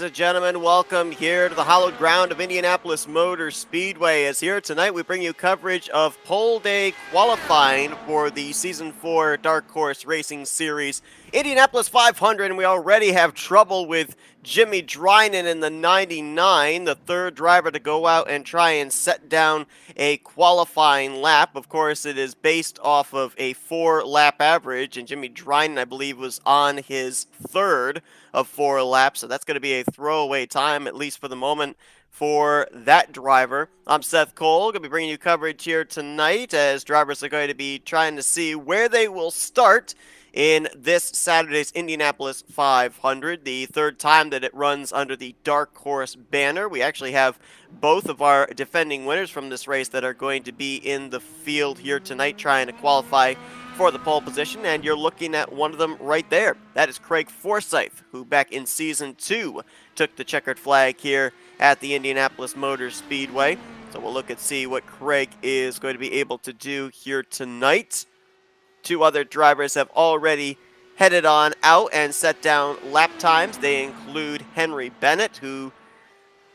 and gentlemen, welcome here to the hallowed ground of Indianapolis Motor Speedway. As here tonight, we bring you coverage of pole day qualifying for the Season 4 Dark Horse Racing Series Indianapolis 500, and we already have trouble with Jimmy Drynan in the 99, the third driver to go out and try and set down a qualifying lap. Of course, it is based off of a 4-lap average, and Jimmy Drynan, I believe, was on his third of 4 laps, so that's going to be a throwaway time, at least for the moment, for that driver. I'm Seth Cole, going to be bringing you coverage here tonight as drivers are going to be trying to see where they will start in this Saturday's Indianapolis 500, the third time that it runs under the Dark Horse banner. We actually have both of our defending winners from this race that are going to be in the field here tonight trying to qualify for the pole position, and you're looking at one of them right there. That is Craig Forsyth, who back in Season 2 took the checkered flag here at the Indianapolis Motor Speedway. So we'll look and see what Craig is going to be able to do here tonight. Two other drivers have already headed on out and set down lap times. They include Henry Bennett, who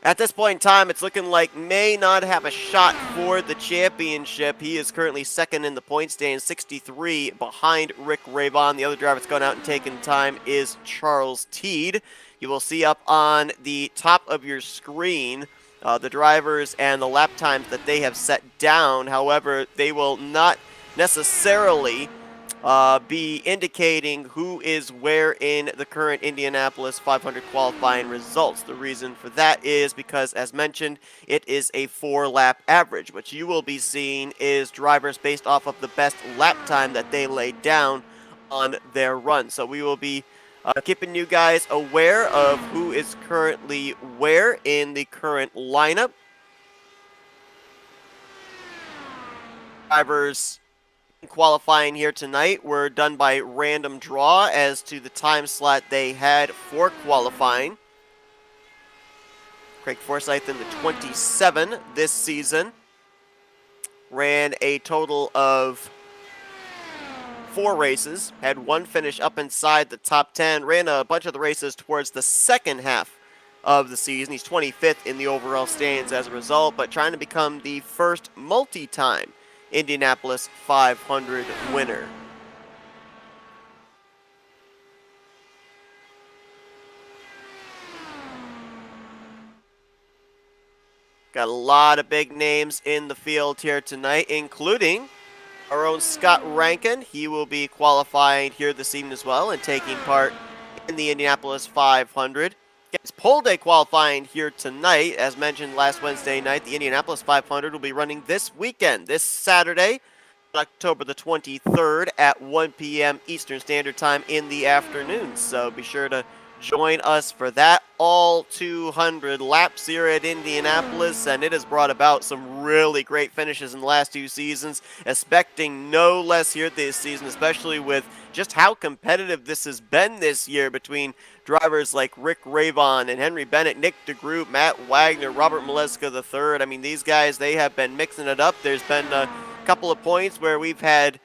at this point in time, it's looking like may not have a shot for the championship. He is currently second in the point stand, 63 behind Rick Ravon. The other driver that's gone out and taken time is Charles Teed. You will see up on the top of your screen the drivers and the lap times that they have set down. However, they will not necessarily be indicating who is where in the current Indianapolis 500 qualifying results. The reason for that is because, as mentioned, it is a 4-lap average. What you will be seeing is drivers based off of the best lap time that they laid down on their run. So we will be keeping you guys aware of who is currently where in the current lineup. Drivers qualifying here tonight were done by random draw as to the time slot they had for qualifying. Craig Forsyth in the 27 this season ran a total of 4 races, had 1 finish up inside the top 10, ran a bunch of the races towards the second half of the season. He's 25th in the overall standings as a result, but trying to become the first multi-time Indianapolis 500 winner. Got a lot of big names in the field here tonight, including our own Scott Rankin. He will be qualifying here this evening as well and taking part in the Indianapolis 500. It's pole day qualifying here tonight. As mentioned last Wednesday night, the Indianapolis 500 will be running this weekend, this Saturday, October the 23rd at 1 p.m. Eastern Standard Time in the afternoon. So be sure to join us for that. All 200 laps here at Indianapolis, and it has brought about some really great finishes in the last 2 seasons, expecting no less here this season, especially with just how competitive this has been this year between drivers like Rick Ravon and Henry Bennett, Nick DeGroot, Matt Wagner, Robert Maleska III. I mean, these guys, they have been mixing it up. There's been a couple of points where we've had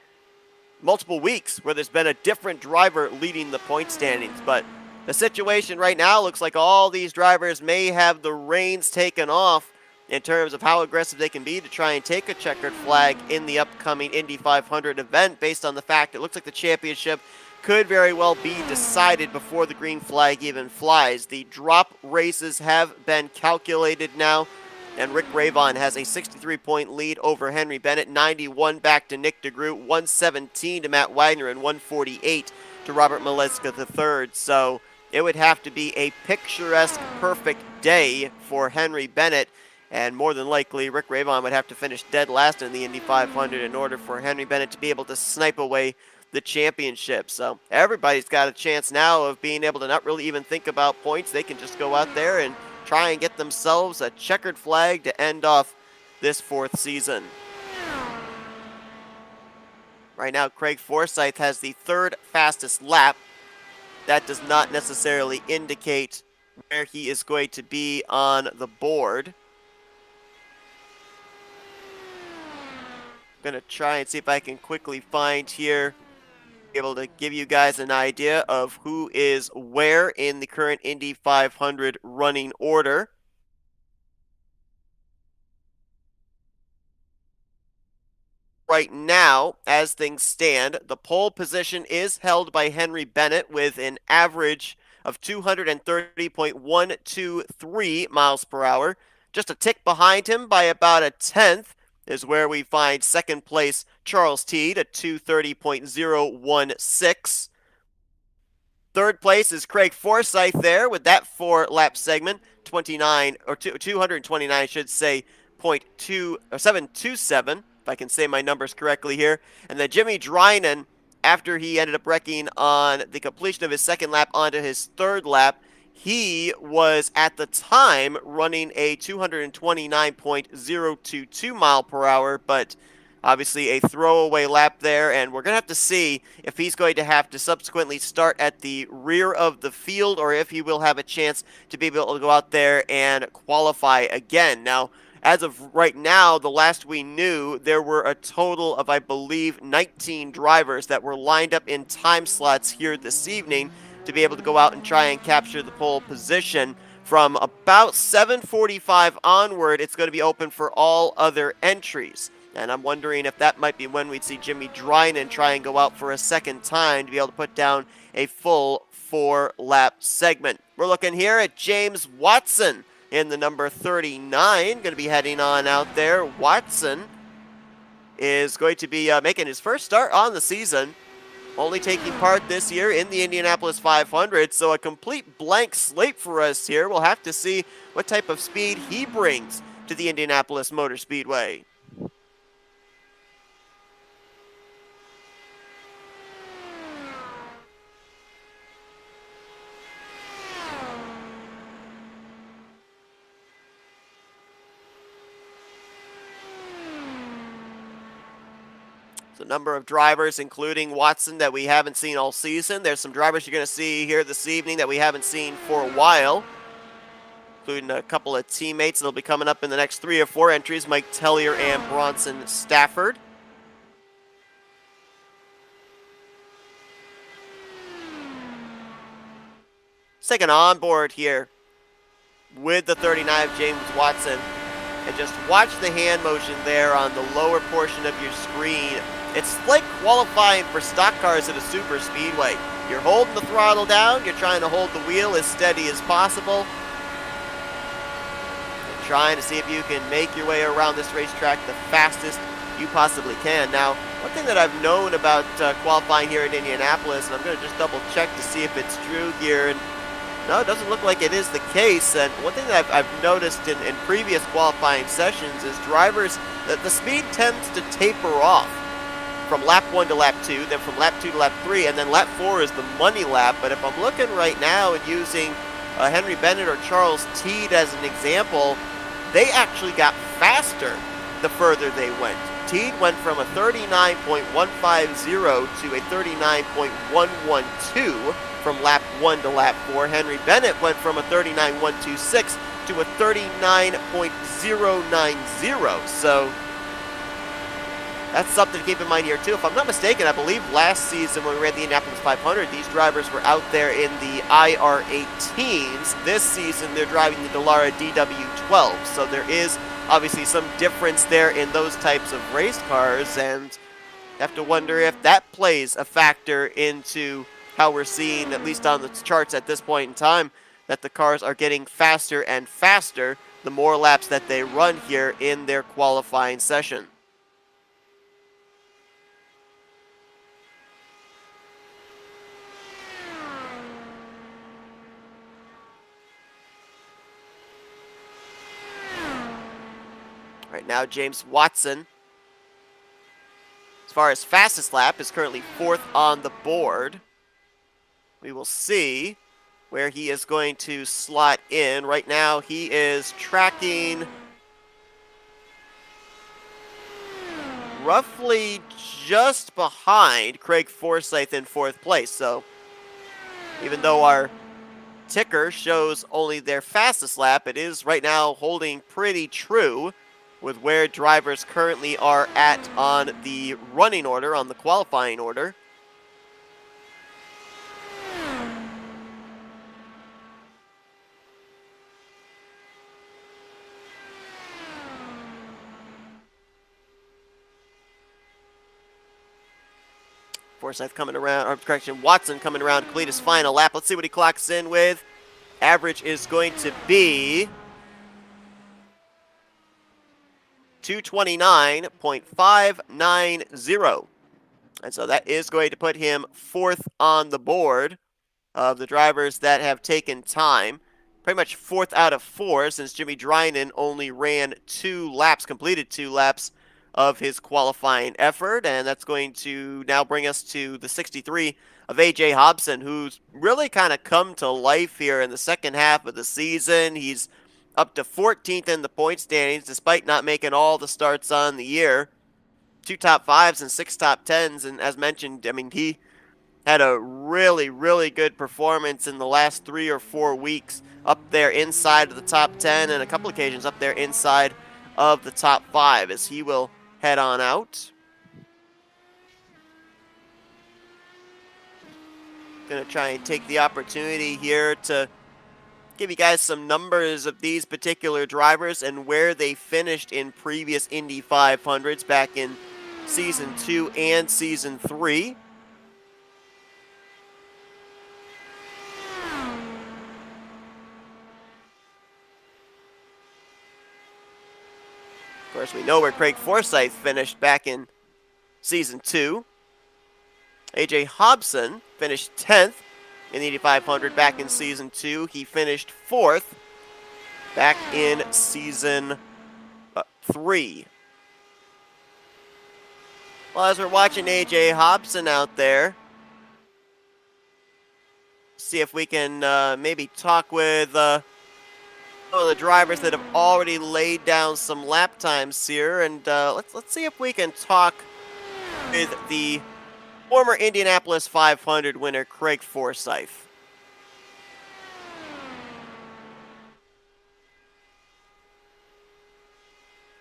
multiple weeks where there's been a different driver leading the point standings, but the situation right now looks like all these drivers may have the reins taken off in terms of how aggressive they can be to try and take a checkered flag in the upcoming Indy 500 event, based on the fact it looks like the championship could very well be decided before the green flag even flies. The drop races have been calculated now, and Rick Ravon has a 63-point lead over Henry Bennett, 91 back to Nick DeGroot, 117 to Matt Wagner, and 148 to Robert Maleska III. So it would have to be a picturesque, perfect day for Henry Bennett, and more than likely Rick Ravon would have to finish dead last in the Indy 500 in order for Henry Bennett to be able to snipe away the championship. So everybody's got a chance now of being able to not really even think about points. They can just go out there and try and get themselves a checkered flag to end off this 4th season. Right now, Craig Forsyth has the 3rd fastest lap. That does not necessarily indicate where he is going to be on the board. I'm going to try and see if I can quickly find here able to give you guys an idea of who is where in the current Indy 500 running order. Right now, as things stand, the pole position is held by Henry Bennett with an average of 230.123 miles per hour. Just a tick behind him by about a tenth is where we find second place Charles Teed at 230.016. Third place is Craig Forsyth there with that 4-lap segment, 29 or 229, I should say, 727, if I can say my numbers correctly here. And then Jimmy Drynan, after he ended up wrecking on the completion of his second lap onto his third lap, he was at the time running a 229.022 mile per hour, but obviously a throwaway lap there, and we're going to have to see if he's going to have to subsequently start at the rear of the field or if he will have a chance to be able to go out there and qualify again. Now, as of right now, the last we knew, there were a total of, I believe, 19 drivers that were lined up in time slots here this evening to be able to go out and try and capture the pole position. From about 7:45 onward, it's going to be open for all other entries. And I'm wondering if that might be when we'd see Jimmy Drynan try and go out for a second time to be able to put down a full 4-lap segment. We're looking here at James Watson in the number 39, going to be heading on out there. Watson is going to be making his first start on the season, only taking part this year in the Indianapolis 500, so a complete blank slate for us here. We'll have to see what type of speed he brings to the Indianapolis Motor Speedway. A number of drivers, including Watson, that we haven't seen all season. There's some drivers you're going to see here this evening that we haven't seen for a while, including a couple of teammates that'll be coming up in the next 3 or 4 entries, Mike Tellier and Bronson Stafford. Let's take an onboard here with the 39 of James Watson, and just watch the hand motion there on the lower portion of your screen. It's like qualifying for stock cars at a super speedway. You're holding the throttle down, you're trying to hold the wheel as steady as possible. You're trying to see if you can make your way around this racetrack the fastest you possibly can. Now, one thing that I've known about qualifying here in Indianapolis, and I'm going to just double check to see if it's true here, and no, it doesn't look like it is the case. And one thing that I've noticed in previous qualifying sessions is drivers, that the speed tends to taper off from lap 1 to lap 2, then from lap 2 to lap 3, and then lap 4 is the money lap. But if I'm looking right now and using Henry Bennett or Charles Teed as an example, they actually got faster the further they went. Teed went from a 39.150 to a 39.112 from lap 1 to lap 4. Henry Bennett went from a 39.126 to a 39.090. So that's something to keep in mind here too. If I'm not mistaken, I believe last season when we ran the Indianapolis 500, these drivers were out there in the IR18s. This season, they're driving the Dallara DW12. So there is obviously some difference there in those types of race cars, and you have to wonder if that plays a factor into how we're seeing, at least on the charts at this point in time, that the cars are getting faster and faster the more laps that they run here in their qualifying session. Right now, James Watson, as far as fastest lap, is currently 4th on the board. We will see where he is going to slot in. Right now, he is tracking roughly just behind Craig Forsyth in 4th place. So even though our ticker shows only their fastest lap, it is right now holding pretty true with where drivers currently are at on the running order, on the qualifying order. Forsyth coming around, or correction, Watson coming around to complete his final lap. Let's see what he clocks in with. Average is going to be 229.590. And so that is going to put him fourth on the board of the drivers that have taken time. Pretty much fourth out of four, since Jimmy Drynan only ran 2 laps, completed 2 laps of his qualifying effort. And that's going to now bring us to the 63 of A.J. Hobson, who's really kind of come to life here in the second half of the season. He's up to 14th in the point standings, despite not making all the starts on the year. 2 top 5s and 6 top 10s, and as mentioned, I mean, he had a really, really good performance in the last 3 or 4 weeks, up there inside of the top 10, and a couple occasions up there inside of the top 5, as he will head on out. Gonna try and take the opportunity here to give you guys some numbers of these particular drivers and where they finished in previous Indy 500s back in Season 2 and Season 3. Of course, we know where Craig Forsyth finished back in Season 2. A.J. Hobson finished 10th in the Indy 500 back in Season 2. He finished 4th back in Season 3. Well, as we're watching A.J. Hobson out there, see if we can maybe talk with some of the drivers that have already laid down some lap times here, and let's see if we can talk with the former Indianapolis 500 winner, Craig Forsyth.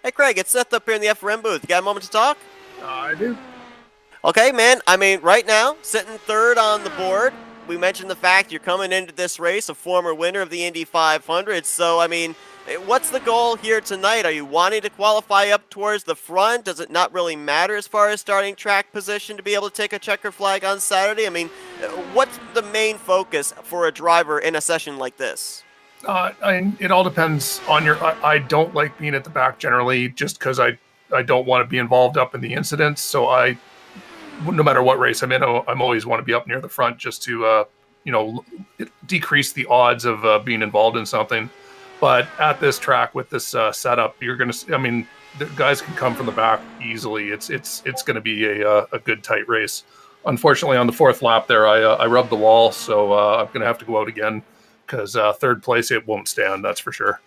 Hey, Craig, it's Seth up here in the FRM booth. You got a moment to talk? I do. Okay, man. I mean, right now, sitting third on the board. We mentioned the fact you're coming into this race a former winner of the Indy 500. So, I mean, what's the goal here tonight? Are you wanting to qualify up towards the front? Does it not really matter as far as starting track position to be able to take a checker flag on Saturday? I mean, what's the main focus for a driver in a session like this? It all depends on your. I don't like being at the back generally, just because I don't want to be involved up in the incidents. So no matter what race I'm in, I'm always want to be up near the front just to decrease the odds of being involved in something. But at this track with this setup, you're gonna. I mean, the guys can come from the back easily. It's going to be a good tight race. Unfortunately, on the 4th lap there, I rubbed the wall, so I'm going to have to go out again. Because 3rd place, it won't stand, that's for sure.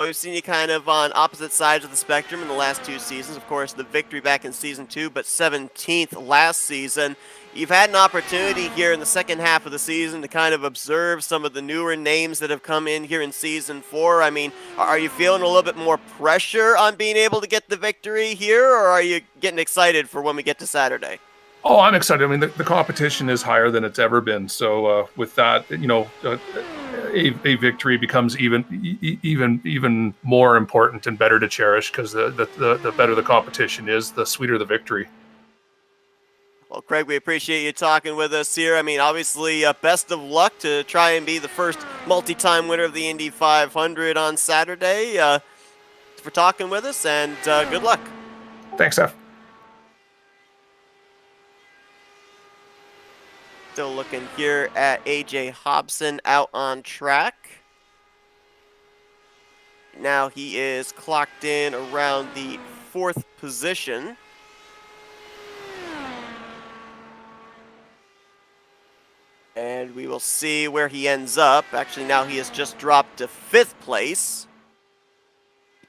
We've seen you kind of on opposite sides of the spectrum in the last 2 seasons. Of course, the victory back in Season 2, but 17th last season. You've had an opportunity here in the second half of the season to kind of observe some of the newer names that have come in here in Season 4. I mean, are you feeling a little bit more pressure on being able to get the victory here, or are you getting excited for when we get to Saturday? Oh, I'm excited. I mean, the competition is higher than it's ever been. So with that, a victory becomes even more important and better to cherish, because the better the competition is, the sweeter the victory. Well, Craig, we appreciate you talking with us here. I mean, obviously, best of luck to try and be the first multi-time winner of the Indy 500 on Saturday. For talking with us, and good luck. Thanks, Seth. Still looking here at A.J. Hobson out on track. Now he is clocked in around the 4th position. And we will see where he ends up. Actually, now he has just dropped to 5th place.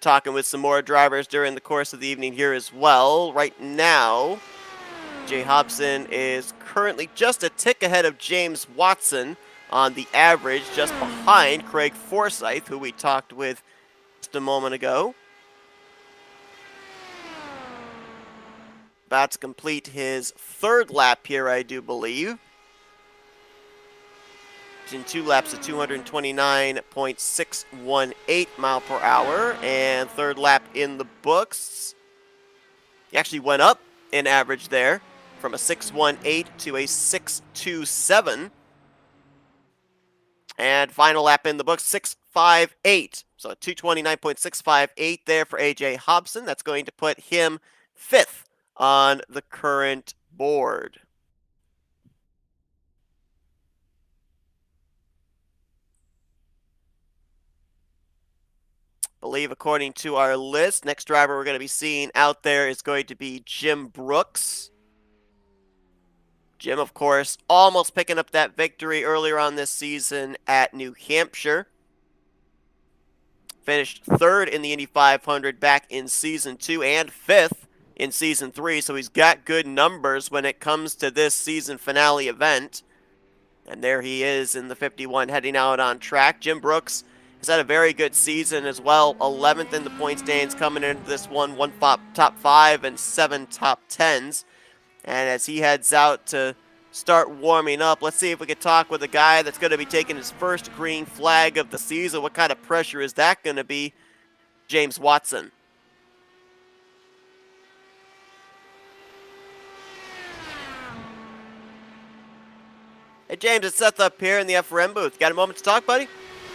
Talking with some more drivers during the course of the evening here as well. Right now, Jay Hobson is currently just a tick ahead of James Watson on the average, just behind Craig Forsyth, who we talked with just a moment ago. About to complete his 3rd lap here, I do believe. In 2 laps of 229.618 mile per hour, and 3rd lap in the books. He actually went up in average there. from a 6.18 to a 6.27. And final lap in the book, 6.58. So 229.658 there for AJ Hobson. That's going to put him 5th on the current board. I believe according to our list, next driver we're going to be seeing out there is going to be Jim Brooks. Jim, of course, almost picking up that victory earlier on this season at New Hampshire. Finished 3rd in the Indy 500 back in Season 2 and 5th in Season 3, so he's got good numbers when it comes to this season finale event. And there he is in the 51 heading out on track. Jim Brooks has had a very good season as well. 11th in the point standings coming into this one top 5 and 7 top 10s. And as he heads out to start warming up, let's see if we can talk with a guy that's going to be taking his first green flag of the season. What kind of pressure is that going to be? James Watson. Hey James, it's Seth up here in the FRM booth. Got a moment to talk, buddy?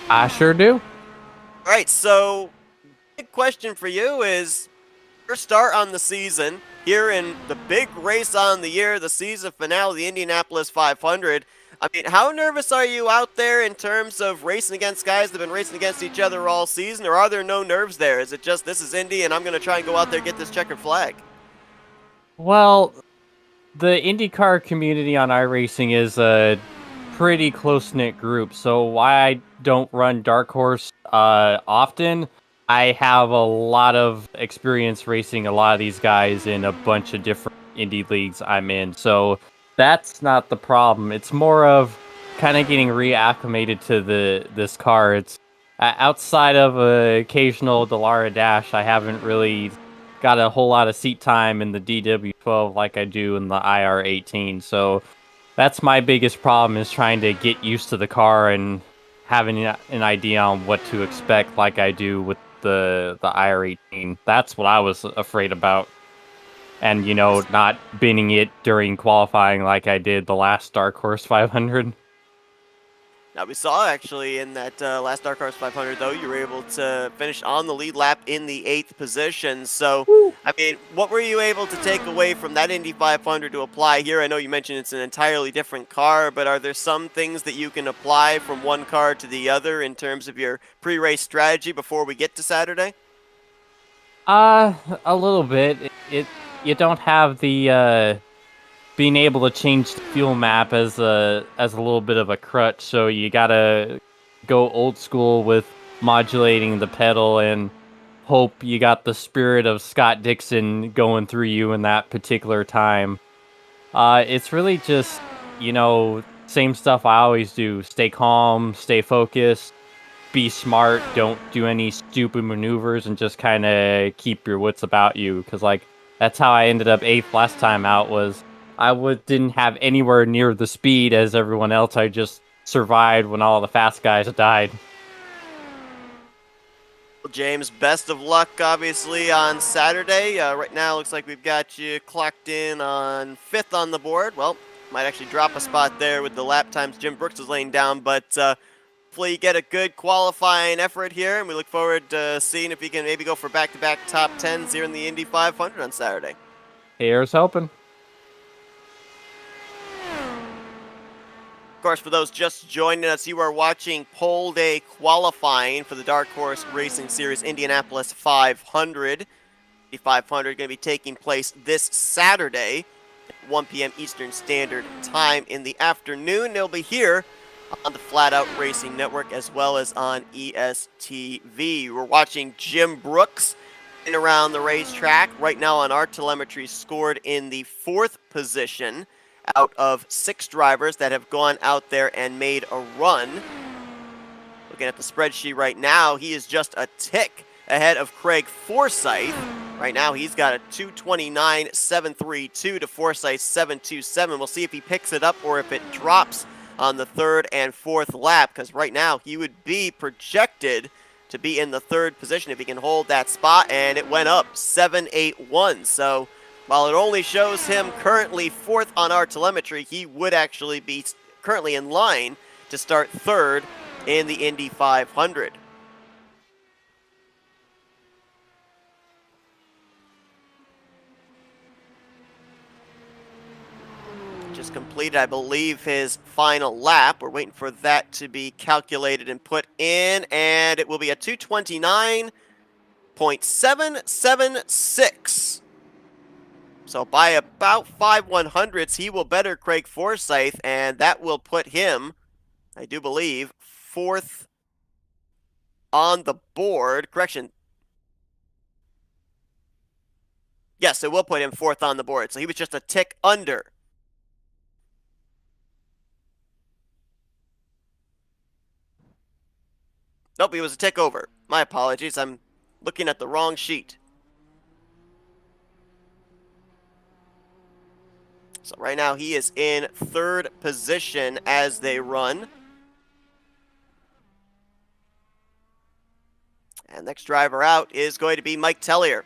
I sure do. All right, so big question for you is your start on the season here in the big race on the year, the season finale, the Indianapolis 500. I mean, how nervous are you out there in terms of racing against guys that have been racing against each other all season, or are there no nerves there? Is it just, this is Indy and I'm going to try and go out there and get this checkered flag? Well, the IndyCar community on iRacing is a pretty close-knit group, so why I don't run Dark Horse often, I have a lot of experience racing a lot of these guys in a bunch of different Indy leagues I'm in, so that's not the problem. It's more of kind of getting reacclimated to this car. It's outside of an occasional Dallara Dash, I haven't really got a whole lot of seat time in the DW12 like I do in the IR18, so that's my biggest problem, is trying to get used to the car and having an idea on what to expect like I do with the IR18. That's what I was afraid about. And, you know, not binning it during qualifying like I did the last Dark Horse 500. Now, we saw actually in that last Dark Horse 500, though, you were able to finish on the lead lap in the 8th position. So, I mean, what were you able to take away from that Indy 500 to apply here? I know you mentioned it's an entirely different car, but are there some things that you can apply from one car to the other in terms of your pre-race strategy before we get to Saturday? A little bit. You don't have the being able to change the fuel map as a little bit of a crutch, so you gotta go old school with modulating the pedal and hope you got the spirit of Scott Dixon going through you in that particular time. It's really just, you know, same stuff I always do. Stay calm, stay focused, be smart, don't do any stupid maneuvers, and just kind of keep your wits about you, because like that's how I ended up 8th last time out. Was I didn't have anywhere near the speed as everyone else. I just survived when all the fast guys died. Well, James, best of luck, obviously, on Saturday. Right now, looks like we've got you clocked in on 5th on the board. Well, might actually drop a spot there with the lap times Jim Brooks is laying down, but hopefully you get a good qualifying effort here, and we look forward to seeing if you can maybe go for back-to-back top 10s here in the Indy 500 on Saturday. Here's hoping. Of course, for those just joining us, you are watching Pole Day qualifying for the Dark Horse Racing Series Indianapolis 500. The 500 going to be taking place this Saturday at 1 p.m. Eastern Standard Time in the afternoon. They'll be here on the Flat Out Racing Network as well as on ESTV. We're watching Jim Brooks in around the racetrack. Right now on our telemetry, scored in the 4th position out of 6 drivers that have gone out there and made a run. Looking at the spreadsheet right now, he is just a tick ahead of Craig Forsyth. Right now, he's got a 229.732 to Forsyth's 727. We'll see if he picks it up or if it drops on the 3rd and 4th lap, because right now he would be projected to be in the 3rd position if he can hold that spot, and it went up 781. So While it only shows him currently 4th on our telemetry, he would actually be currently in line to start 3rd in the Indy 500. Just completed, I believe, his final lap. We're waiting for that to be calculated and put in, and it will be a 229.776. So by about 5/100ths, he will better Craig Forsyth, and that will put him, I do believe, 4th on the board. Correction. Yes, it will put him 4th on the board. So he was just a tick under. Nope, he was a tick over. My apologies. I'm looking at the wrong sheet. So right now he is in 3rd position as they run. And next driver out is going to be Mike Tellier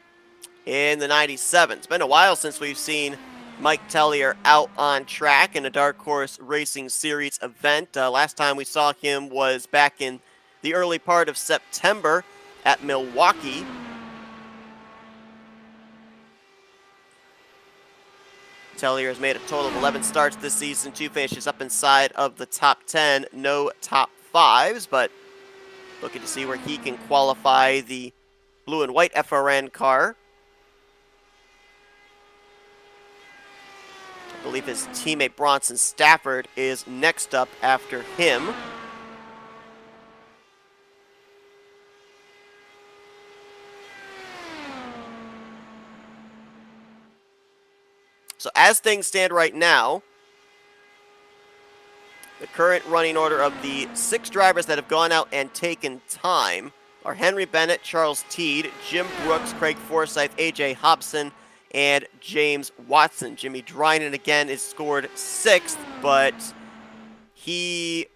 in the 97. It's been a while since we've seen Mike Tellier out on track in a Dark Horse Racing Series event. Last time we saw him was back in the early part of September at Milwaukee. Tellier has made a total of 11 starts this season, 2 finishes up inside of the top 10, no top 5s, but looking to see where he can qualify the blue and white FRN car. I believe his teammate Bronson Stafford is next up after him. So as things stand right now, the current running order of the 6 drivers that have gone out and taken time are Henry Bennett, Charles Teed, Jim Brooks, Craig Forsyth, AJ Hobson, and James Watson. Jimmy Drynan again is scored 6th, but he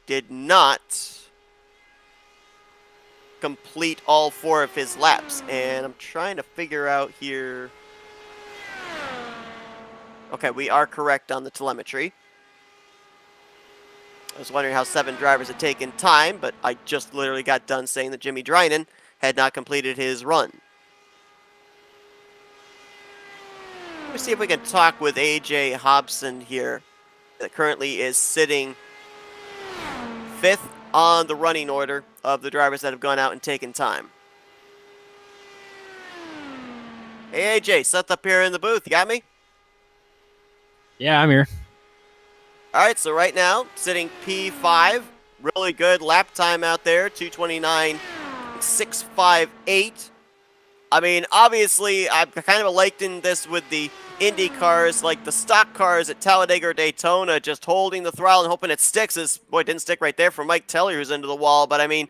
did not complete all 4 of his laps. And I'm trying to figure out here. Okay, we are correct on the telemetry. I was wondering how 7 drivers had taken time, but I just literally got done saying that Jimmy Drynan had not completed his run. Let me see if we can talk with AJ Hobson here, that currently is sitting 5th on the running order of the drivers that have gone out and taken time. Hey AJ, set up here in the booth. You got me? Yeah, I'm here. All right, so right now, sitting P5, really good lap time out there, 229.658. I mean, obviously, I've kind of likened this with the Indy cars, like the stock cars at Talladega or Daytona, just holding the throttle and hoping it sticks. Boy, it didn't stick right there for Mike Tellier, who's into the wall. But, I mean,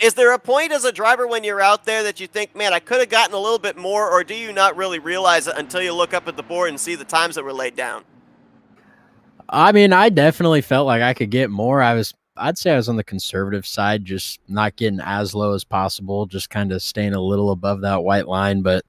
is there a point as a driver when you're out there that you think, man, I could have gotten a little bit more, or do you not really realize it until you look up at the board and see the times that were laid down? I mean, I definitely felt like I could get more. I'd say I was on the conservative side, just not getting as low as possible, just kind of staying a little above that white line. But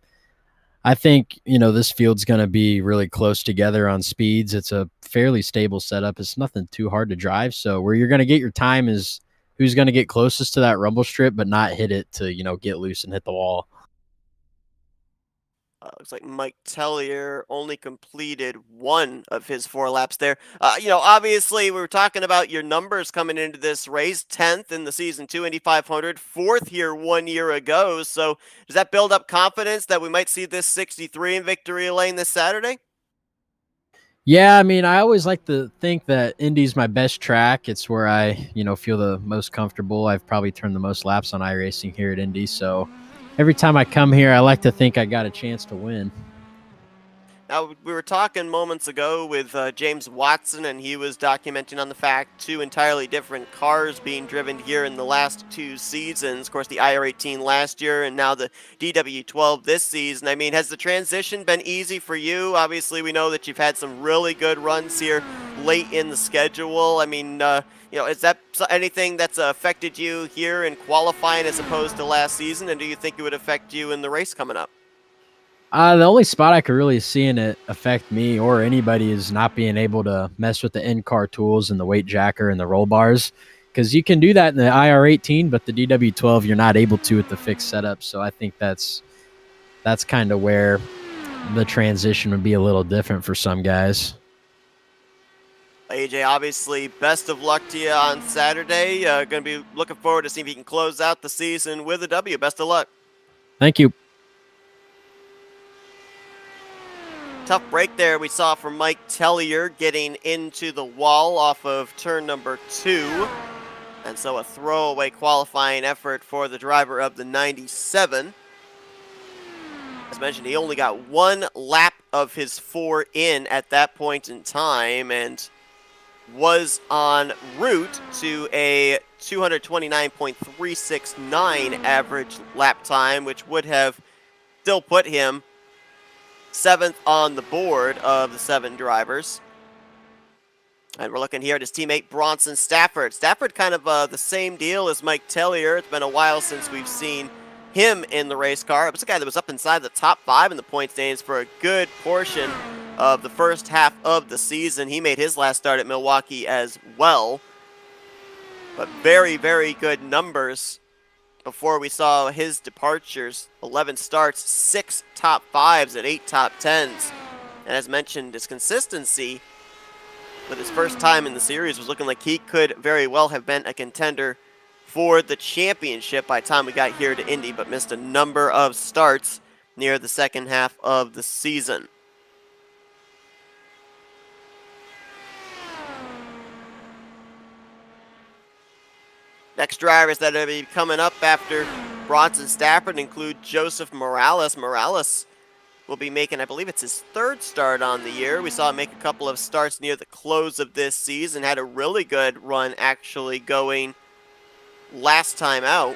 I think, this field's going to be really close together on speeds. It's a fairly stable setup. It's nothing too hard to drive. So where you're going to get your time is who's going to get closest to that rumble strip, but not hit it to, get loose and hit the wall. Looks like Mike Tellier only completed 1 of his 4 laps there. Obviously, we were talking about your numbers coming into this race. 10th in the Season 2 Indy 500, 4th here 1 year ago. So does that build up confidence that we might see this 63 in victory lane this Saturday? Yeah, I mean, I always like to think that Indy's my best track. It's where I, feel the most comfortable. I've probably turned the most laps on iRacing here at Indy, so every time I come here, I like to think I got a chance to win. Now, we were talking moments ago with James Watson, and he was documenting on the fact 2 entirely different cars being driven here in the last 2 seasons. Of course, the IR18 last year and now the DW12 this season. I mean, has the transition been easy for you? Obviously, we know that you've had some really good runs here late in the schedule. I mean, is that anything that's affected you here in qualifying as opposed to last season? And do you think it would affect you in the race coming up? The only spot I could really see in it affect me or anybody is not being able to mess with the in-car tools and the weight jacker and the roll bars, because you can do that in the IR18, but the DW12 you're not able to with the fixed setup. So I think that's kind of where the transition would be a little different for some guys. AJ, obviously, best of luck to you on Saturday. Going to be looking forward to seeing if you can close out the season with a W. Best of luck. Thank you. Tough break there we saw from Mike Tellier getting into the wall off of turn number 2. And so a throwaway qualifying effort for the driver of the 97. As mentioned, he only got 1 lap of his 4 in at that point in time and was en route to a 229.369 average lap time, which would have still put him 7th on the board of the 7 drivers. And we're looking here at his teammate Bronson Stafford. Stafford kind of the same deal as Mike Tellier. It's been a while since we've seen him in the race car. It was a guy that was up inside the top 5 in the point standings for a good portion of the first half of the season. He made his last start at Milwaukee as well. But very, very good numbers before we saw his departures. 11 starts, 6 top 5s and 8 top 10s. And as mentioned, his consistency with his first time in the series was looking like he could very well have been a contender for the championship by the time we got here to Indy, but missed a number of starts near the second half of the season. Next drivers that are be coming up after Bronson Stafford include Joseph Morales. Morales will be making, I believe it's his 3rd start on the year. We saw him make a couple of starts near the close of this season. Had a really good run actually going last time out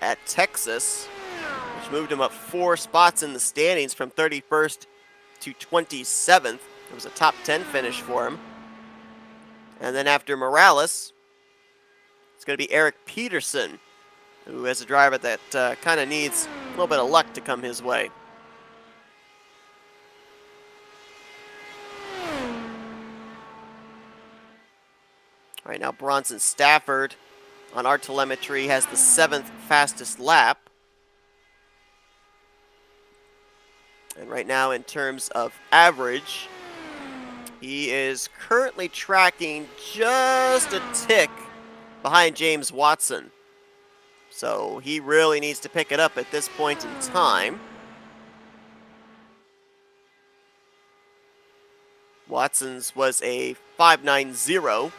at Texas, which moved him up 4 spots in the standings from 31st to 27th. It was a top 10 finish for him. And then after Morales, it's going to be Eric Peterson, who is a driver that kind of needs a little bit of luck to come his way. Right now, Bronson Stafford on our telemetry has the 7th fastest lap. And right now, in terms of average, he is currently tracking just a tick behind James Watson. So he really needs to pick it up at this point in time. Watson's was a 5.90,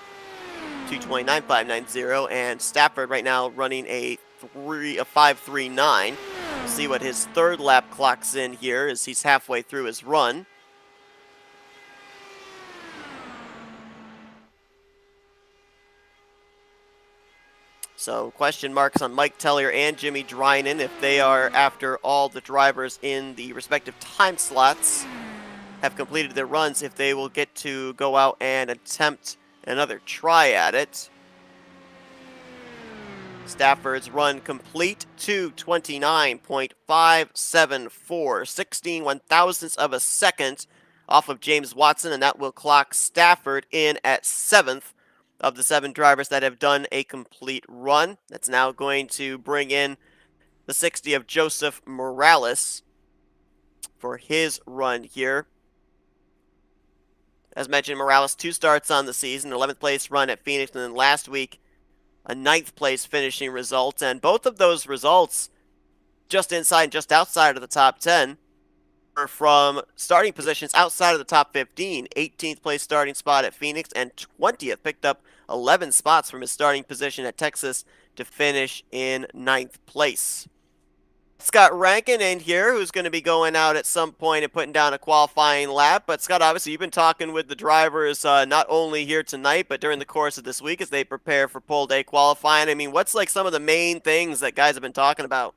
2:29.590, and Stafford right now running a 5.39. We'll see what his 3rd lap clocks in here as he's halfway through his run. So question marks on Mike Tellier and Jimmy Drynan if they are, after all the drivers in the respective time slots have completed their runs, if they will get to go out and attempt another try at it. Stafford's run complete, 2:29.574, 16 one-thousandths of a second off of James Watson, and that will clock Stafford in at 7th of the 7 drivers that have done a complete run. That's now going to bring in the 60 of Joseph Morales for his run here. As mentioned, Morales 2 starts on the season, 11th place run at Phoenix, and then last week a 9th place finishing result, and both of those results just inside and just outside of the top 10 are from starting positions outside of the top 15. 18th place starting spot at Phoenix and 20th, picked up 11 spots from his starting position at Texas to finish in 9th place. Scott Rankin in here, who's going to be going out at some point and putting down a qualifying lap. But Scott, obviously you've been talking with the drivers not only here tonight, but during the course of this week as they prepare for pole day qualifying. I mean, what's like some of the main things that guys have been talking about?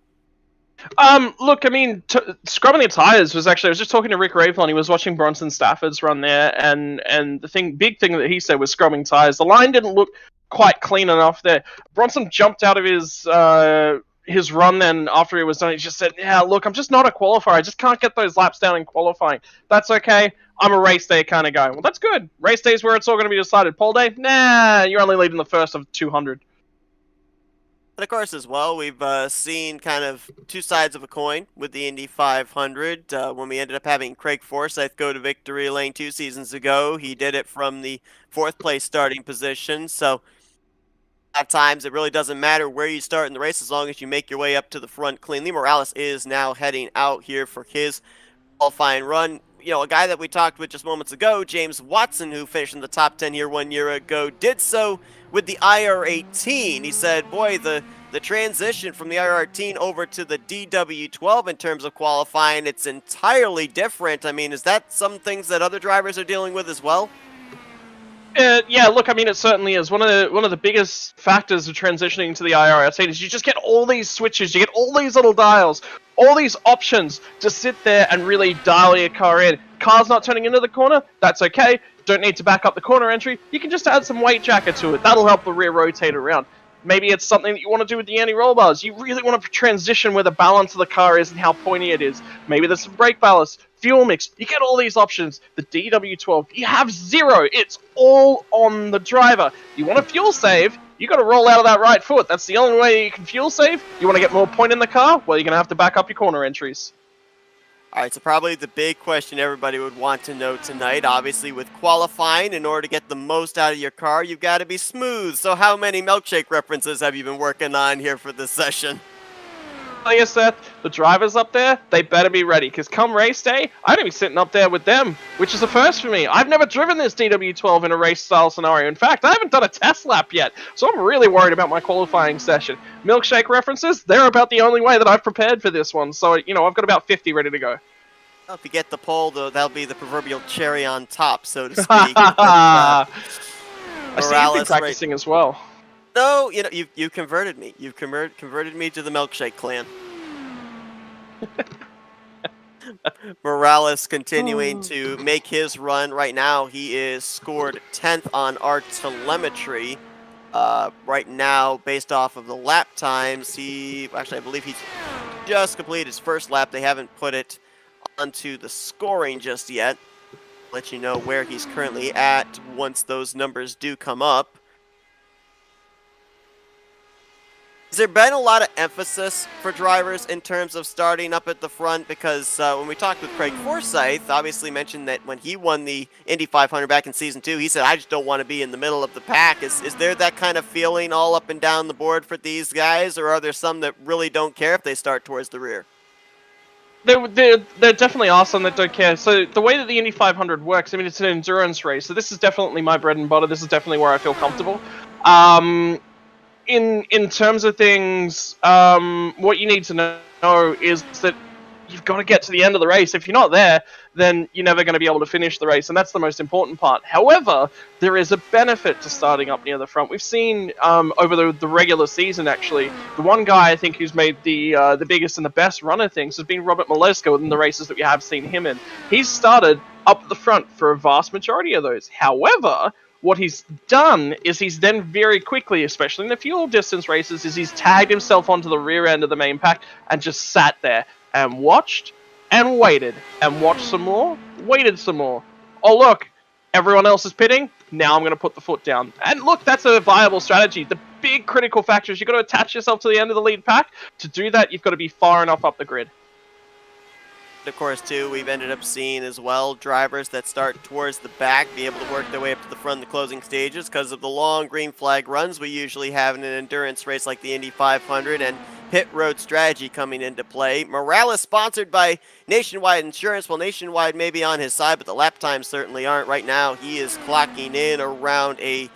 Look, I mean, scrubbing the tires was actually, I was just talking to Rick Ravelin. He was watching Bronson Stafford's run there, and the big thing that he said was scrubbing tires. The line didn't look quite clean enough there. Bronson jumped out of his his run then after he was done, he just said, "Yeah, look, I'm just not a qualifier. I just can't get those laps down in qualifying. That's okay. I'm a race day kind of guy." Well, that's good. Race day is where it's all going to be decided. Pole day, nah, you're only leading the first of 200. And of course, as well, we've seen kind of two sides of a coin with the Indy 500. When we ended up having Craig Forsyth go to victory lane 2 seasons ago, he did it from the 4th place starting position. So at times, it really doesn't matter where you start in the race as long as you make your way up to the front cleanly. Morales is now heading out here for his qualifying run. You know, a guy that we talked with just moments ago, James Watson, who finished in the top 10 here 1 year ago, did so with the IR18. He said, boy, the transition from the IR18 over to the DW12 in terms of qualifying, it's entirely different. I mean, is that some things that other drivers are dealing with as well? Yeah, look, I mean, it certainly is. One of the biggest factors of transitioning to the IR18 is you just get all these switches, you get all these little dials, all these options to sit there and really dial your car in. Car's not turning into the corner, that's okay. Don't need to back up the corner entry. You can just add some weight jacket to it. That'll help the rear rotate around. Maybe it's something that you want to do with the anti-roll bars. You really want to transition where the balance of the car is and how pointy it is. Maybe there's some brake ballast, fuel mix. You get all these options. The DW12, you have zero. It's all on the driver. You want to fuel save, you got to roll out of that right foot. That's the only way you can fuel save. You want to get more point in the car? Well, you're going to have to back up your corner entries. All right, so probably the big question everybody would want to know tonight, obviously with qualifying, in order to get the most out of your car, you've got to be smooth. So how many milkshake references have you been working on here for this session? Tell you, Seth, the drivers up there, they better be ready, because come race day, I'm going to be sitting up there with them, which is a first for me. I've never driven this DW12 in a race-style scenario. In fact, I haven't done a test lap yet, so I'm really worried about my qualifying session. Milkshake references, they're about the only way that I've prepared for this one, so, you know, I've got about 50 ready to go. Well, if you get the pole, though, that'll be the proverbial cherry on top, so to speak. I see you've been practicing as well. No, you know, you converted me. You've converted me to the milkshake clan. Morales continuing to make his run. Right now, he is scored 10th on our telemetry. Right now, based off of the lap times, I believe he's just completed his first lap. They haven't put it onto the scoring just yet. Let you know where he's currently at once those numbers do come up. Has there been a lot of emphasis for drivers in terms of starting up at the front? Because when we talked with Craig Forsyth, obviously mentioned that when he won the Indy 500 back in Season 2, he said, I just don't want to be in the middle of the pack. Is there that kind of feeling all up and down the board for these guys, or are there some that really don't care if they start towards the rear? There definitely are some that don't care. So the way that the Indy 500 works, I mean, it's an endurance race. So this is definitely my bread and butter. This is definitely where I feel comfortable. In terms of things, what you need to know is that you've got to get to the end of the race. If you're not there, then you're never going to be able to finish the race, and that's the most important part. However, there is a benefit to starting up near the front. We've seen over the regular season, actually, the one guy I think who's made the biggest and the best run of things has been Robert Malesko in the races that we have seen him in. He's started up at the front for a vast majority of those. However, what he's done is he's then very quickly, especially in the fuel distance races, is he's tagged himself onto the rear end of the main pack and just sat there and watched and waited and watched some more, waited some more. Oh, look, everyone else is pitting. Now I'm going to put the foot down. And look, that's a viable strategy. The big critical factor is you've got to attach yourself to the end of the lead pack. To do that, you've got to be far enough up the grid. Of course, too, we've ended up seeing as well drivers that start towards the back be able to work their way up to the front in the closing stages because of the long green flag runs we usually have in an endurance race like the Indy 500 and pit road strategy coming into play. Morales sponsored by Nationwide Insurance. Well, Nationwide may be on his side, but the lap times certainly aren't. Right now, he is clocking in around a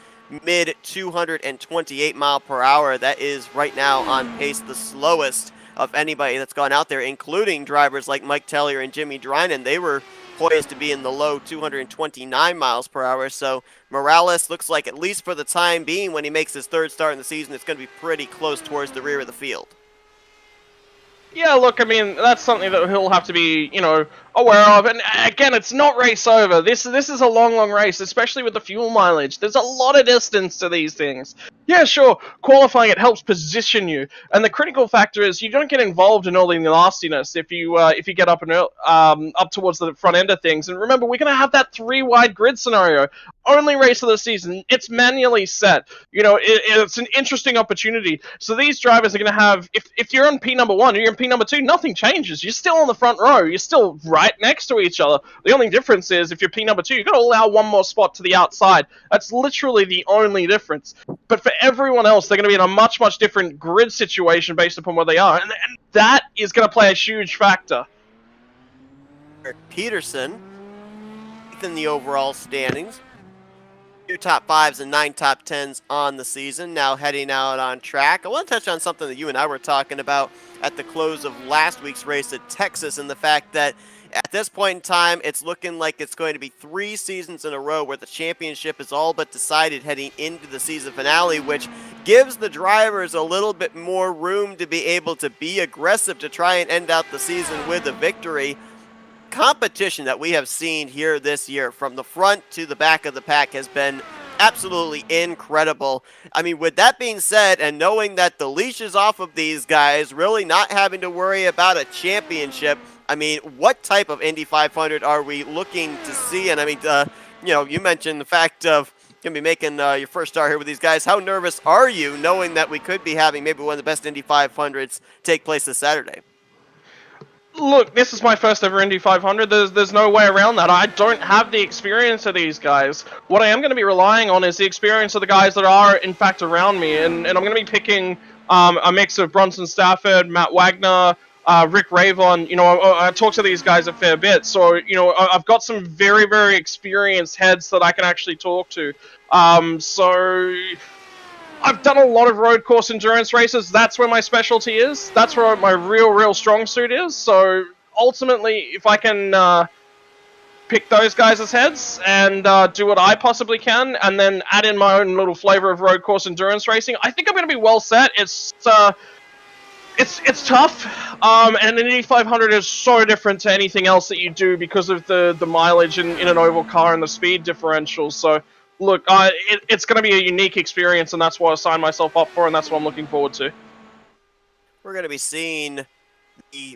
mid 228 mile per hour. That is right now on pace the slowest of anybody that's gone out there, including drivers like Mike Tellier and Jimmy Drynan. They were poised to be in the low 229 miles per hour. So Morales looks like, at least for the time being, when he makes his third start in the season, it's going to be pretty close towards the rear of the field. Yeah, look, I mean, that's something that he'll have to be, aware of. And again, it's not race over. This is a long race, especially with the fuel mileage. There's a lot of distance to these things. Yeah, sure, qualifying it helps position you, and the critical factor is you don't get involved in all the nastiness if you get up and up towards the front end of things. And remember, we're gonna have that 3 wide grid scenario. Only race of the season. It's manually set. It's an interesting opportunity. So these drivers are going to have, if you're on P number 1 or you're in P number 2, nothing changes. You're still on the front row. You're still right next to each other. The only difference is if you're P number 2, you've got to allow one more spot to the outside. That's literally the only difference. But for everyone else, they're going to be in a much different grid situation based upon where they are. And that is going to play a huge factor. Eric Peterson in the overall standings. 2 top 5s and 9 top 10s on the season, now heading out on track. I want to touch on something that you and I were talking about at the close of last week's race at Texas, and the fact that at this point in time, it's looking like it's going to be 3 seasons in a row where the championship is all but decided heading into the season finale, which gives the drivers a little bit more room to be able to be aggressive to try and end out the season with a victory. Competition that we have seen here this year from the front to the back of the pack has been absolutely incredible. I mean, with that being said, and knowing that the leash is off of these guys, really not having to worry about a championship, I mean, what type of Indy 500 are we looking to see? And I mean, you mentioned the fact of going to be making your first start here with these guys. How nervous are you knowing that we could be having maybe one of the best Indy 500s take place this Saturday? Look, this is my first ever Indy 500. There's no way around that. I don't have the experience of these guys. What I am going to be relying on is the experience of the guys that are, in fact, around me. And I'm going to be picking a mix of Bronson Stafford, Matt Wagner, Rick Ravon. I talk to these guys a fair bit. So, I've got some very experienced heads that I can actually talk to. So I've done a lot of road course endurance races. That's where my specialty is. That's where my real strong suit is. So ultimately, if I can pick those guys as heads and do what I possibly can, and then add in my own little flavor of road course endurance racing, I think I'm going to be well set. It's tough, and an Indy 500 is so different to anything else that you do because of the mileage in an oval car and the speed differential. So look, it's going to be a unique experience, and that's what I signed myself up for, and that's what I'm looking forward to. We're going to be seeing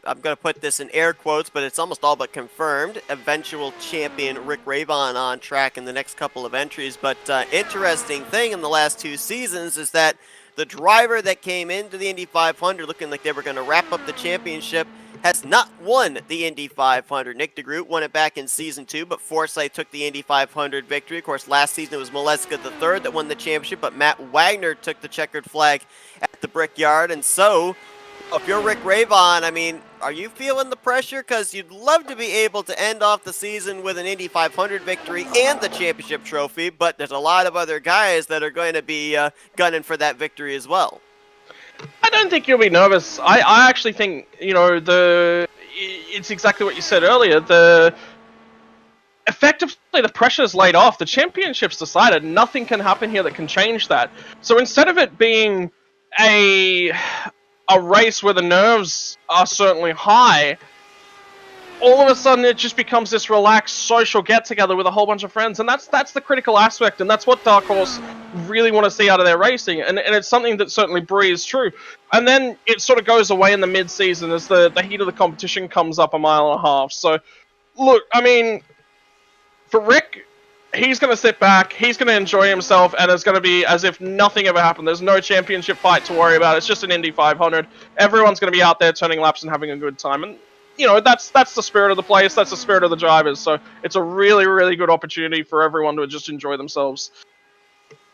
I'm going to put this in air quotes, but it's almost all but confirmed, eventual champion Rick Ravon on track in the next couple of entries. But interesting thing in the last 2 seasons is that the driver that came into the Indy 500 looking like they were going to wrap up the championship has not won the Indy 500. Nick DeGroot won it back in Season 2, but Forsythe took the Indy 500 victory. Of course, last season it was Maleska III that won the championship, but Matt Wagner took the checkered flag at the Brickyard. And so, if you're Rick Ravon, I mean, are you feeling the pressure? Because you'd love to be able to end off the season with an Indy 500 victory and the championship trophy, but there's a lot of other guys that are going to be gunning for that victory as well. I don't think you'll be nervous. I actually think, it's exactly what you said earlier. Effectively, the pressure's laid off. The championship's decided. Nothing can happen here that can change that. So instead of it being a race where the nerves are certainly high, all of a sudden it just becomes this relaxed social get-together with a whole bunch of friends, and that's the critical aspect, and that's what Dark Horse really want to see out of their racing, and it's something that certainly breathes true. And then it sort of goes away in the mid-season as the heat of the competition comes up a mile and a half. So, look, I mean, for Rick, he's going to sit back, he's going to enjoy himself, and it's going to be as if nothing ever happened. There's no championship fight to worry about. It's just an Indy 500. Everyone's going to be out there turning laps and having a good time. And, that's the spirit of the place. That's the spirit of the drivers. So it's a really good opportunity for everyone to just enjoy themselves.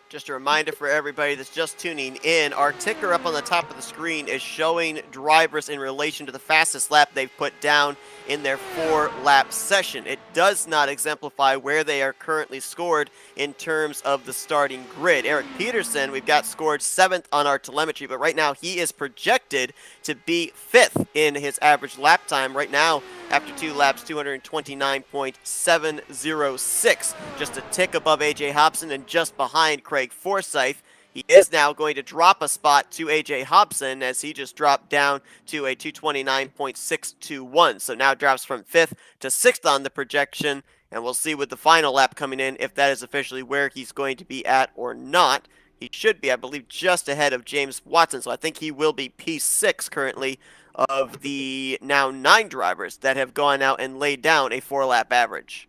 Just a reminder for everybody that's just tuning in, our ticker up on the top of the screen is showing drivers in relation to the fastest lap they've put down in their 4-lap session. It does not exemplify where they are currently scored in terms of the starting grid. Eric Peterson, we've got scored 7th on our telemetry, but right now he is projected to be 5th in his average lap time. Right now, after 2 laps, 229.706, just a tick above AJ Hobson and just behind Craig Forsythe. He is now going to drop a spot to AJ Hobson as he just dropped down to a 229.621. So now drops from 5th to 6th on the projection, and we'll see with the final lap coming in if that is officially where he's going to be at or not. He should be, I believe, just ahead of James Watson, so I think he will be P6 currently of the now 9 drivers that have gone out and laid down a 4-lap average.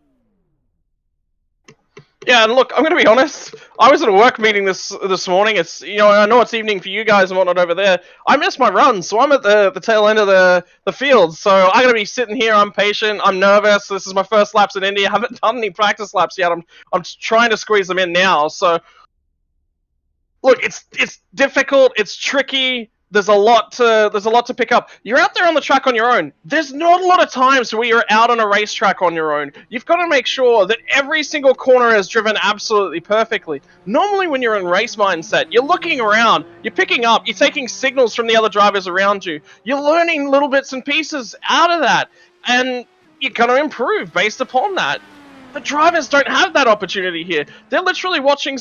Yeah, and look, I'm going to be honest. I was at a work meeting this morning. It's I know it's evening for you guys and whatnot over there. I missed my run, so I'm at the tail end of the field. So I'm going to be sitting here. I'm patient. I'm nervous. This is my first laps in Indy. I haven't done any practice laps yet. I'm trying to squeeze them in now. So look, it's difficult. It's tricky. There's a lot to pick up. You're out there on the track on your own. There's not a lot of times where you're out on a racetrack on your own. You've got to make sure that every single corner is driven absolutely perfectly. Normally when you're in race mindset, you're looking around, you're picking up, you're taking signals from the other drivers around you. You're learning little bits and pieces out of that, and you're going to improve based upon that. The drivers don't have that opportunity here. They're literally watching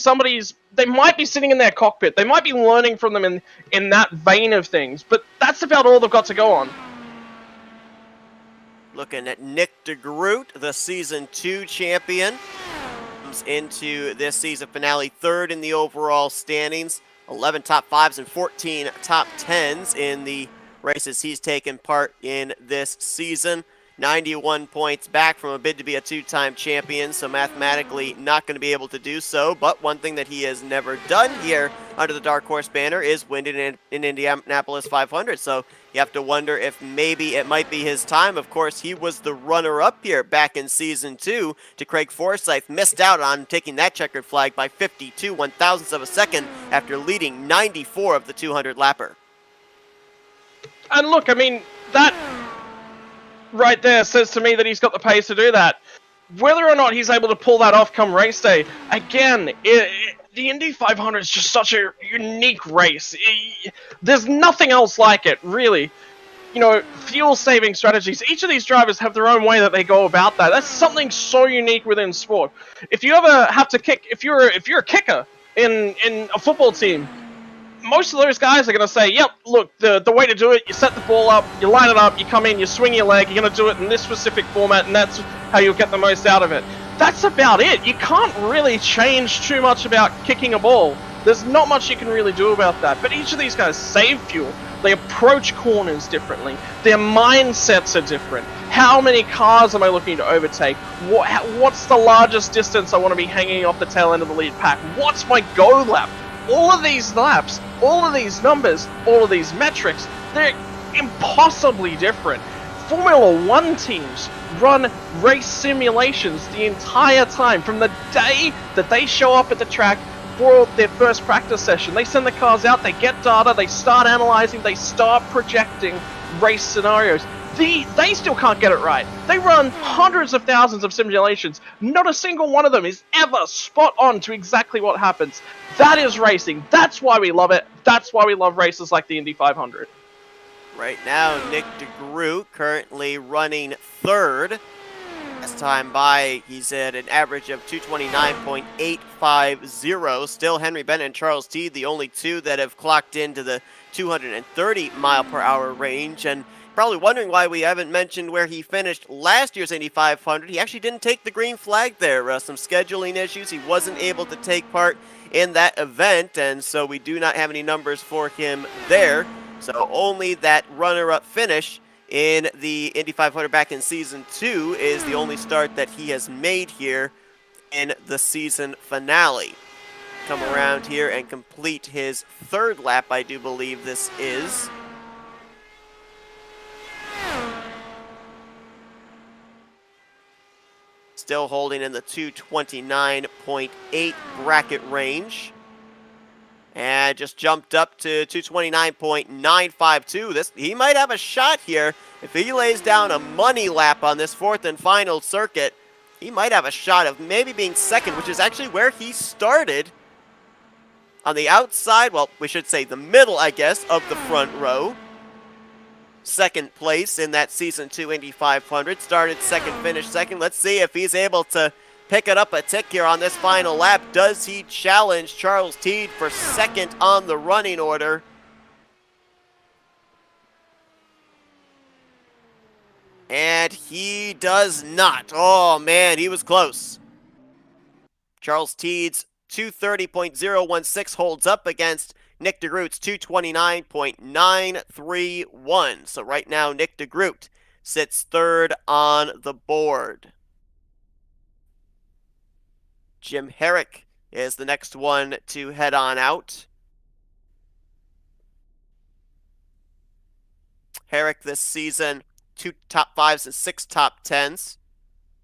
they might be sitting in their cockpit. They might be learning from them in that vein of things. But that's about all they've got to go on. Looking at Nick DeGroot, the Season 2 champion. Comes into this season finale 3rd in the overall standings. 11 top 5s and 14 top 10s in the races he's taken part in this season. 91 points back from a bid to be a 2-time champion, so mathematically not going to be able to do so. But one thing that he has never done here under the Dark Horse banner is win in Indianapolis 500. So you have to wonder if maybe it might be his time. Of course, he was the runner-up here back in Season 2 to Craig Forsyth. Missed out on taking that checkered flag by 52 one-thousandths of a second after leading 94 of the 200-lapper. And look, I mean, that right there says to me that he's got the pace to do that. Whether or not he's able to pull that off come race day, again, the Indy 500 is just such a unique race. There's nothing else like it, really. Fuel-saving strategies. Each of these drivers have their own way that they go about that. That's something so unique within sport. If you ever have to kick, if you're a kicker in a football team, most of those guys are going to say, yep, look, the way to do it, you set the ball up, you line it up, you come in, you swing your leg, you're going to do it in this specific format, and that's how you'll get the most out of it. That's about it. You can't really change too much about kicking a ball. There's not much you can really do about that. But each of these guys save fuel. They approach corners differently. Their mindsets are different. How many cars am I looking to overtake? What's the largest distance I want to be hanging off the tail end of the lead pack? What's my go lap? All of these laps, all of these numbers, all of these metrics, they're impossibly different. Formula One teams run race simulations the entire time. From the day that they show up at the track for their first practice session, they send the cars out, they get data, they start analyzing, they start projecting race scenarios. They still can't get it right. They run hundreds of thousands of simulations. Not a single one of them is ever spot on to exactly what happens. That is racing. That's why we love it. That's why we love races like the Indy 500. Right now, Nick DeGroot currently running 3rd. Last time by, he's at an average of 229.850. Still Henry Bennett and Charles Teed, the only two that have clocked into the 230 mile per hour range. And probably wondering why we haven't mentioned where he finished last year's Indy 500. He actually didn't take the green flag there. Some scheduling issues. He wasn't able to take part in that event, and so we do not have any numbers for him there. So only that runner-up finish in the Indy 500 back in Season 2 is the only start that he has made here in the season finale. Come around here and complete his 3rd lap, I do believe this is. Still holding in the 229.8 bracket range. And just jumped up to 229.952. He might have a shot here. If he lays down a money lap on this 4th and final circuit, he might have a shot of maybe being 2nd, which is actually where he started. On the outside, well, we should say the middle, I guess, of the front row. 2nd place in that Season 2 Indy 500. Started 2nd, finished 2nd. Let's see if he's able to picking up a tick here on this final lap. Does he challenge Charles Teed for second on the running order? And he does not. Oh, man, he was close. Charles Teed's 230.016 holds up against Nick DeGroot's 229.931. So right now, Nick DeGroot sits third on the board. Jim Herrick is the next one to head on out. Herrick this season, 2 top 5s and 6 top 10s.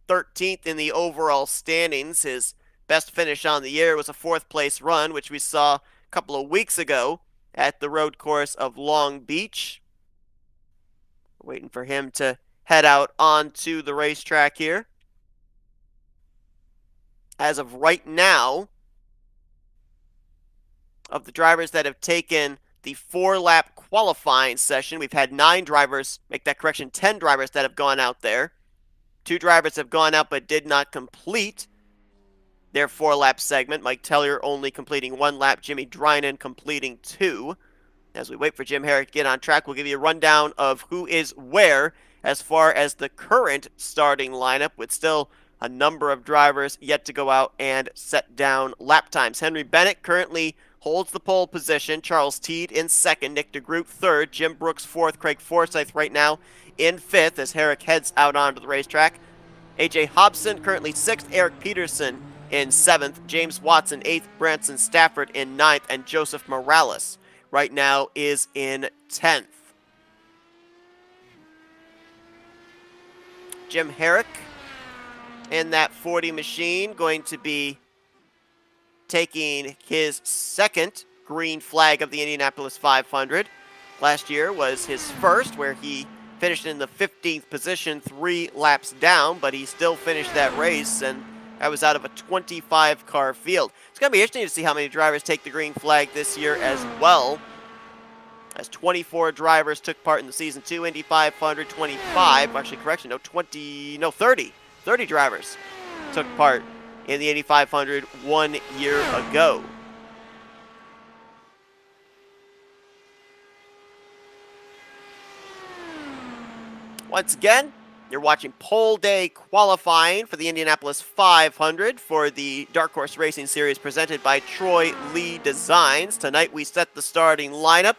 13th in the overall standings. His best finish on the year was a 4th place run, which we saw a couple of weeks ago at the road course of Long Beach. Waiting for him to head out onto the racetrack here. As of right now, of the drivers that have taken the 4-lap qualifying session, we've had 9 drivers, make that correction, 10 drivers that have gone out there. 2 drivers have gone out but did not complete their 4-lap segment. Mike Tellier only completing 1 lap, Jimmy Drynan completing 2. As we wait for Jim Herrick to get on track, we'll give you a rundown of who is where as far as the current starting lineup, with still a number of drivers yet to go out and set down lap times. Henry Bennett currently holds the pole position. Charles Teed in second. Nick DeGroot third. Jim Brooks fourth. Craig Forsyth right now in fifth as Herrick heads out onto the racetrack. AJ Hobson currently sixth. Eric Peterson in seventh. James Watson eighth. Branson Stafford in ninth. And Joseph Morales right now is in 10th. Jim Herrick in that 40 machine, going to be taking his second green flag of the Indianapolis 500. Last year was his first, where he finished in the 15th position, 3 laps down, but he still finished that race, and that was out of a 25-car field. It's going to be interesting to see how many drivers take the green flag this year as well, as 24 drivers took part in the Season 2 Indy 500, 25, actually correction, 30 drivers took part in the Indy 500 1 year ago. Once again, you're watching pole day qualifying for the Indianapolis 500 for the Dark Horse Racing Series presented by Troy Lee Designs. Tonight we set the starting lineup.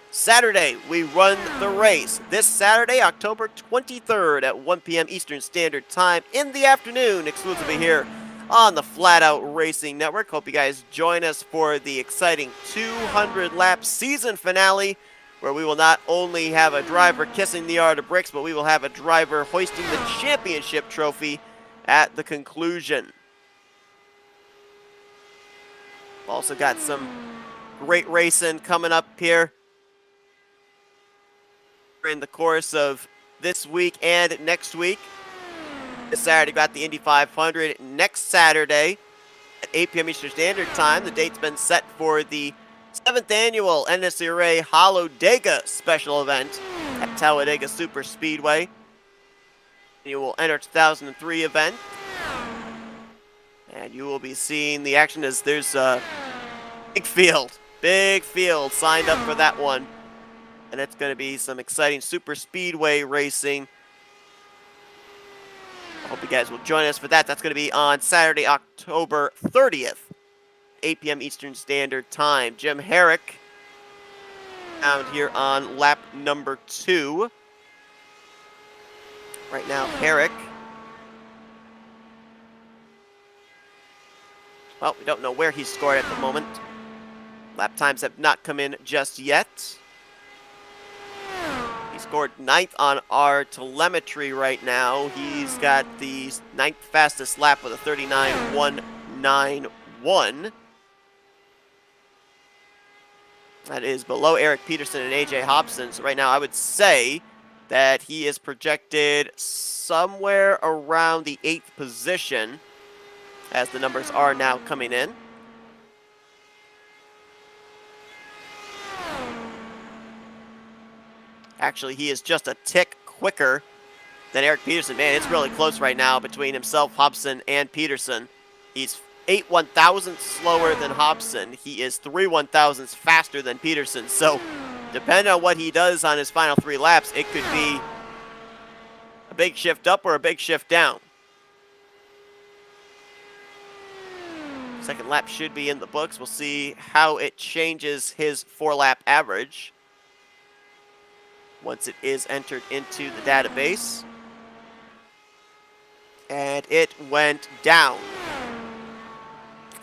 Saturday, we run the race. This Saturday, October 23rd at 1 p.m. Eastern Standard Time in the afternoon, exclusively here on the Flat Out Racing Network. Hope you guys join us for the exciting 200-lap season finale, where we will not only have a driver kissing the Art of Bricks, but we will have a driver hoisting the championship trophy at the conclusion. Also got some great racing coming up here in the course of this week and next week. This Saturday, got the Indy 500. Next Saturday at 8 p.m. Eastern Standard Time, the date's been set for the 7th annual NSRA Holodega special event at Talladega Super Speedway. You will enter 2003 event, and you will be seeing the action as there's a big field signed up for that one. And it's going to be some exciting super speedway racing. I hope you guys will join us for that. That's going to be on Saturday, October 30th, 8 p.m. Eastern Standard Time. Jim Herrick down here on lap number 2. Right now, Herrick. Well, we don't know where he's scored at the moment. Lap times have not come in just yet. He scored 9th on our telemetry right now. He's got the 9th fastest lap with a 39.191. That is below Eric Peterson and AJ Hobson. So right now I would say that he is projected somewhere around the 8th position as the numbers are now coming in. Actually, he is just a tick quicker Then Eric Peterson, man, it's really close right now between himself, Hobson, and Peterson. He's 8 1,000ths slower than Hobson. He is 3 1,000ths faster than Peterson. So, depending on what he does on his final 3 laps, it could be a big shift up or a big shift down. Second lap should be in the books. We'll see how it changes his 4-lap average once it is entered into the database. And it went down.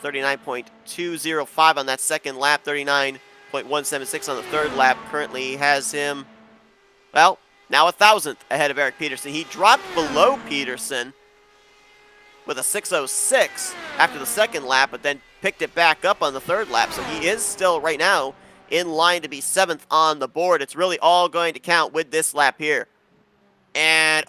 39.205 on that second lap, 39.176 on the third lap. Currently has him, well, now 1,000th ahead of Eric Peterson. He dropped below Peterson with a 6:06 after the second lap, but then picked it back up on the third lap. So he is still right now in line to be 7th on the board. It's really all going to count with this lap here. And,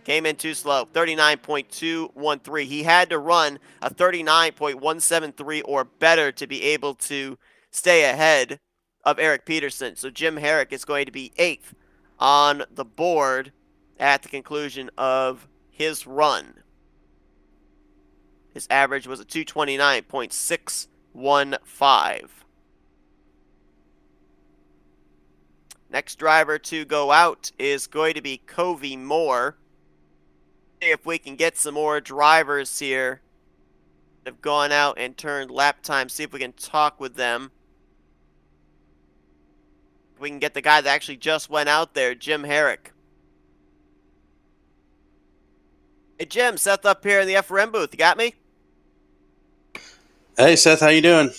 came in too slow, 39.213. He had to run a 39.173 or better to be able to stay ahead of Eric Peterson. So Jim Herrick is going to be 8th on the board at the conclusion of his run. His average was a 229.615. Next driver to go out is going to be Covey Moore. If we can get some more drivers here that have gone out and turned lap time, see if we can talk with them. If we can get the guy that actually just went out there, Jim Herrick. Hey Jim, Seth up here in the FRM booth. You got me? Hey Seth, how you doing?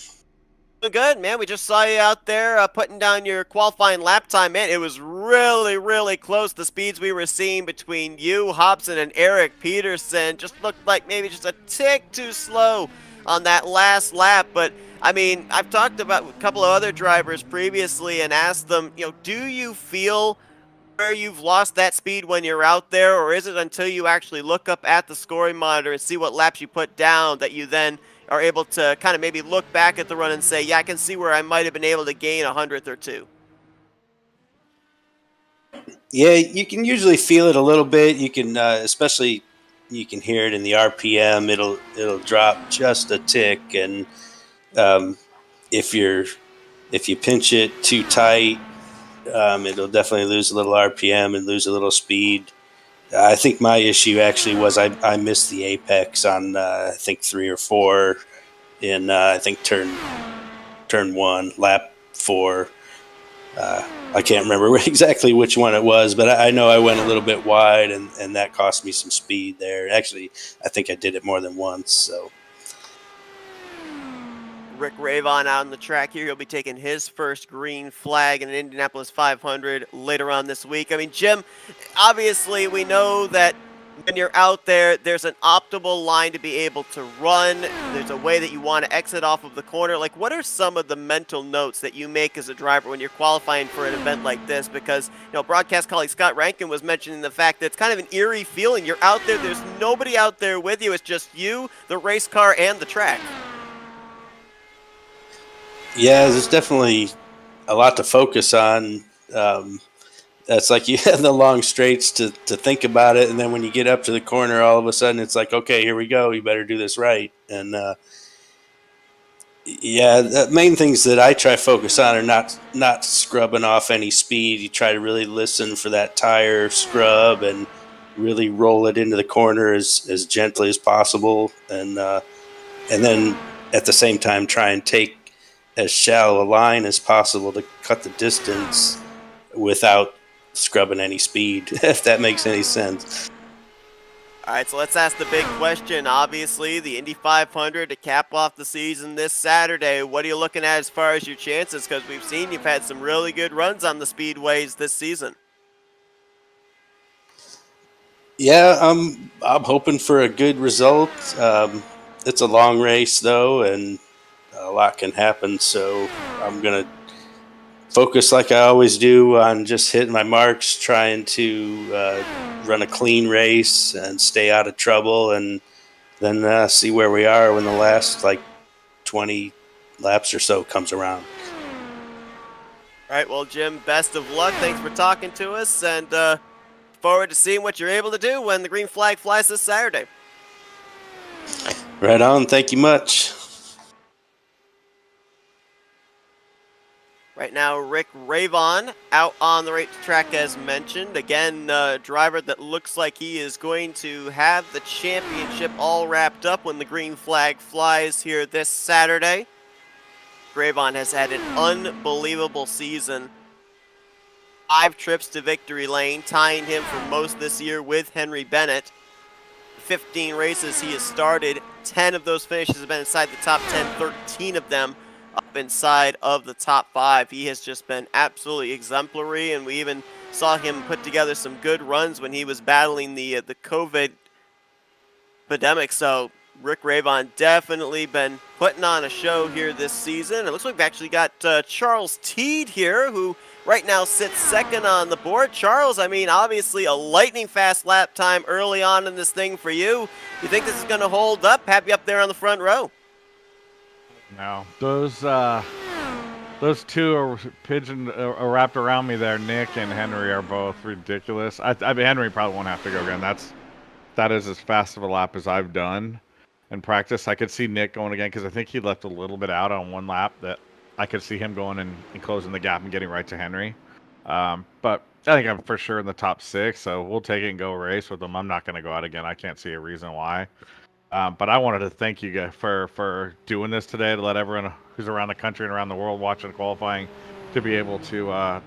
Doing good, man. We just saw you out there putting down your qualifying lap time, man. It was really, really close. The speeds we were seeing between you, Hobson, and Eric Peterson just looked like maybe just a tick too slow on that last lap. But, I mean, I've talked about a couple of other drivers previously and asked them, do you feel where you've lost that speed when you're out there, or is it until you actually look up at the scoring monitor and see what laps you put down that you then are able to kind of maybe look back at the run and say, yeah, I can see where I might have been able to gain 100th or 2? Yeah, you can usually feel it a little bit. You can, especially, you can hear it in the RPM. It'll drop just a tick, and if you pinch it too tight, it'll definitely lose a little RPM and lose a little speed. I think my issue actually was I missed the apex on I think 3 or 4 in I think turn 1, lap 4. I can't remember exactly which one it was, but I know I went a little bit wide, and that cost me some speed there. Actually, I think I did it more than once. So Rick Ravon out on the track here. He'll be taking his first green flag in an Indianapolis 500 later on this week. I mean, Jim, obviously we know that when you're out there, there's an optimal line to be able to run. There's a way that you want to exit off of the corner. Like, what are some of the mental notes that you make as a driver when you're qualifying for an event like this? Because, broadcast colleague Scott Rankin was mentioning the fact that it's kind of an eerie feeling. You're out there, there's nobody out there with you. It's just you, the race car, and the track. yeah, there's definitely a lot to focus on. That's like you have the long straights to think about it, and then when you get up to the corner, all of a sudden it's like, okay, here we go. You better do this right. And the main things that I try to focus on are not scrubbing off any speed. You try to really listen for that tire scrub and really roll it into the corner as gently as possible, and then at the same time try and take as shallow a line as possible to cut the distance without scrubbing any speed, if that makes any sense. All right, so let's ask the big question. Obviously, the Indy 500 to cap off the season this Saturday. What are you looking at as far as your chances? Because we've seen you've had some really good runs on the speedways this season. Yeah, I'm hoping for a good result. It's a long race, though, and a lot can happen, so I'm going to focus like I always do on just hitting my marks, trying to run a clean race and stay out of trouble, and then see where we are when the last 20 laps or so comes around. All right, well, Jim, best of luck. Thanks for talking to us, and forward to seeing what you're able to do when the green flag flies this Saturday. Right on. Thank you much. Right now, Rick Ravon out on the racetrack as mentioned. Again, a driver that looks like he is going to have the championship all wrapped up when the green flag flies here this Saturday. Ravon has had an unbelievable season. 5 trips to victory lane, tying him for most this year with Henry Bennett. 15 races he has started, 10 of those finishes have been inside the top 10, 13 of them up inside of the top 5. He has just been absolutely exemplary, and we even saw him put together some good runs when he was battling the COVID epidemic. So Rick Ravon definitely been putting on a show here this season. It looks like we've actually got Charles Teed here, who right now sits second on the board. Charles, I mean, obviously a lightning fast lap time early on in this thing for you. You think this is going to hold up? Have you up there on the front row? No, those two are wrapped around me there. Nick and Henry are both ridiculous. I mean, Henry probably won't have to go again. That is as fast of a lap as I've done in practice. I could see Nick going again because I think he left a little bit out on one lap that I could see him going and closing the gap and getting right to Henry. But I think I'm for sure in the top 6, so we'll take it and go race with him. I'm not going to go out again. I can't see a reason why. But I wanted to thank you guys for doing this today, to let everyone who's around the country and around the world watching qualifying to be able to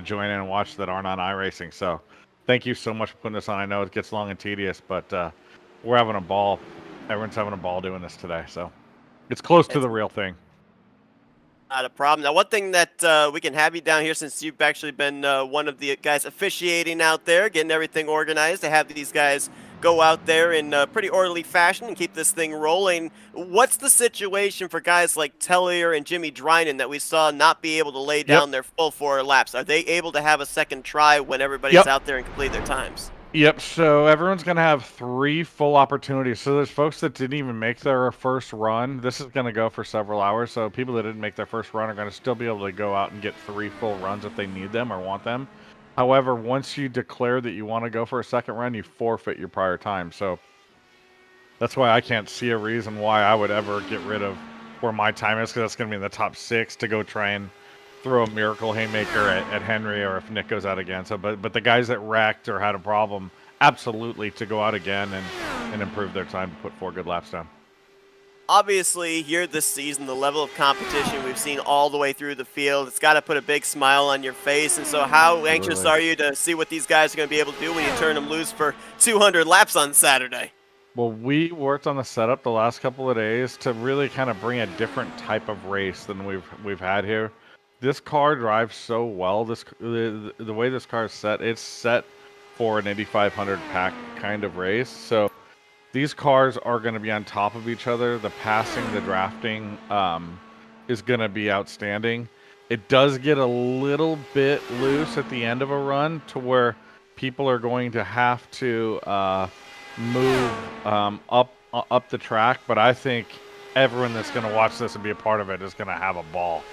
join in and watch that aren't on iRacing. So thank you so much for putting this on. I know it gets long and tedious, but we're having a ball. Everyone's having a ball doing this today. So it's close to the real thing. Not a problem. Now, one thing that we can have you down here, since you've actually been one of the guys officiating out there, getting everything organized, to have these guys go out there in pretty orderly fashion and keep this thing rolling. What's the situation for guys like Tellier and Jimmy Drynan that we saw not be able to lay down their full 4 laps? Are they able to have a second try when everybody's out there and complete their times? Yep, so everyone's going to have 3 full opportunities. So there's folks that didn't even make their first run. This is going to go for several hours, so people that didn't make their first run are going to still be able to go out and get 3 full runs if they need them or want them. However, once you declare that you want to go for a second run, you forfeit your prior time. So that's why I can't see a reason why I would ever get rid of where my time is, because that's going to be in the top 6 to go try and throw a miracle haymaker at Henry, or if Nick goes out again. So, but the guys that wrecked or had a problem, absolutely to go out again and improve their time to put 4 good laps down. Obviously, here this season, the level of competition we've seen all the way through the field, it's got to put a big smile on your face. And so how anxious are you to see what these guys are going to be able to do when you turn them loose for 200 laps on Saturday? Well, we worked on the setup the last couple of days to really kind of bring a different type of race than we've had here. This car drives so well. The way this car is set, it's set for an Indy 500 pack kind of race. So these cars are going to be on top of each other. The passing, the drafting is going to be outstanding. It does get a little bit loose at the end of a run to where people are going to have to move up the track. But I think everyone that's going to watch this and be a part of it is going to have a ball.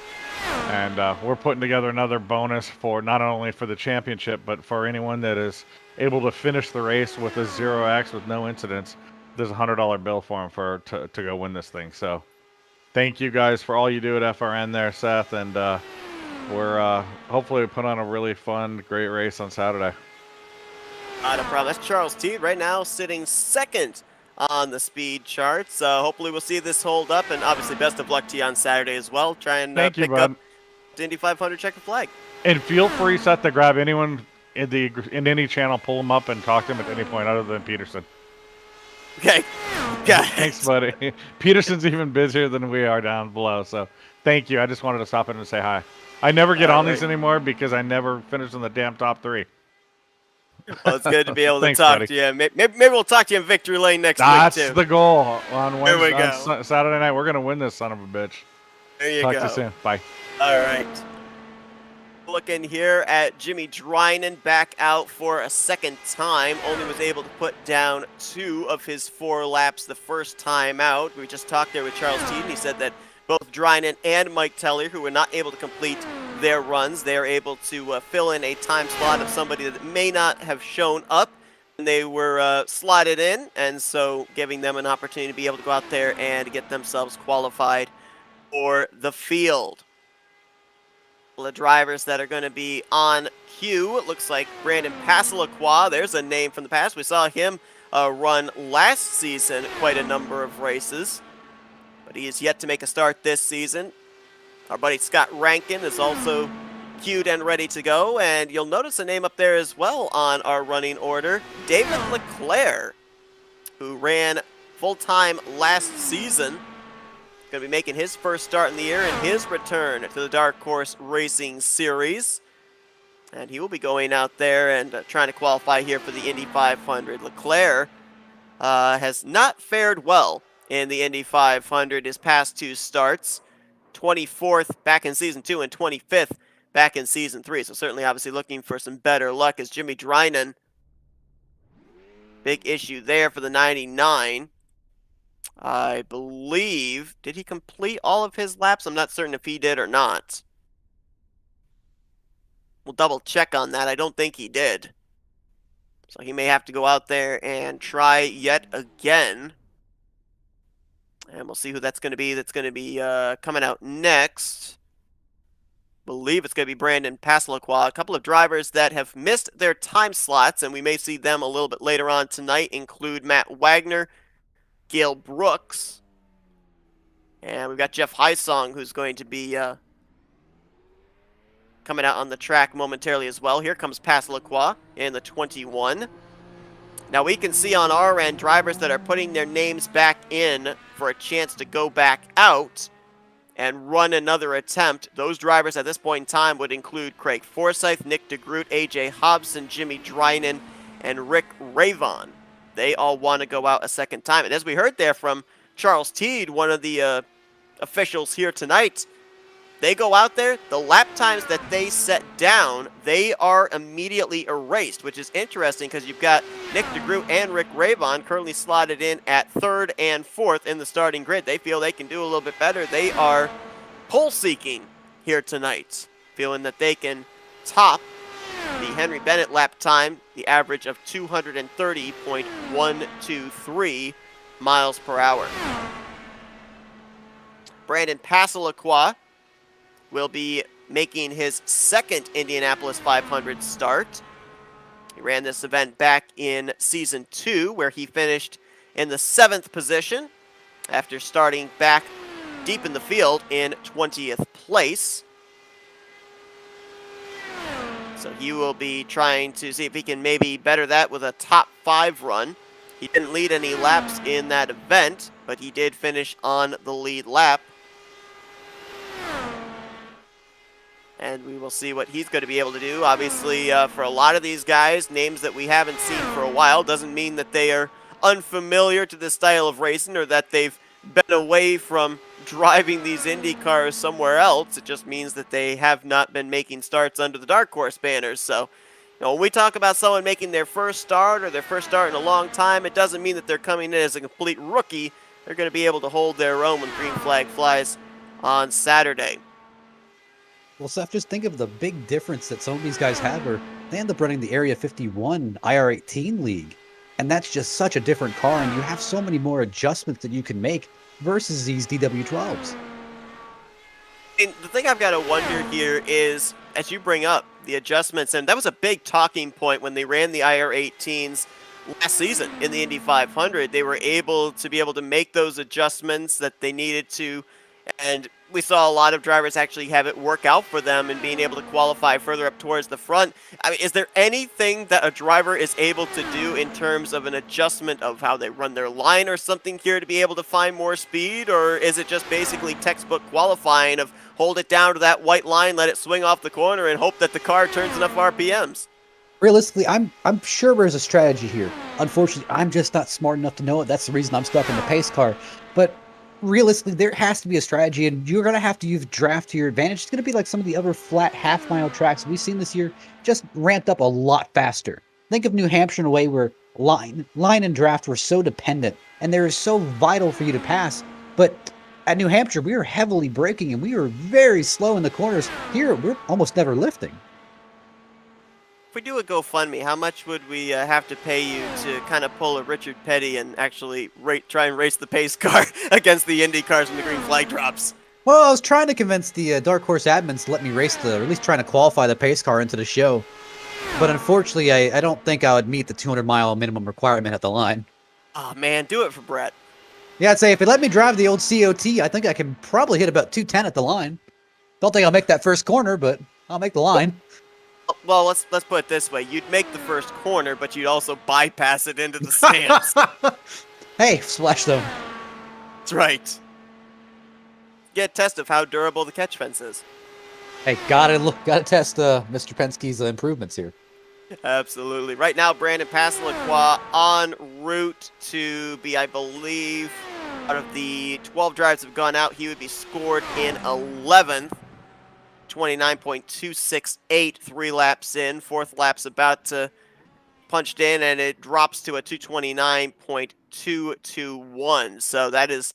And we're putting together another bonus for not only for the championship, but for anyone that is able to finish the race with a 0x with no incidents. There's a $100 bill for him to go win this thing. So thank you guys for all you do at FRN there, Seth. And we're hopefully put on a really fun, great race on Saturday. Not a problem. That's Charles Teed right now sitting second on the speed charts. Hopefully we'll see this hold up, and obviously best of luck to you on Saturday as well. Try and pick up the Indy 500 checkered flag. And feel free, Seth, to grab anyone in any channel, pull them up and talk to them at any point other than Peterson. Okay. Got it. Thanks, buddy. Peterson's even busier than we are down below, so thank you. I just wanted to stop in and say hi. I never get on these anymore because I never finish in the damn top 3. Well, it's good to be able to Thanks, talk buddy. to you. Maybe we'll talk to you in Victory Lane next week, That's too. the goal. On Saturday night, we're going to win this son of a bitch. There you Talk go. to you soon. Bye. All right. Looking here at Jimmy Drynan back out for a second time. Only was able to put down 2 of his 4 laps the first time out. We just talked there with Charles Teed, and he said that both Drynan and Mike Tellier, who were not able to complete their runs. They are able to fill in a time slot of somebody that may not have shown up, and they were slotted in, and so giving them an opportunity to be able to go out there and get themselves qualified for the field. The drivers that are going to be on cue, it looks like Brandon Passalacqua. There's a name from the past. We saw him run last season quite a number of races, but he is yet to make a start this season. Our buddy Scott Rankin is also queued and ready to go, and you'll notice a name up there as well on our running order, David Leclerc, who ran full-time last season. Going to be making his first start in the year and his return to the Dark Horse Racing Series. And he will be going out there and trying to qualify here for the Indy 500. Leclerc has not fared well in the Indy 500 his past two starts. 24th back in Season 2 and 25th back in Season 3. So certainly obviously looking for some better luck as Jimmy Drynan. Big issue there for the 99. I believe, did he complete all of his laps? I'm not certain if he did or not. We'll double check on that. I don't think he did. So he may have to go out there and try yet again. And we'll see who that's going to be. That's going to be coming out next. Believe it's going to be Brandon Passalacqua. A couple of drivers that have missed their time slots, and we may see them a little bit later on tonight, include Matt Wagner, Gail Brooks, and we've got Jeff Hysong, who's going to be coming out on the track momentarily as well. Here comes Passalacqua in the 21. Now we can see on our end drivers that are putting their names back in for a chance to go back out and run another attempt. Those drivers at this point in time would include Craig Forsyth, Nick DeGroot, AJ Hobson, Jimmy Drynan, and Rick Ravon. They all want to go out a second time. And as we heard there from Charles Teed, one of the officials here tonight, they go out there, the lap times that they set down, they are immediately erased, which is interesting because you've got Nick DeGroot and Rick Ravon currently slotted in at 3rd and 4th in the starting grid. They feel they can do a little bit better. They are pole-seeking here tonight, feeling that they can top the Henry Bennett lap time, the average of 230.123 miles per hour. Brandon Passalacqua will be making his second Indianapolis 500 start. He ran this event back in Season 2, where he finished in the 7th position after starting back deep in the field in 20th place. So he will be trying to see if he can maybe better that with a top 5 run. He didn't lead any laps in that event, but he did finish on the lead lap. And we will see what he's going to be able to do. Obviously, for a lot of these guys, names that we haven't seen for a while doesn't mean that they are unfamiliar to this style of racing or that they've been away from driving these Indy cars somewhere else. It just means that they have not been making starts under the Dark Horse banners. So, when we talk about someone making their first start or their first start in a long time, it doesn't mean that they're coming in as a complete rookie. They're going to be able to hold their own when green flag flies on Saturday. Well, Seth, just think of the big difference that some of these guys have where they end up running the Area 51 IR18 league. And that's just such a different car, and you have so many more adjustments that you can make versus these DW12s. And the thing I've got to wonder here is, as you bring up the adjustments, and that was a big talking point when they ran the IR18s last season in the Indy 500. They were able to make those adjustments that they needed to, and we saw a lot of drivers actually have it work out for them and being able to qualify further up towards the front. I mean, is there anything that a driver is able to do in terms of an adjustment of how they run their line or something here to be able to find more speed? Or is it just basically textbook qualifying of hold it down to that white line, let it swing off the corner, and hope that the car turns enough RPMs? Realistically, I'm sure there's a strategy here. Unfortunately, I'm just not smart enough to know it. That's the reason I'm stuck in the pace car. But realistically, there has to be a strategy, and you're going to have to use draft to your advantage. It's going to be like some of the other flat half-mile tracks we've seen this year, just ramped up a lot faster. Think of New Hampshire in a way where line and draft were so dependent, and they're so vital for you to pass. But at New Hampshire, we were heavily braking and we were very slow in the corners. Here, we're almost never lifting. If we do a GoFundMe, how much would we have to pay you to kind of pull a Richard Petty and actually try and race the pace car against the Indy cars when the green flag drops? Well, I was trying to convince the Dark Horse admins to let me race or at least trying to qualify the pace car into the show. But unfortunately, I don't think I would meet the 200-mile minimum requirement at the line. Oh man, do it for Brett. Yeah, I'd say if it let me drive the old COT, I think I can probably hit about 210 at the line. Don't think I'll make that first corner, but I'll make the line. Well, let's put it this way: you'd make the first corner, but you'd also bypass it into the stands. Hey, splash though. That's right. Get a test of how durable the catch fence is. Hey, gotta test Mr. Penske's improvements here. Absolutely. Right now, Brandon Passalacqua en route to be, I believe, out of the 12 drives that have gone out, he would be scored in 11th. 29.268, 3 laps in. 4th lap's about to punched in, and it drops to a 229.221. So that is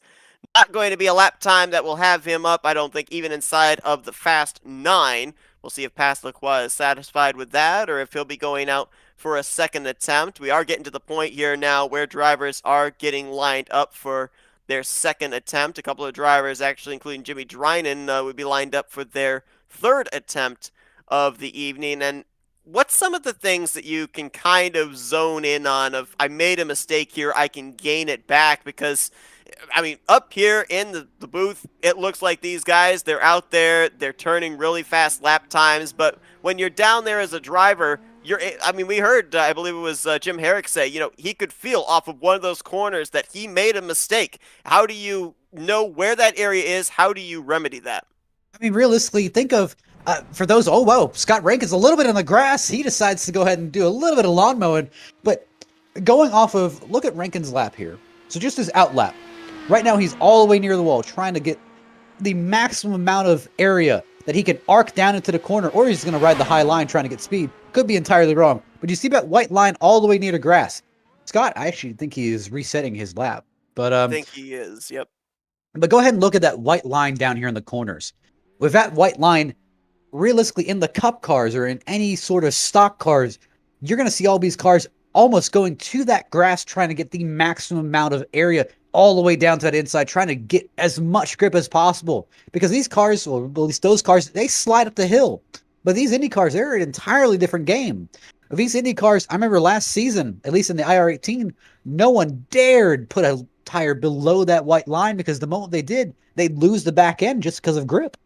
not going to be a lap time that will have him up, I don't think, even inside of the Fast 9. We'll see if Passalacqua is satisfied with that or if he'll be going out for a second attempt. We are getting to the point here now where drivers are getting lined up for their second attempt. A couple of drivers, actually, including Jimmy Drynan, would be lined up for their third attempt of the evening. And what's some of the things that you can kind of zone in on of, I made a mistake here, I can gain it back? Because I mean, up here in the booth, it looks like these guys, they're out there, they're turning really fast lap times, but when you're down there as a driver, we heard, I believe it was Jim Herrick say, he could feel off of one of those corners that he made a mistake. How do you know where that area is? How do you remedy that? I mean, realistically, think of, for those, oh, wow, Scott Rankin's a little bit on the grass. He decides to go ahead and do a little bit of lawn mowing, but going off of, look at Rankin's lap here. So just his out lap. Right now, he's all the way near the wall, trying to get the maximum amount of area that he can arc down into the corner, or he's going to ride the high line trying to get speed. Could be entirely wrong. But you see that white line all the way near the grass. Scott, I actually think he is resetting his lap. But I think he is, yep. But go ahead and look at that white line down here in the corners. With that white line, realistically, in the cup cars or in any sort of stock cars, you're going to see all these cars almost going to that grass, trying to get the maximum amount of area all the way down to that inside, trying to get as much grip as possible. Because these cars, or at least those cars, they slide up the hill. But these Indy cars, they're an entirely different game. These Indy cars, I remember last season, at least in the IR18, no one dared put a tire below that white line, because the moment they did, they'd lose the back end just because of grip.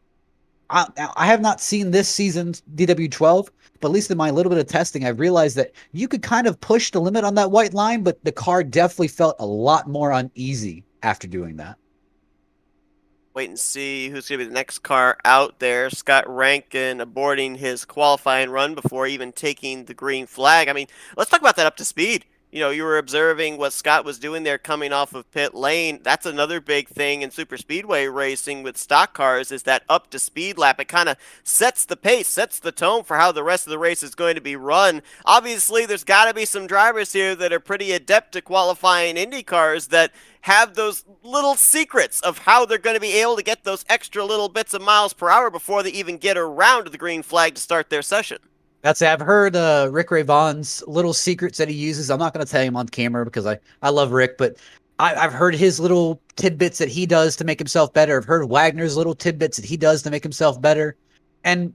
I have not seen this season's DW12, but at least in my little bit of testing, I've realized that you could kind of push the limit on that white line, but the car definitely felt a lot more uneasy after doing that. Wait and see who's going to be the next car out there. Scott Rankin aborting his qualifying run before even taking the green flag. I mean, let's talk about that up to speed. You were observing what Scott was doing there coming off of pit lane. That's another big thing in super speedway racing with stock cars, is that up to speed lap. It kind of sets the pace, sets the tone for how the rest of the race is going to be run. Obviously, there's got to be some drivers here that are pretty adept to qualifying Indy cars that have those little secrets of how they're going to be able to get those extra little bits of miles per hour before they even get around to the green flag to start their session. I've heard Rick Ray Vaughn's little secrets that he uses. I'm not going to tell him on camera because I love Rick, but I've heard his little tidbits that he does to make himself better. I've heard Wagner's little tidbits that he does to make himself better. And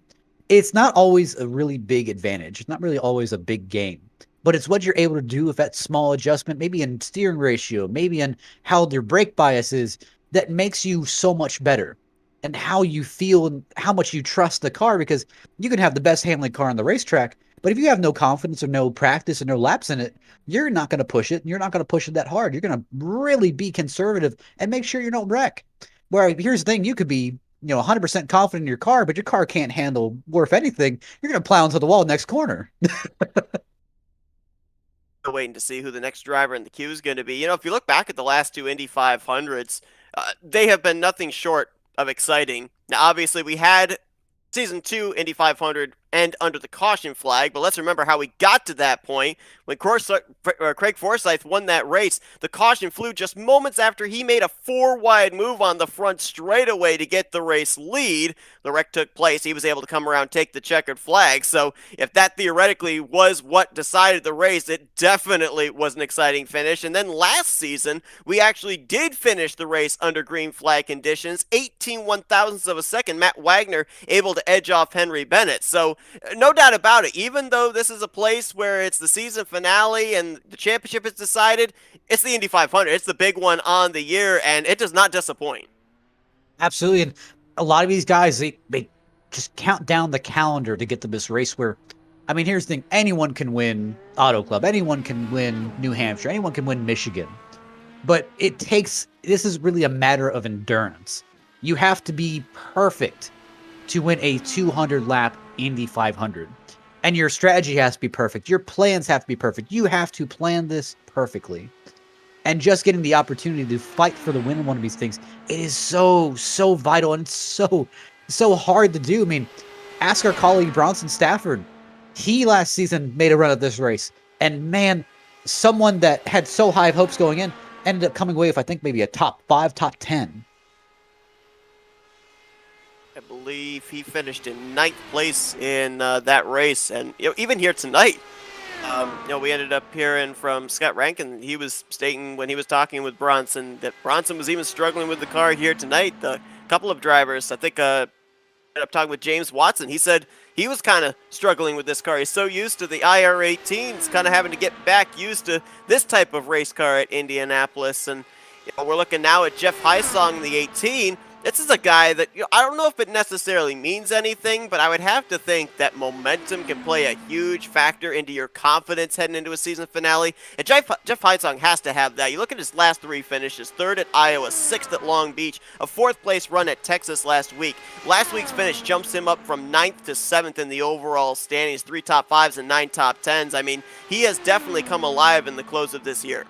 it's not always a really big advantage. It's not really always a big gain. But it's what you're able to do with that small adjustment, maybe in steering ratio, maybe in how their brake bias is, that makes you so much better. And how you feel and how much you trust the car, because you can have the best handling car on the racetrack, but if you have no confidence or no practice or no laps in it, you're not going to push it. And you're not going to push it that hard. You're going to really be conservative and make sure you don't wreck. Where here's the thing, you could be 100% confident in your car, but your car can't handle, or if anything, you're going to plow into the wall next corner. Waiting to see who the next driver in the queue is going to be. If you look back at the last two Indy 500s, they have been nothing short of exciting. Now, obviously, we had Season 2 Indy 500 end under the caution flag. But let's remember how we got to that point. When Craig Forsyth won that race, the caution flew just moments after he made a 4-wide move on the front straightaway to get the race lead. The wreck took place. He was able to come around, take the checkered flag. So if that theoretically was what decided the race, it definitely was an exciting finish. And then last season, we actually did finish the race under green flag conditions. 18 one-thousandths of a second. Matt Wagner able to edge off Henry Bennett. So no doubt about it, even though this is a place where it's the season finale and the championship is decided, it's the Indy 500. It's the big one on the year, and it does not disappoint. Absolutely. And a lot of these guys, they just count down the calendar to get to this race where, I mean, here's the thing. Anyone can win Auto Club. Anyone can win New Hampshire. Anyone can win Michigan. But this is really a matter of endurance. You have to be perfect to win a 200-lap Indy 500. And your strategy has to be perfect. Your plans have to be perfect. You have to plan this perfectly. And just getting the opportunity to fight for the win in one of these things, it is so vital and so hard to do. I mean, ask our colleague Bronson Stafford. He last season made a run at this race. And man, someone that had so high hopes going in ended up coming away with, I think, maybe a top 5, top 10. I believe he finished in 9th place in that race. And even here tonight, we ended up hearing from Scott Rankin. He was stating when he was talking with Bronson that Bronson was even struggling with the car here tonight. A couple of drivers, I think, ended up talking with James Watson. He said he was kind of struggling with this car. He's so used to the IR18s, kind of having to get back used to this type of race car at Indianapolis. And we're looking now at Jeff Heisong, the 18. This is a guy that, I don't know if it necessarily means anything, but I would have to think that momentum can play a huge factor into your confidence heading into a season finale. And Jeff Heisong has to have that. You look at his last 3 finishes: 3rd at Iowa, 6th at Long Beach, a 4th place run at Texas last week. Last week's finish jumps him up from 9th to 7th in the overall standings, 3 top 5s and 9 top 10s. I mean, he has definitely come alive in the close of this year.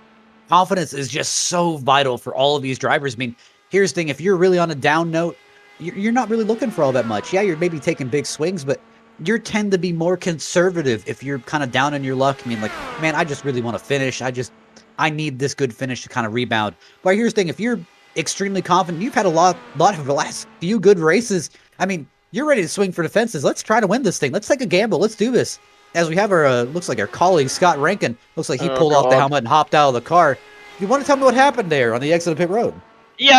Confidence is just so vital for all of these drivers. I mean, here's the thing. If you're really on a down note, you're not really looking for all that much. Yeah, you're maybe taking big swings, but you tend to be more conservative if you're kind of down in your luck. I mean, like, man, I just really want to finish. I need this good finish to kind of rebound. But here's the thing. If you're extremely confident, you've had a lot of the last few good races. I mean, you're ready to swing for the fences. Let's try to win this thing. Let's take a gamble. Let's do this. As we have our, looks like our colleague, Scott Rankin, looks like he pulled off the helmet and hopped out of the car. You want to tell me what happened there on the exit of pit road? Yeah.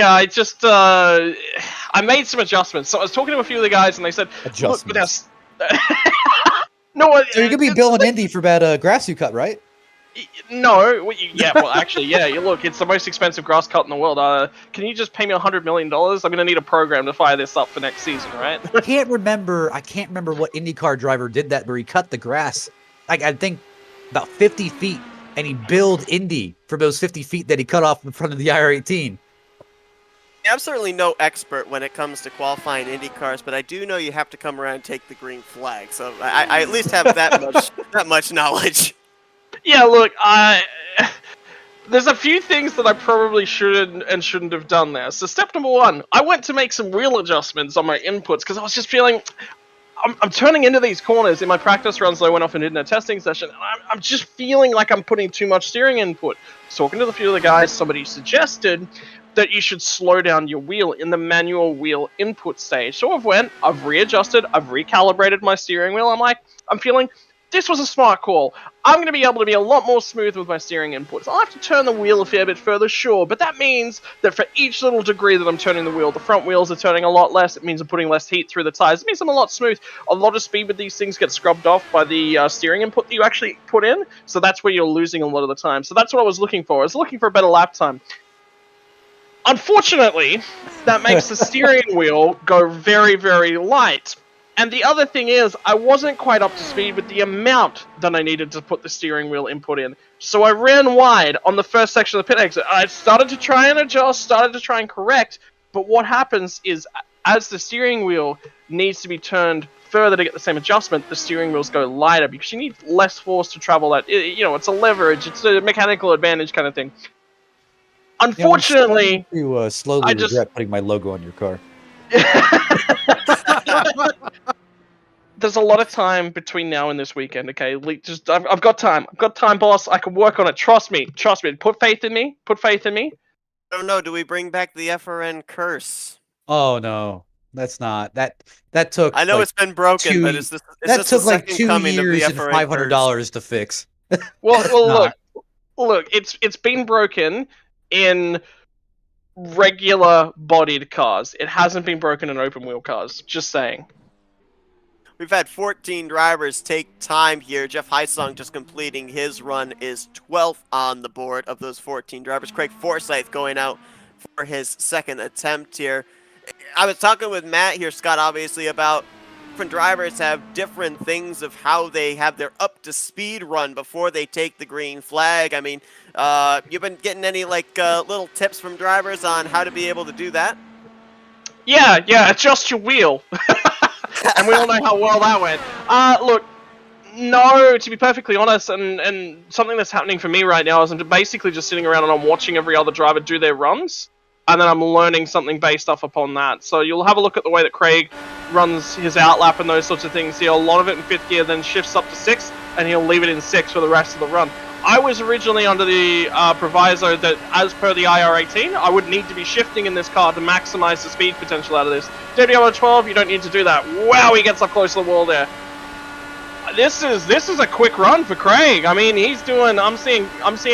I just I made some adjustments. So I was talking to a few of the guys, and they said, Adjustments. Look, no, So you're gonna be Bill and Indy for that grass you cut, right? No, actually, yeah. You look, it's the most expensive grass cut in the world. Can you just pay me $100 million? I'm gonna need a program to fire this up for next season, right? I can't remember what IndyCar driver did that, where he cut the grass, like, I think about 50 feet, and he billed Indy for those 50 feet that he cut off in front of the IR18. I'm certainly no expert when it comes to qualifying Indy cars, but I do know you have to come around and take the green flag. So I at least have that much knowledge. Yeah, look, there's a few things that I probably shouldn't have done there. So step number 1, I went to make some real adjustments on my inputs because I was just feeling I'm turning into these corners in my practice runs that I went off and did in a testing session. And I'm just feeling like I'm putting too much steering input. Talking to a few of the guys, somebody suggested that you should slow down your wheel in the manual wheel input stage. So I've readjusted, I've recalibrated my steering wheel. I'm feeling this was a smart call. I'm going to be able to be a lot more smooth with my steering inputs. I'll have to turn the wheel a fair bit further, sure, but that means that for each little degree that I'm turning the wheel, the front wheels are turning a lot less. It means I'm putting less heat through the tires. It means I'm a lot smooth. A lot of speed with these things gets scrubbed off by the steering input that you actually put in, so that's where you're losing a lot of the time. So that's what I was looking for. I was looking for a better lap time. Unfortunately, that makes the steering wheel go very, very light. And the other thing is, I wasn't quite up to speed with the amount that I needed to put the steering wheel input in. So I ran wide on the first section of the pit exit. I started to try and adjust, started to try and correct, but what happens is, as the steering wheel needs to be turned further to get the same adjustment, the steering wheels go lighter because you need less force to travel that. It's a leverage, it's a mechanical advantage kind of thing. Unfortunately, you slowly regret putting my logo on your car. there's a lot of time between now and this weekend. Okay, just I've got time. I've got time, boss. I can work on it. Trust me. Trust me. Put faith in me. Put faith in me. I don't know. Do we bring back the FRN curse? Oh no, that's not that. That took. I know like, it's been broken, but it's that just the took like second 2 coming of the years and FRN $500 to fix. Well, Nah. look. It's been broken in regular bodied cars. It hasn't been broken in open wheel cars. Just saying. We've had 14 drivers take time here. Jeff Heisung just completing his run is 12th on the board of those 14 drivers. Craig Forsyth going out for his second attempt here. I was talking with Matt here, Scott, obviously, about different drivers have different things of how they have their up-to-speed run before they take the green flag. I mean, you've been getting any, little tips from drivers on how to be able to do that? Yeah, adjust your wheel. And we all know how well that went. Look, no, to be perfectly honest, and something that's happening for me right now is I'm basically just sitting around and I'm watching every other driver do their runs, and then I'm learning something based off upon that. So you'll have a look at the way that Craig runs his outlap and those sorts of things. See a lot of it in 5th gear, then shifts up to 6th, and he'll leave it in 6th for the rest of the run. I was originally under the proviso that, as per the IR18, I would need to be shifting in this car to maximize the speed potential out of this. WR12, you don't need to do that. Wow, he gets up close to the wall there. This is a quick run for Craig. I mean, he's doing. I'm seeing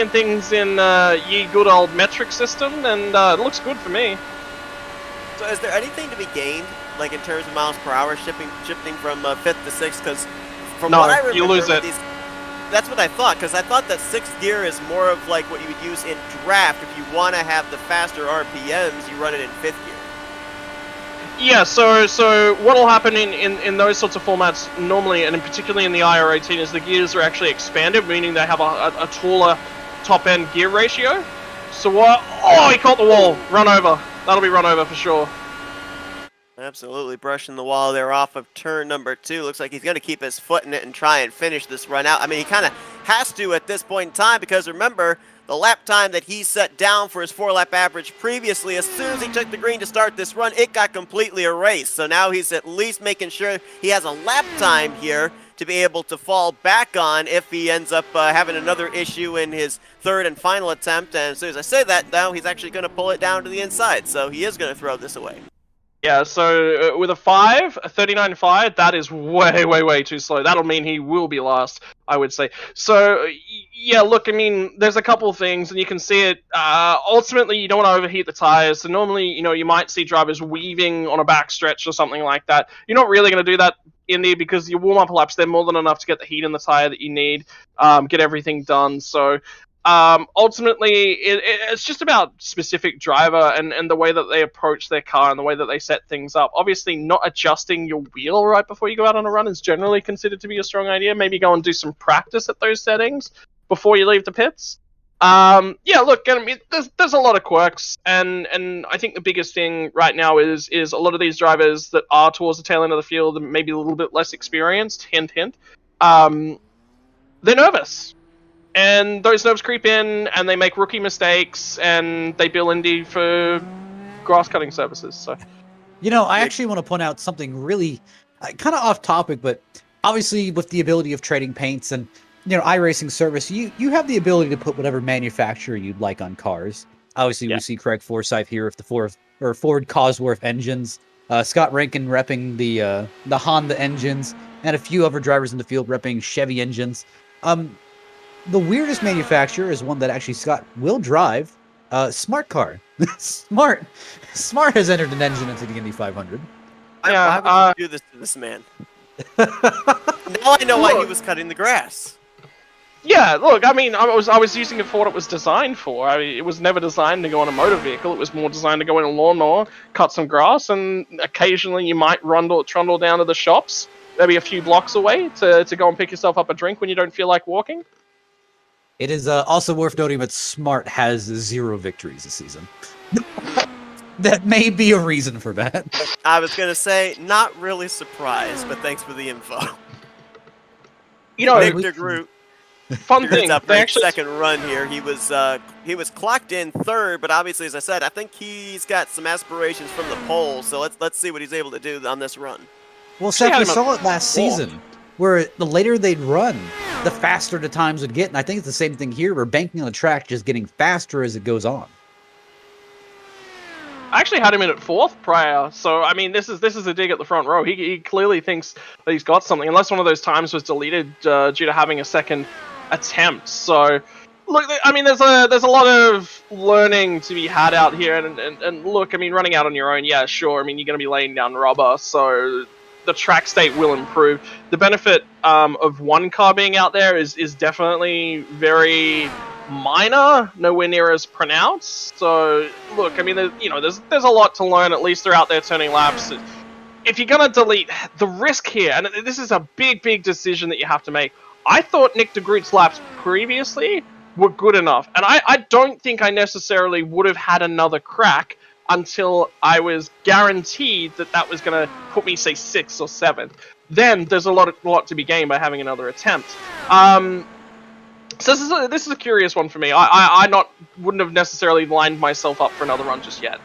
things in ye good old metric system, and it looks good for me. So is there anything to be gained, like in terms of miles per hour, shifting from 5th to 6th? Because from what I remember, you lose it. That's what I thought, because I thought that 6th gear is more of like what you would use in draft. If you want to have the faster RPMs, you run it in 5th gear. Yeah, so what'll happen in those sorts of formats normally, and particularly in the IR18, is the gears are actually expanded, meaning they have a taller top-end gear ratio. So what? Oh, he caught the wall. Run over. That'll be run over for sure. Absolutely brushing the wall there off of turn number 2. Looks like he's going to keep his foot in it and try and finish this run out. I mean, he kind of has to at this point in time, because remember, the lap time that he set down for his 4-lap average previously, as soon as he took the green to start this run, it got completely erased. So now he's at least making sure he has a lap time here to be able to fall back on if he ends up having another issue in his 3rd and final attempt. And as soon as I say that, now he's actually going to pull it down to the inside. So he is going to throw this away. Yeah, so with a 39.5, that is way too slow. That'll mean he will be last, I would say. So, yeah, look, I mean, there's a couple of things, and you can see it. Ultimately, you don't want to overheat the tires. So normally, you might see drivers weaving on a backstretch or something like that. You're not really going to do that, Indy, because your warm-up laps, they're more than enough to get the heat in the tire that you need, get everything done. So ultimately, it's just about specific driver and the way that they approach their car and the way that they set things up. Obviously, not adjusting your wheel right before you go out on a run is generally considered to be a strong idea. Maybe go and do some practice at those settings before you leave the pits. Yeah, look, I mean, there's a lot of quirks, and I think the biggest thing right now is a lot of these drivers that are towards the tail end of the field and maybe a little bit less experienced, hint, they're nervous. And those nerves creep in, and they make rookie mistakes, and they bill Indy for grass cutting services. So, I actually want to point out something really kind of off topic, but obviously with the ability of trading paints and iRacing service, you have the ability to put whatever manufacturer you'd like on cars. Obviously, we see Craig Forsyth here with the Ford Cosworth engines, Scott Rankin repping the Honda engines, and a few other drivers in the field repping Chevy engines. The weirdest manufacturer is one that actually Scott will drive. Smart Car. Smart has entered an engine into the Indy 500. Why would you do this to this man? Now I know why he was cutting the grass. Yeah, look, I mean, I was using it for what it was designed for. I mean, it was never designed to go on a motor vehicle. It was more designed to go in a lawnmower, cut some grass, and occasionally you might trundle down to the shops, maybe a few blocks away, to go and pick yourself up a drink when you don't feel like walking. It is also worth noting that Smart has 0 victories this season. That may be a reason for that. I was going to say, not really surprised, but thanks for the info. Victor Groot. Fun thing, Up for his second run here. He was clocked in 3rd, but obviously, as I said, I think he's got some aspirations from the pole. So let's see what he's able to do on this run. Well, Actually Seth, had we him at saw it last fourth. season, where the later they'd run, the faster the times would get. And I think it's the same thing here. We're banking on the track just getting faster as it goes on. I actually had him in at fourth prior, so I mean, this is a dig at the front row. He clearly thinks that he's got something, unless one of those times was deleted due to having a second attempt. So, look, I mean, there's a lot of learning to be had out here, and look, I mean, running out on your own, yeah, sure. I mean, you're going to be laying down rubber, so the track state will improve. The benefit of one car being out there is definitely very minor, nowhere near as pronounced. So look, I mean, there's a lot to learn. At least they're out there turning laps. If you're gonna delete, the risk here, and this is a big decision that you have to make. I thought Nick de Groot's laps previously were good enough, and I don't think I necessarily would have had another crack until I was guaranteed that was gonna put me, say, 6th or 7th. Then there's a lot to be gained by having another attempt. So this is a curious one for me. I wouldn't have necessarily lined myself up for another run just yet.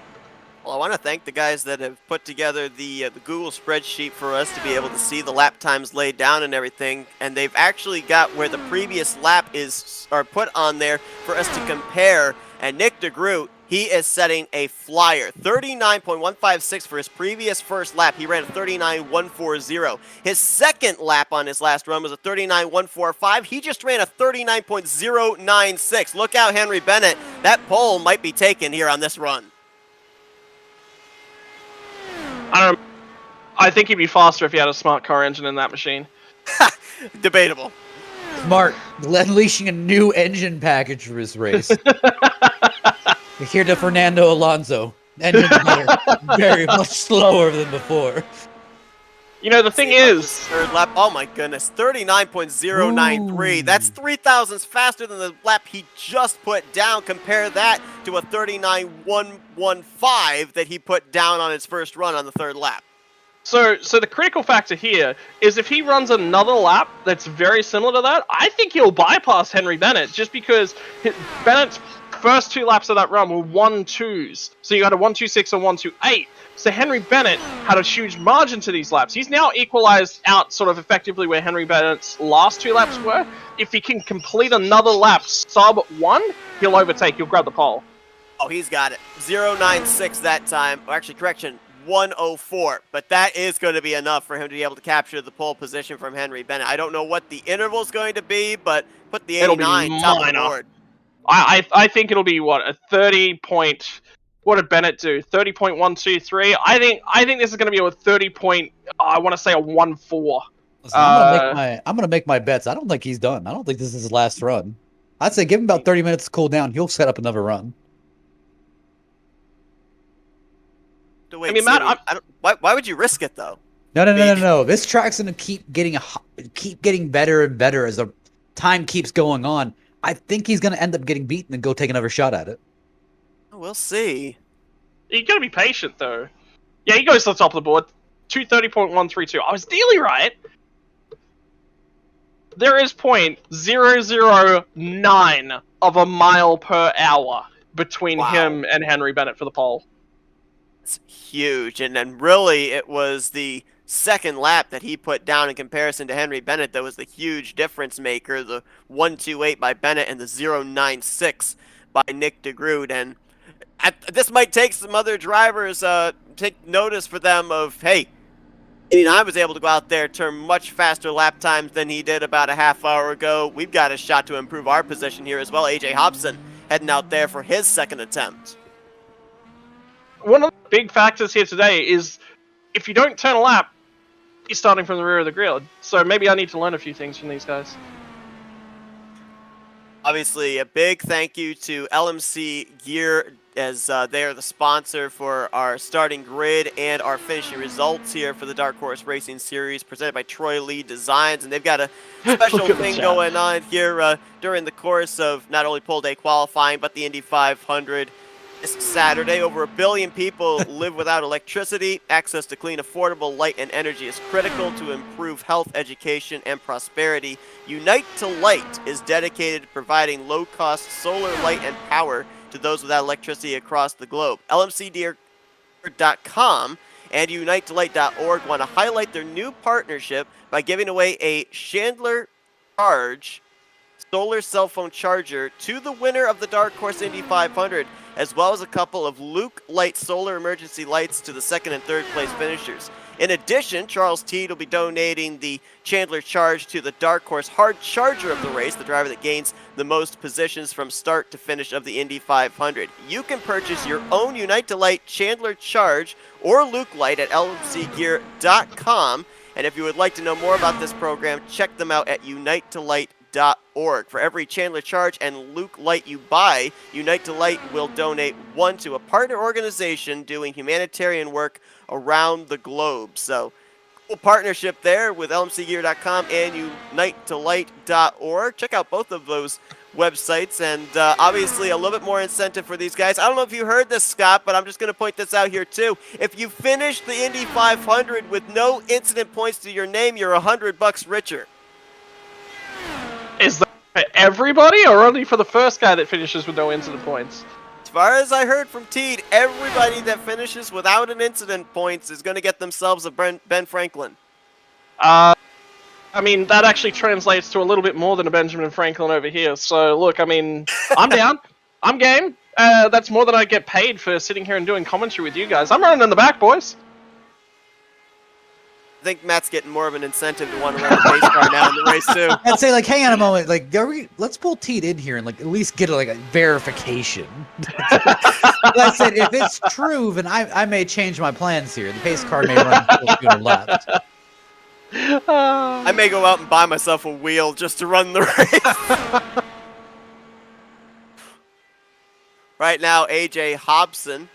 Well, I want to thank the guys that have put together the Google spreadsheet for us to be able to see the lap times laid down and everything, and they've actually got where the previous lap are put on there for us to compare. And Nick de Groot, he is setting a flyer, 39.156 for his previous first lap. He ran a 39.140. His second lap on his last run was a 39.145. He just ran a 39.096. Look out, Henry Bennett. That pole might be taken here on this run. I think he'd be faster if he had a smart car engine in that machine. Debatable. Smart. Unleashing a new engine package for his race. Here to Fernando Alonso. Engine very much slower than before. You know, the thing is... Third lap, oh my goodness, 39.093. That's 3 thousandths faster than the lap he just put down. Compare that to a 39.115 that he put down on his first run on the third lap. So the critical factor here is if he runs another lap that's very similar to that, I think he'll bypass Henry Bennett, just because Bennett's first 2 laps of that run were 1-2s. So you had a 1-2-6 and 1-2-8. So Henry Bennett had a huge margin to these laps. He's now equalized out sort of effectively where Henry Bennett's last 2 laps were. If he can complete another lap sub 1, he'll overtake. He'll grab the pole. Oh, he's got it. 0.96 that time. Or actually, correction, 1:04. But that is going to be enough for him to be able to capture the pole position from Henry Bennett. I don't know what the interval is going to be, but put the 89 top of the board. I think it'll be, what, a 30 point... What did Bennett do? 30.123. I think this is going to be a 30 point. I want to say a 1-4. Listen, I'm gonna make my bets. I don't think he's done. I don't think this is his last run. I'd say give him about 30 minutes to cool down. He'll set up another run. I mean, Matt, why would you risk it though? No. This track's gonna keep getting better and better as the time keeps going on. I think he's gonna end up getting beaten and go take another shot at it. We'll see. You gotta be patient, though. Yeah, he goes to the top of the board. 230.132. I was nearly right. There is 0.009 of a mile per hour between him and Henry Bennett for the pole. It's huge. And then really, it was the second lap that he put down in comparison to Henry Bennett that was the huge difference maker. The 1.28 by Bennett and the 0.96 by Nick de Groot. And this might take some other drivers, take notice for them of, hey, I was able to go out there, turn much faster lap times than he did about a half hour ago. We've got a shot to improve our position here as well. AJ Hobson heading out there for his second attempt. One of the big factors here today is if you don't turn a lap, you're starting from the rear of the grid. So maybe I need to learn a few things from these guys. Obviously, a big thank you to LMC Gear as they are the sponsor for our starting grid and our finishing results here for the Dark Horse Racing Series presented by Troy Lee Designs. And they've got a special thing going on here during the course of not only pole day qualifying, but the Indy 500 this Saturday. Over 1 billion people live without electricity. Access to clean, affordable light and energy is critical to improve health, education, and prosperity. Unite to Light is dedicated to providing low-cost solar light and power to those without electricity across the globe. LMCgear.com and UniteToLight.org want to highlight their new partnership by giving away a Chandler Charge solar cell phone charger to the winner of the Dark Horse Indy 500, as well as a couple of Luke Light solar emergency lights to the second and third place finishers. In addition, Charles Teed will be donating the Chandler Charge to the Dark Horse Hard Charger of the race, the driver that gains the most positions from start to finish of the Indy 500. You can purchase your own Unite to Light Chandler Charge or Luke Light at lmcgear.com. And if you would like to know more about this program, check them out at UniteToLight.org. For every Chandler Charge and Luke Light you buy, Unite to Light will donate one to a partner organization doing humanitarian work around the globe. So, cool partnership there with lmcgear.com and UniteToLight.org. Check out both of those websites, and obviously a little bit more incentive for these guys. I don't know if you heard this, Scott, but I'm just going to point this out here too. If you finish the Indy 500 with no incident points to your name, you're $100 richer. Is that for everybody, or only for the first guy that finishes with no incident points? As far as I heard from Teed, everybody that finishes without an incident points is going to get themselves a Ben Franklin. I mean, that actually translates to a little bit more than a Benjamin Franklin over here. So, look, I mean, I'm down. I'm game. That's more than I get paid for sitting here and doing commentary with you guys. I'm running in the back, boys. I think Matt's getting more of an incentive to want to run the pace car now in the race too. I'd say, like, hang on a moment, like, let's pull Teed in here and, like, at least get a verification. I said, if it's true, then I may change my plans here. The pace car may run to the left. I may go out and buy myself a wheel just to run the race. Right now, AJ Hobson,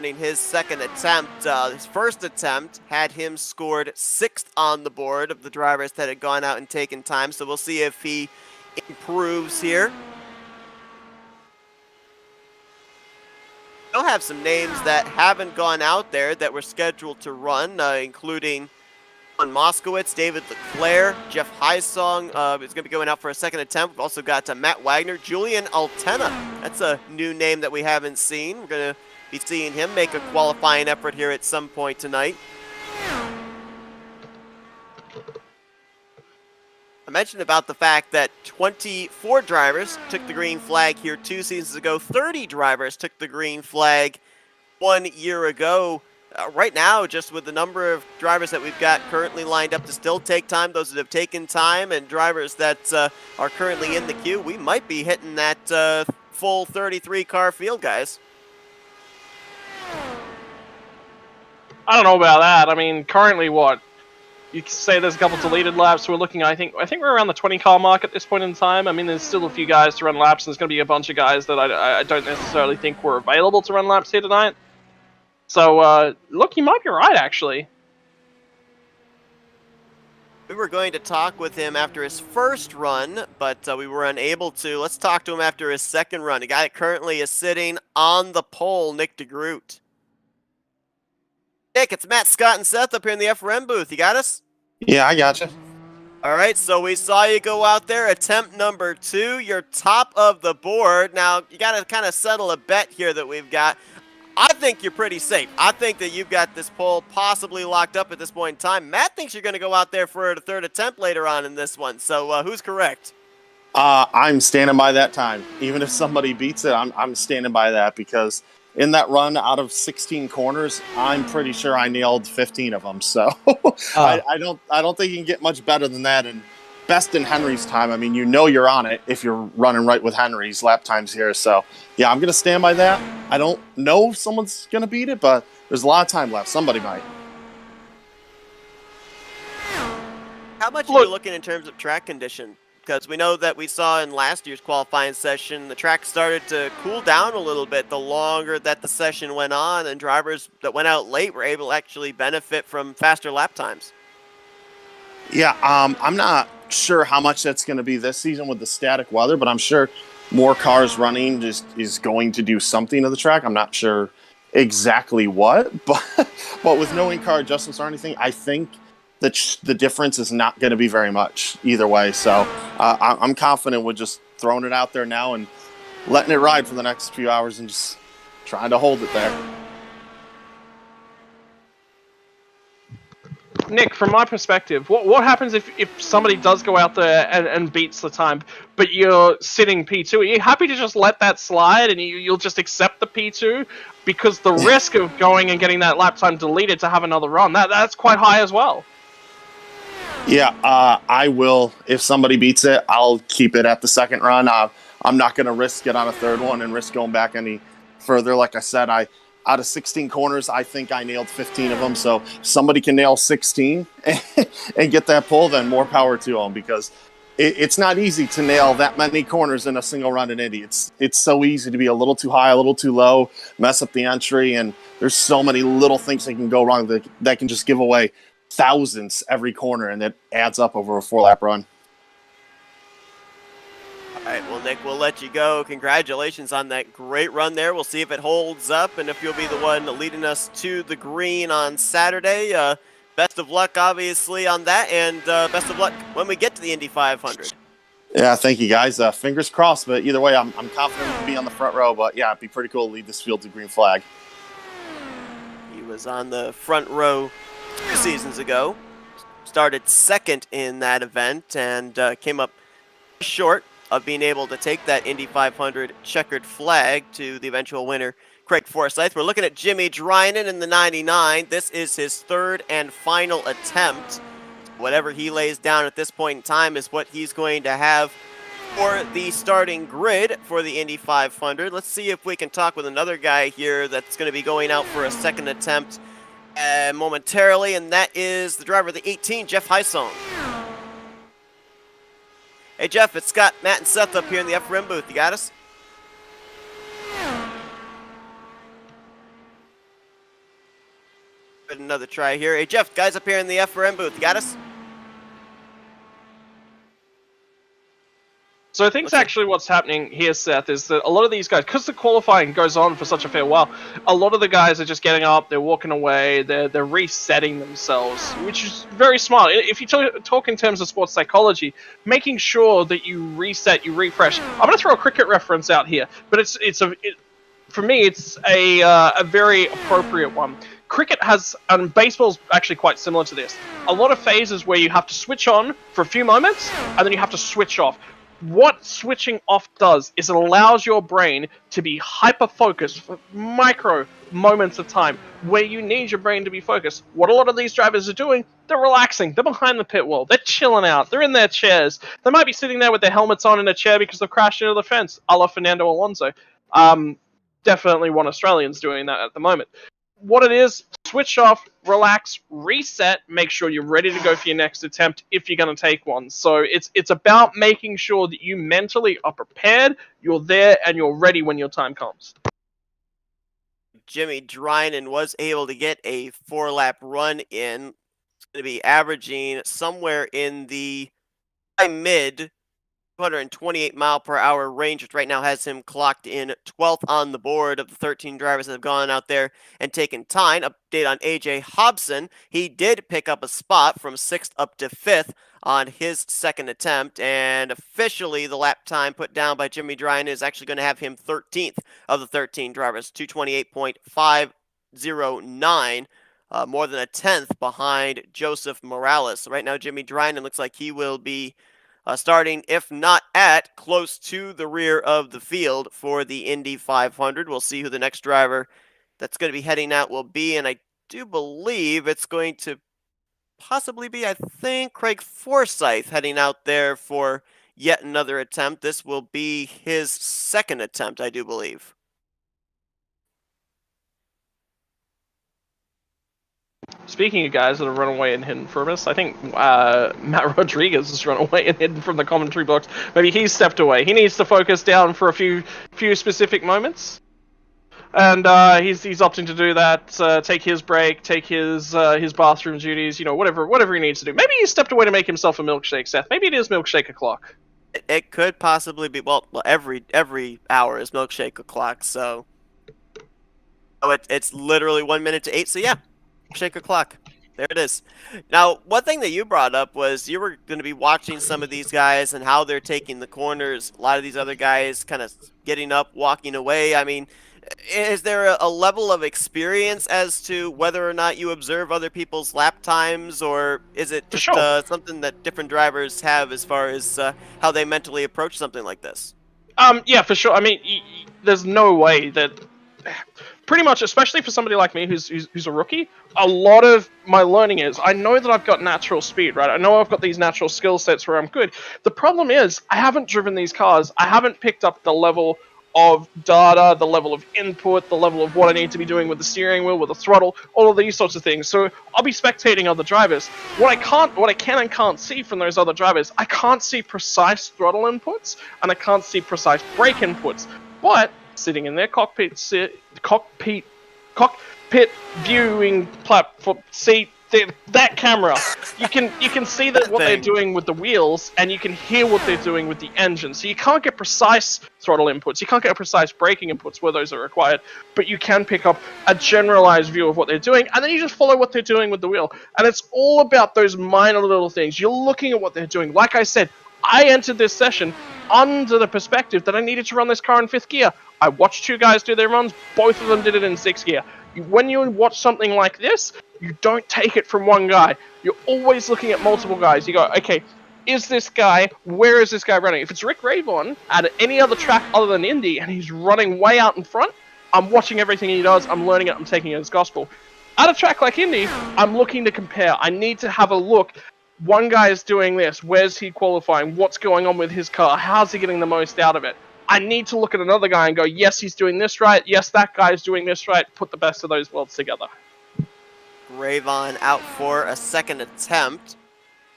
in his second attempt, his first attempt had him scored 6th on the board of the drivers that had gone out and taken time. So we'll see if he improves here. We'll have some names that haven't gone out there that were scheduled to run, including John Moskowitz, David Leclerc, Jeff Heisong is going to be going out for a second attempt. We've also got Matt Wagner, Julian Altena. That's a new name that we haven't seen. We're going to be seeing him make a qualifying effort here at some point tonight. I mentioned about the fact that 24 drivers took the green flag here 2 seasons ago. 30 drivers took the green flag 1 year ago. Right now, just with the number of drivers that we've got currently lined up to still take time, those that have taken time, and drivers that are currently in the queue, we might be hitting that full 33-car field, guys. I don't know about that. I mean, currently, what? You could say there's a couple deleted laps. We're looking, I think we're around the 20-car mark at this point in time. I mean, there's still a few guys to run laps, and there's going to be a bunch of guys that I don't necessarily think were available to run laps here tonight. So, look, you might be right, actually. We were going to talk with him after his first run, but we were unable to. Let's talk to him after his second run. The guy that currently is sitting on the pole, Nick DeGroot. Nick, it's Matt, Scott, and Seth up here in the FRM booth. You got us? Yeah, I gotcha. All right, so we saw you go out there, attempt number 2. You're top of the board. Now, you got to kind of settle a bet here that we've got. I think you're pretty safe. I think that you've got this pole possibly locked up at this point in time. Matt thinks you're going to go out there for a third attempt later on in this one. So who's correct? I'm standing by that time. Even if somebody beats it, I'm standing by that, because in that run out of 16 corners, I'm pretty sure I nailed 15 of them. So I don't think you can get much better than that. And best in Henry's time. I mean, you're on it if you're running right with Henry's lap times here. So yeah, I'm going to stand by that. I don't know if someone's going to beat it, but there's a lot of time left. Somebody might. How much are you looking in terms of track condition? Because we know that we saw in last year's qualifying session, the track started to cool down a little bit the longer that the session went on, and drivers that went out late were able to actually benefit from faster lap times. Yeah, I'm not sure how much that's going to be this season with the static weather, but I'm sure more cars running just is going to do something to the track. I'm not sure exactly what, but with no in-car adjustments or anything, I think the difference is not going to be very much either way. So I'm confident with just throwing it out there now and letting it ride for the next few hours and just trying to hold it there. Nick, from my perspective, what happens if somebody does go out there and beats the time, but you're sitting P2? Are you happy to just let that slide and you'll just accept the P2? Because the risk of going and getting that lap time deleted to have another run, that's quite high as well. Yeah, I will. If somebody beats it, I'll keep it at the second run. I'm not going to risk it on a third one and risk going back any further. Like I said, out of 16 corners, I think I nailed 15 of them. So if somebody can nail 16 and get that pull, then more power to them, because it's not easy to nail that many corners in a single run in Indy. It's so easy to be a little too high, a little too low, mess up the entry, and there's so many little things that can go wrong that can just give away thousands every corner, and that adds up over a 4-lap run. All right, well, Nick, we'll let you go. Congratulations on that great run there. We'll see if it holds up and if you'll be the one leading us to the green on Saturday. Best of luck, obviously, on that, and best of luck when we get to the Indy 500. Yeah, thank you, guys. Fingers crossed, but either way, I'm confident to be on the front row. But yeah, it'd be pretty cool to lead this field to green flag. He was on the front row 2 seasons ago, started second in that event, and came up short of being able to take that Indy 500 checkered flag to the eventual winner, Craig Forsyth. We're looking at Jimmy Drynan in the 99. This is his third and final attempt. Whatever he lays down at this point in time is what he's going to have for the starting grid for the Indy 500. Let's see if we can talk with another guy here that's going to be going out for a second attempt momentarily, and that is the driver of the 18, Jeff Heisong. Hey, Jeff, it's Scott, Matt, and Seth up here in the FRM booth. You got us? Give it another try here. Hey, Jeff, guys up here in the FRM booth. You got us? So I think actually what's happening here, Seth, is that a lot of these guys, because the qualifying goes on for such a fair while, a lot of the guys are just getting up, they're walking away, they're resetting themselves, which is very smart. If you talk in terms of sports psychology, making sure that you reset, you refresh. I'm going to throw a cricket reference out here, but for me, it's a very appropriate one. Cricket has, and baseball's actually quite similar to this, a lot of phases where you have to switch on for a few moments, and then you have to switch off. What switching off does is it allows your brain to be hyper-focused for micro moments of time where you need your brain to be focused. What a lot of these drivers are doing, they're relaxing. They're behind the pit wall. They're chilling out. They're in their chairs. They might be sitting there with their helmets on in a chair because they've crashed into the fence, a la Fernando Alonso. Definitely one Australian's doing that at the moment. What it is, switch off, relax, reset, make sure you're ready to go for your next attempt if you're going to take one. So it's about making sure that you mentally are prepared, you're there, and you're ready when your time comes. Jimmy Drynan was able to get a 4-lap run in. It's going to be averaging somewhere in the mid 228 mile per hour range, which right now has him clocked in 12th on the board of the 13 drivers that have gone out there and taken time. Update on AJ Hobson. He did pick up a spot from 6th up to 5th on his second attempt, and officially the lap time put down by Jimmy Drynan is actually going to have him 13th of the 13 drivers, 228.509. More than a tenth behind Joseph Morales. So right now, Jimmy Drynan looks like he will be starting, if not at, close to the rear of the field for the Indy 500. We'll see who the next driver that's going to be heading out will be, and I do believe it's going to possibly be, I think, Craig Forsyth heading out there for yet another attempt. This will be his second attempt, I do believe. Speaking of guys that have run away and hidden from us, I think Matt Rodriguez has run away and hidden from the commentary box. Maybe he's stepped away. He needs to focus down for a few specific moments. And he's opting to do that, take his break, take his bathroom duties, whatever he needs to do. Maybe he stepped away to make himself a milkshake, Seth. Maybe it is milkshake o'clock. It could possibly be, well every hour is milkshake o'clock, so it's literally 1 minute to 8, so yeah. Shake o'clock. There it is. Now, one thing that you brought up was you were going to be watching some of these guys and how they're taking the corners. A lot of these other guys kind of getting up, walking away. I mean, Is there a level of experience as to whether or not you observe other people's lap times, or is it For just sure. something that different drivers have as far as how they mentally approach something like this? Yeah, for sure. I mean, there's no way that pretty much, especially for somebody like me who's a rookie, a lot of my learning is I know that I've got natural speed, right? I know I've got these natural skill sets where I'm good. The problem is I haven't driven these cars. I haven't picked up the level of data, the level of input, the level of what I need to be doing with the steering wheel, with the throttle, all of these sorts of things. So I'll be spectating other drivers. What I can and can't see from those other drivers, I can't see precise throttle inputs and I can't see precise brake inputs. But sitting in their cockpit viewing platform seat, that camera, you can see that what they're doing with the wheels, and you can hear what they're doing with the engine. So you can't get precise throttle inputs, you can't get precise braking inputs where those are required, but you can pick up a generalized view of what they're doing, and then you just follow what they're doing with the wheel. And it's all about those minor little things. You're looking at what they're doing. Like I said, I entered this session under the perspective that I needed to run this car in 5th gear. I watched 2 guys do their runs, both of them did it in 6th gear. When you watch something like this, you don't take it from one guy. You're always looking at multiple guys. You go, okay, where is this guy running? If it's Rick Ravon at any other track other than Indy and he's running way out in front, I'm watching everything he does, I'm learning it, I'm taking it as gospel. At a track like Indy, I'm looking to compare. I need to have a look. One guy is doing this. Where's he qualifying? What's going on with his car? How's he getting the most out of it? I need to look at another guy and go, yes, he's doing this right. Yes, that guy's doing this right. Put the best of those worlds together. Ravon out for a second attempt.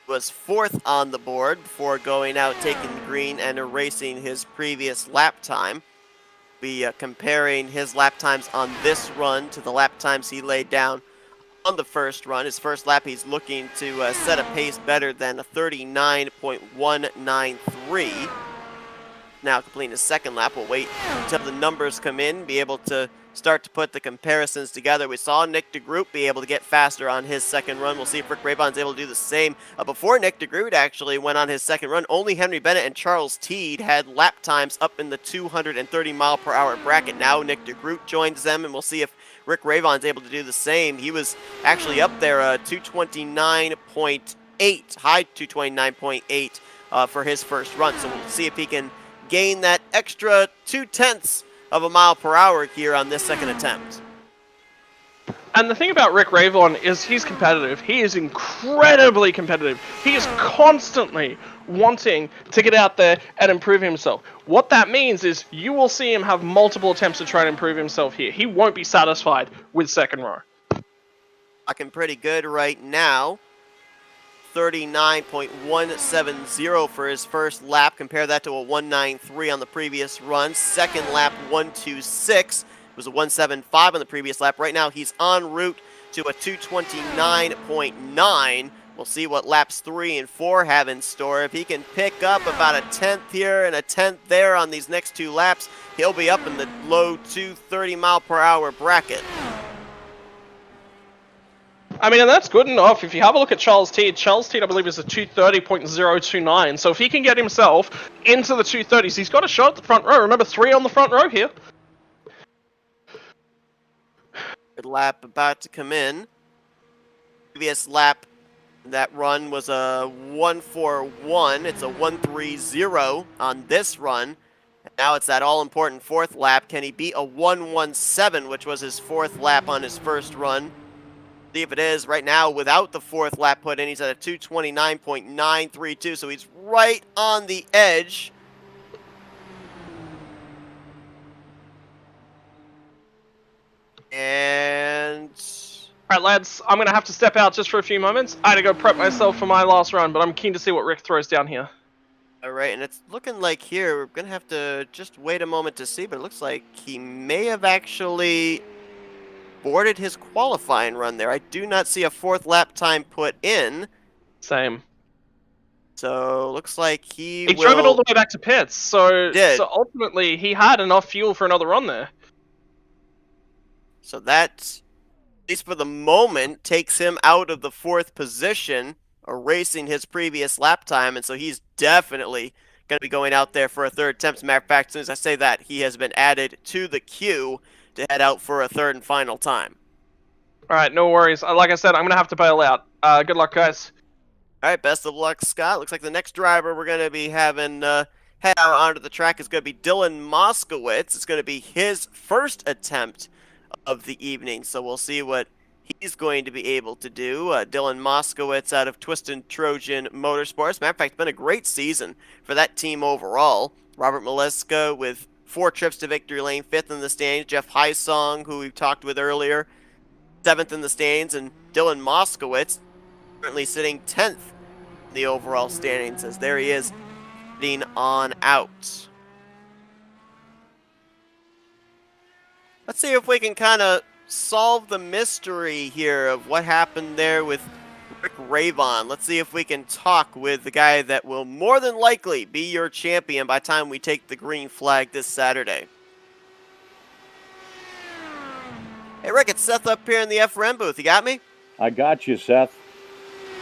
Was 4th on the board before going out, taking the green, and erasing his previous lap time. Be comparing his lap times on this run to the lap times he laid down on the first run. His first lap, he's looking to set a pace better than a 39.193. Now completing his second lap. We'll wait until the numbers come in, be able to start to put the comparisons together. We saw Nick DeGroot be able to get faster on his second run. We'll see if Rick Ravon's able to do the same. Before Nick DeGroot actually went on his second run, only Henry Bennett and Charles Teed had lap times up in the 230 mile per hour bracket. Now Nick DeGroot joins them, and we'll see if Rick Ravon's able to do the same. He was actually up there 229.8, high 229.8 for his first run. So we'll see if he can gain that extra 0.2 of a mile per hour here on this second attempt. And the thing about Rick Ravon is he's competitive. He is incredibly competitive. He is constantly wanting to get out there and improve himself. What that means is you will see him have multiple attempts to try and improve himself here. He won't be satisfied with second row. Looking pretty good right now. 39.170 for his first lap. Compare that to a 193 on the previous run. Second lap, 126. It was a 175 on the previous lap. Right now, he's en route to a 229.9. We'll see what laps 3 and 4 have in store. If he can pick up about a 10th here and a 10th there on these next 2 laps, he'll be up in the low 230 mile per hour bracket. I mean, and that's good enough. If you have a look at Charles Teed, I believe, is a 230.029. So if he can get himself into the 230s, he's got a shot at the front row. Remember, 3 on the front row here. Good lap about to come in. Previous lap, that run was a 141. It's a 130 on this run. Now it's that all-important 4th lap. Can he beat a 117, which was his 4th lap on his first run? See if it is. Right now, without the 4th lap put in, he's at a 229.932, so he's right on the edge. And Alright, lads, I'm going to have to step out just for a few moments. I had to go prep myself for my last run, but I'm keen to see what Rick throws down here. Alright, and it's looking like here, we're going to have to just wait a moment to see, but it looks like he may have actually boarded his qualifying run there. I do not see a 4th lap time put in. Same. So, looks like he drove it all the way back to pits, so ultimately he had enough fuel for another run there. So that, at least for the moment, takes him out of the 4th position, erasing his previous lap time, and so he's definitely going to be going out there for a third attempt. As a matter of fact, as soon as I say that, he has been added to the queue to head out for a third and final time. All right, no worries. Like I said, I'm gonna have to bail out. Good luck, guys. All right, best of luck, Scott. Looks like the next driver we're going to be having head out onto the track is going to be Dylan Moskowitz. It's going to be his first attempt of the evening, so we'll see what he's going to be able to do. Dylan Moskowitz out of Twisted Trojan Motorsports. Matter of fact, it's been a great season for that team overall. Robert Maleska with 4 trips to victory lane, 5th in the standings. Jeff Hysong, who we've talked with earlier, 7th in the standings. And Dylan Moskowitz currently sitting 10th in the overall standings, as there he is heading on out. Let's see if we can kind of solve the mystery here of what happened there with Rick Ravon. Let's see if we can talk with the guy that will more than likely be your champion by the time we take the green flag this Saturday. Hey Rick, it's Seth up here in the FRM booth. You got me? I got you, Seth.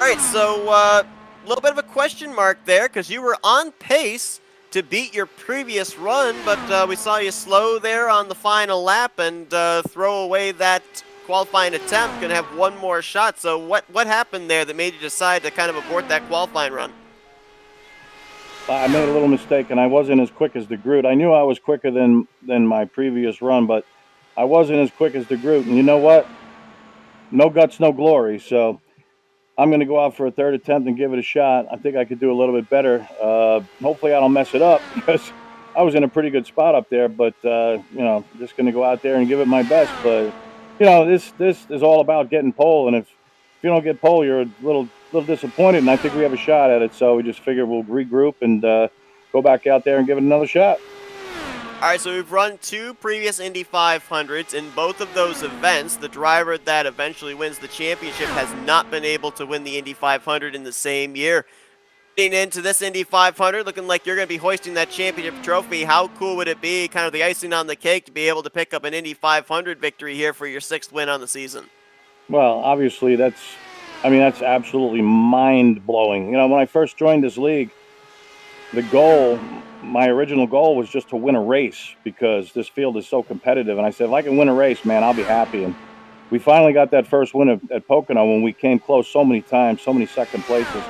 All right, so a little bit of a question mark there because you were on pace to beat your previous run, but we saw you slow there on the final lap and throw away that qualifying attempt. Gonna have one more shot. So what happened there that made you decide to kind of abort that qualifying run? I made a little mistake, and I wasn't as quick as the Groot. I knew I was quicker than my previous run, but I wasn't as quick as the Groot. And you know what? No guts, no glory. So I'm going to go out for a third attempt and give it a shot. I think I could do a little bit better. Hopefully I don't mess it up because I was in a pretty good spot up there. But, just going to go out there and give it my best. But, this is all about getting pole. And if you don't get pole, you're a little disappointed. And I think we have a shot at it. So we just figured we'll regroup and go back out there and give it another shot. All right, so we've run 2 previous Indy 500s. In both of those events, the driver that eventually wins the championship has not been able to win the Indy 500 in the same year. Getting into this Indy 500, looking like you're going to be hoisting that championship trophy. How cool would it be, kind of the icing on the cake, to be able to pick up an Indy 500 victory here for your 6th win on the season? Well, obviously that's absolutely mind-blowing. When I first joined this league, my original goal was just to win a race because this field is so competitive. And I said, if I can win a race, man, I'll be happy. And we finally got that first win at Pocono when we came close so many times, so many second places.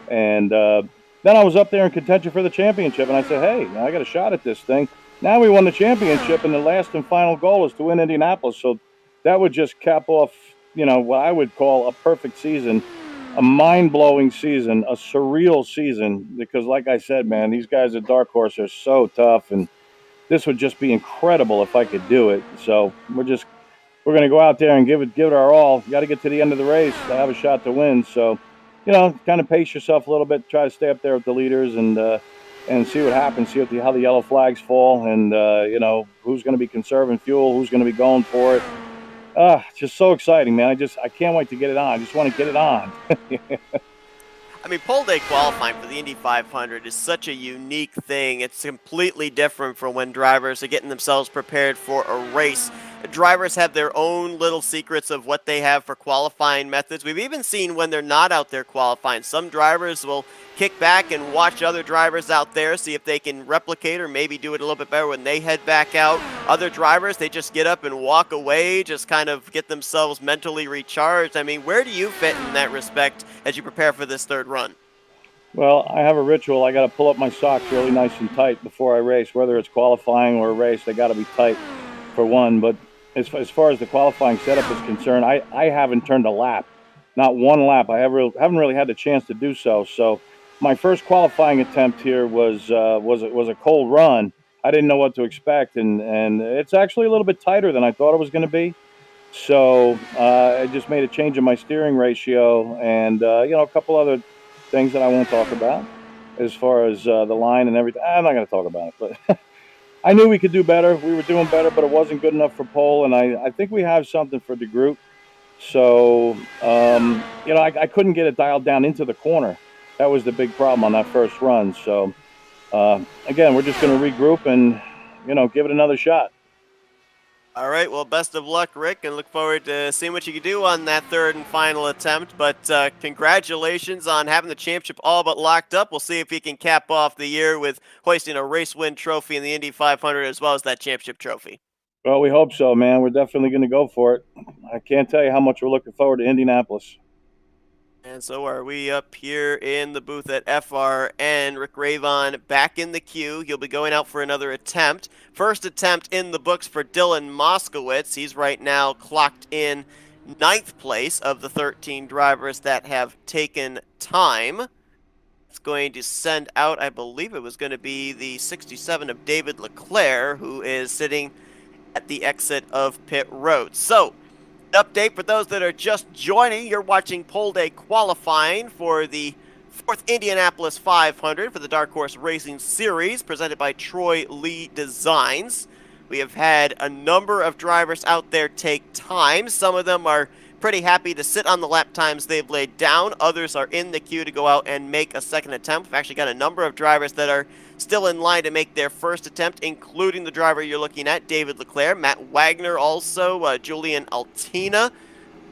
And then I was up there in contention for the championship. And I said, hey, I got a shot at this thing. Now we won the championship, and the last and final goal is to win Indianapolis. So that would just cap off, what I would call a perfect season. A mind-blowing season, a surreal season, because like I said, man, these guys at Dark Horse are so tough, and this would just be incredible if I could do it. So we're going to go out there and give it our all. You got to get to the end of the race to have a shot to win. So, kind of pace yourself a little bit, try to stay up there with the leaders and see what happens, see how the yellow flags fall, and who's going to be conserving fuel, who's going to be going for it. It's just so exciting, man. I can't wait to get it on. I just want to get it on. I mean, pole day qualifying for the Indy 500 is such a unique thing. It's completely different from when drivers are getting themselves prepared for a race. Drivers have their own little secrets of what they have for qualifying methods. We've even seen when they're not out there qualifying, some drivers will kick back and watch other drivers out there, see if they can replicate or maybe do it a little bit better when they head back out. Other drivers, they just get up and walk away, just kind of get themselves mentally recharged. I mean, where do you fit in that respect as you prepare for this third run? Well, I have a ritual. I got to pull up my socks really nice and tight before I race, whether it's qualifying or a race. They got to be tight for one. But as far as the qualifying setup is concerned, I haven't turned a lap, not one lap. I haven't really had the chance to do so. So my first qualifying attempt here was a cold run. I didn't know what to expect, and it's actually a little bit tighter than I thought it was going to be. So I just made a change in my steering ratio, and a couple other things that I won't talk about as far as the line and everything. I'm not going to talk about it, but I knew we could do better. We were doing better, but it wasn't good enough for pole, and I think we have something for the group. So, I couldn't get it dialed down into the corner. That was the big problem on that first run. So, again, we're just going to regroup and, give it another shot. All right, well, best of luck, Rick, and look forward to seeing what you can do on that third and final attempt. But congratulations on having the championship all but locked up. We'll see if he can cap off the year with hoisting a race win trophy in the Indy 500 as well as that championship trophy. Well, we hope so, man. We're definitely going to go for it. I can't tell you how much we're looking forward to Indianapolis. And so are we up here in the booth at FRN. Rick Ravon back in the queue. He'll be going out for another attempt. First attempt in the books for Dylan Moskowitz. He's right now clocked in 9th place of the 13 drivers that have taken time. It's going to send out, I believe it was going to be the 67 of David Leclerc, who is sitting at the exit of pit road. So, update for those that are just joining. You're watching Pole Day qualifying for the 4th Indianapolis 500 for the Dark Horse Racing Series presented by Troy Lee Designs. We have had a number of drivers out there take time. Some of them are pretty happy to sit on the lap times they've laid down. Others are in the queue to go out and make a second attempt. We've actually got a number of drivers that are still in line to make their first attempt, including the driver you're looking at, David Leclerc. Matt Wagner also, Julian Altina.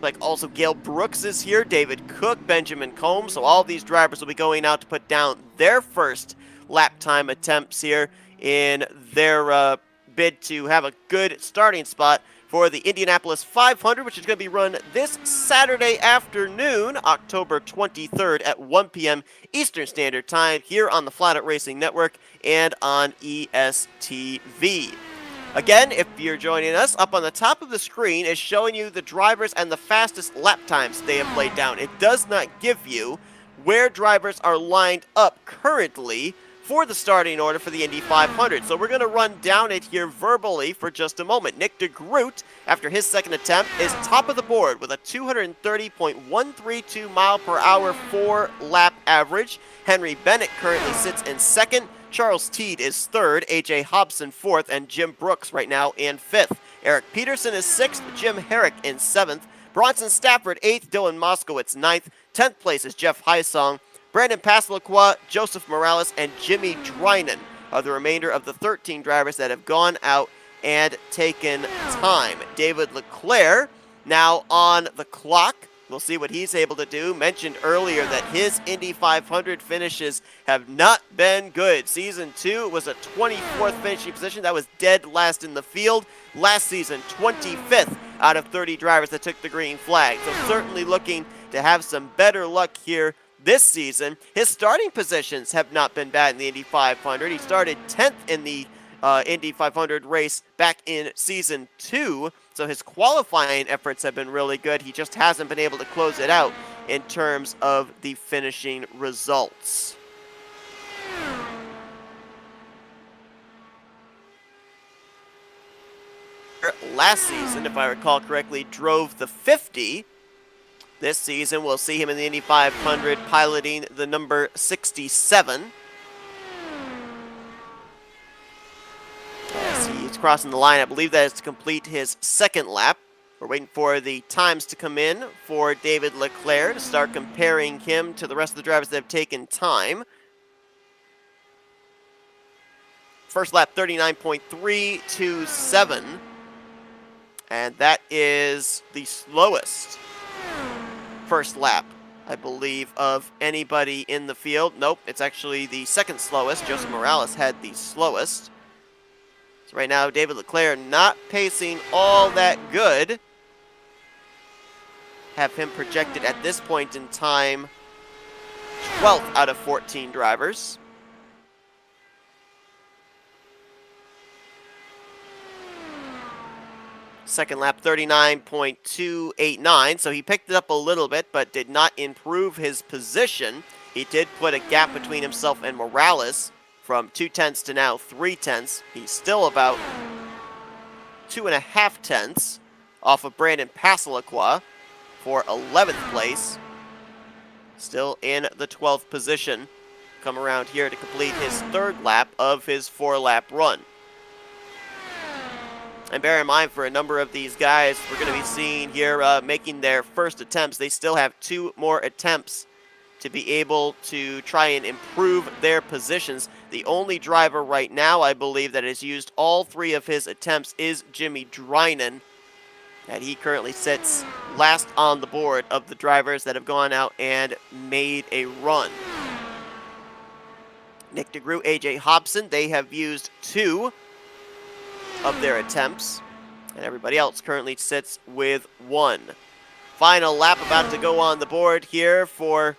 Like also Gail Brooks is here, David Cook, Benjamin Combs. So all these drivers will be going out to put down their first lap time attempts here in their bid to have a good starting spot for the Indianapolis 500, which is going to be run this Saturday afternoon, October 23rd at 1 p.m. Eastern Standard Time here on the Flat Out Racing Network and on ESTV. Again, if you're joining us, up on the top of the screen is showing you the drivers and the fastest lap times they have laid down. It does not give you where drivers are lined up currently for the starting order for the Indy 500. So we're going to run down it here verbally for just a moment. Nick DeGroot, after his second attempt, is top of the board with a 230.132 mile per hour 4-lap average. Henry Bennett currently sits in second. Charles Teed is third, A.J. Hobson fourth, and Jim Brooks right now in fifth. Eric Peterson is sixth, Jim Herrick in seventh. Bronson Stafford eighth, Dylan Moskowitz ninth. 10th place is Jeff Heisong. Brandon Passalacqua, Joseph Morales, and Jimmy Drynan are the remainder of the 13 drivers that have gone out and taken time. David Leclerc now on the clock. We'll see what he's able to do. Mentioned earlier that his Indy 500 finishes have not been good. Season 2 was a 24th finishing position. That was dead last in the field. Last season, 25th out of 30 drivers that took the green flag. So certainly looking to have some better luck here this season. His starting positions have not been bad in the Indy 500. He started 10th in the Indy 500 race back in Season 2, so his qualifying efforts have been really good. He just hasn't been able to close it out in terms of the finishing results. Last season, if I recall correctly, drove the 50. This season, we'll see him in the Indy 500 piloting the number 67. As he's crossing the line, I believe that is to complete his second lap. We're waiting for the times to come in for David Leclerc to start comparing him to the rest of the drivers that have taken time. First lap, 39.327. And that is the slowest first lap, I believe, of anybody in the field. Nope, it's actually the second slowest. Joseph Morales had the slowest. So right now, David Leclerc not pacing all that good. Have him projected at this point in time 12th out of 14 drivers. Second lap, 39.289, so he picked it up a little bit, but did not improve his position. He did put a gap between himself and Morales from 0.2 to now 0.3. He's still about 2.5 tenths off of Brandon Passalacqua for 11th place. Still in the 12th position. Come around here to complete his third lap of his 4-lap run. And bear in mind, for a number of these guys we're going to be seeing here making their first attempts, they still have 2 more attempts to be able to try and improve their positions. The only driver right now, I believe, that has used all 3 of his attempts is Jimmy Drynan, and he currently sits last on the board of the drivers that have gone out and made a run. Nick DeGroot, AJ Hobson, they have used 2 of their attempts, and everybody else currently sits with 1. Final lap about to go on the board here for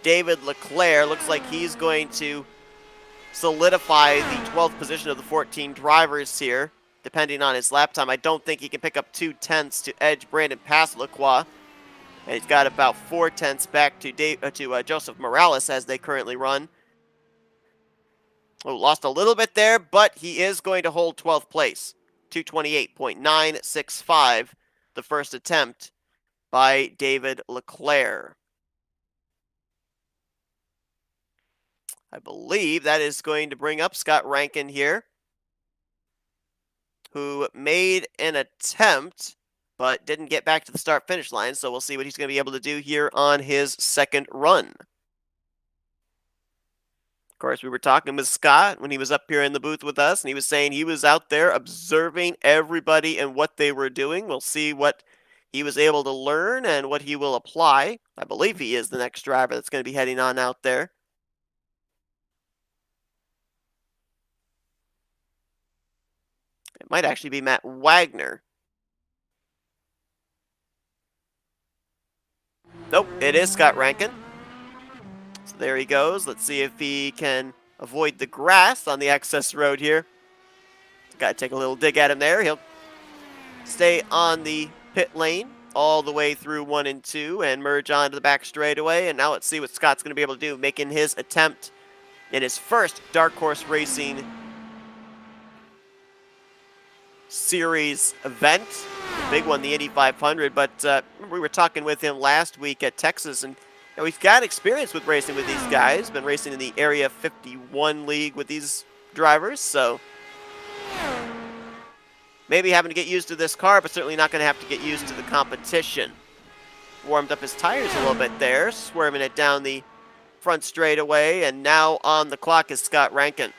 David Leclerc. Looks like he's going to solidify the 12th position of the 14 drivers here, depending on his lap time. I don't think he can pick up 2 tenths to edge Brandon Passalacqua. And he's got about 4 tenths back to Joseph Morales as they currently run. Oh, lost a little bit there, but he is going to hold 12th place. 228.965, the first attempt by David Leclerc. I believe that is going to bring up Scott Rankin here, who made an attempt but didn't get back to the start-finish line, so we'll see what he's going to be able to do here on his second run. Of course, we were talking with Scott when he was up here in the booth with us, and he was saying he was out there observing everybody and what they were doing. We'll see what he was able to learn and what he will apply. I believe he is the next driver that's going to be heading on out there. It might actually be Matt Wagner. Nope, it is Scott Rankin. So there he goes. Let's see if he can avoid the grass on the access road here. Got to take a little dig at him there. He'll stay on the pit lane all the way through 1 and 2 and merge onto the back straightaway. And now let's see what Scott's going to be able to do, making his attempt in his first Dark Horse Racing Series event. The big one, the Indy 500. But we were talking with him last week at Texas, and he's got experience with racing with these guys. Been racing in the Area 51 League with these drivers, so maybe having to get used to this car, but certainly not going to have to get used to the competition. Warmed up his tires a little bit there, swerving it down the front straightaway, and now on the clock is Scott Rankin.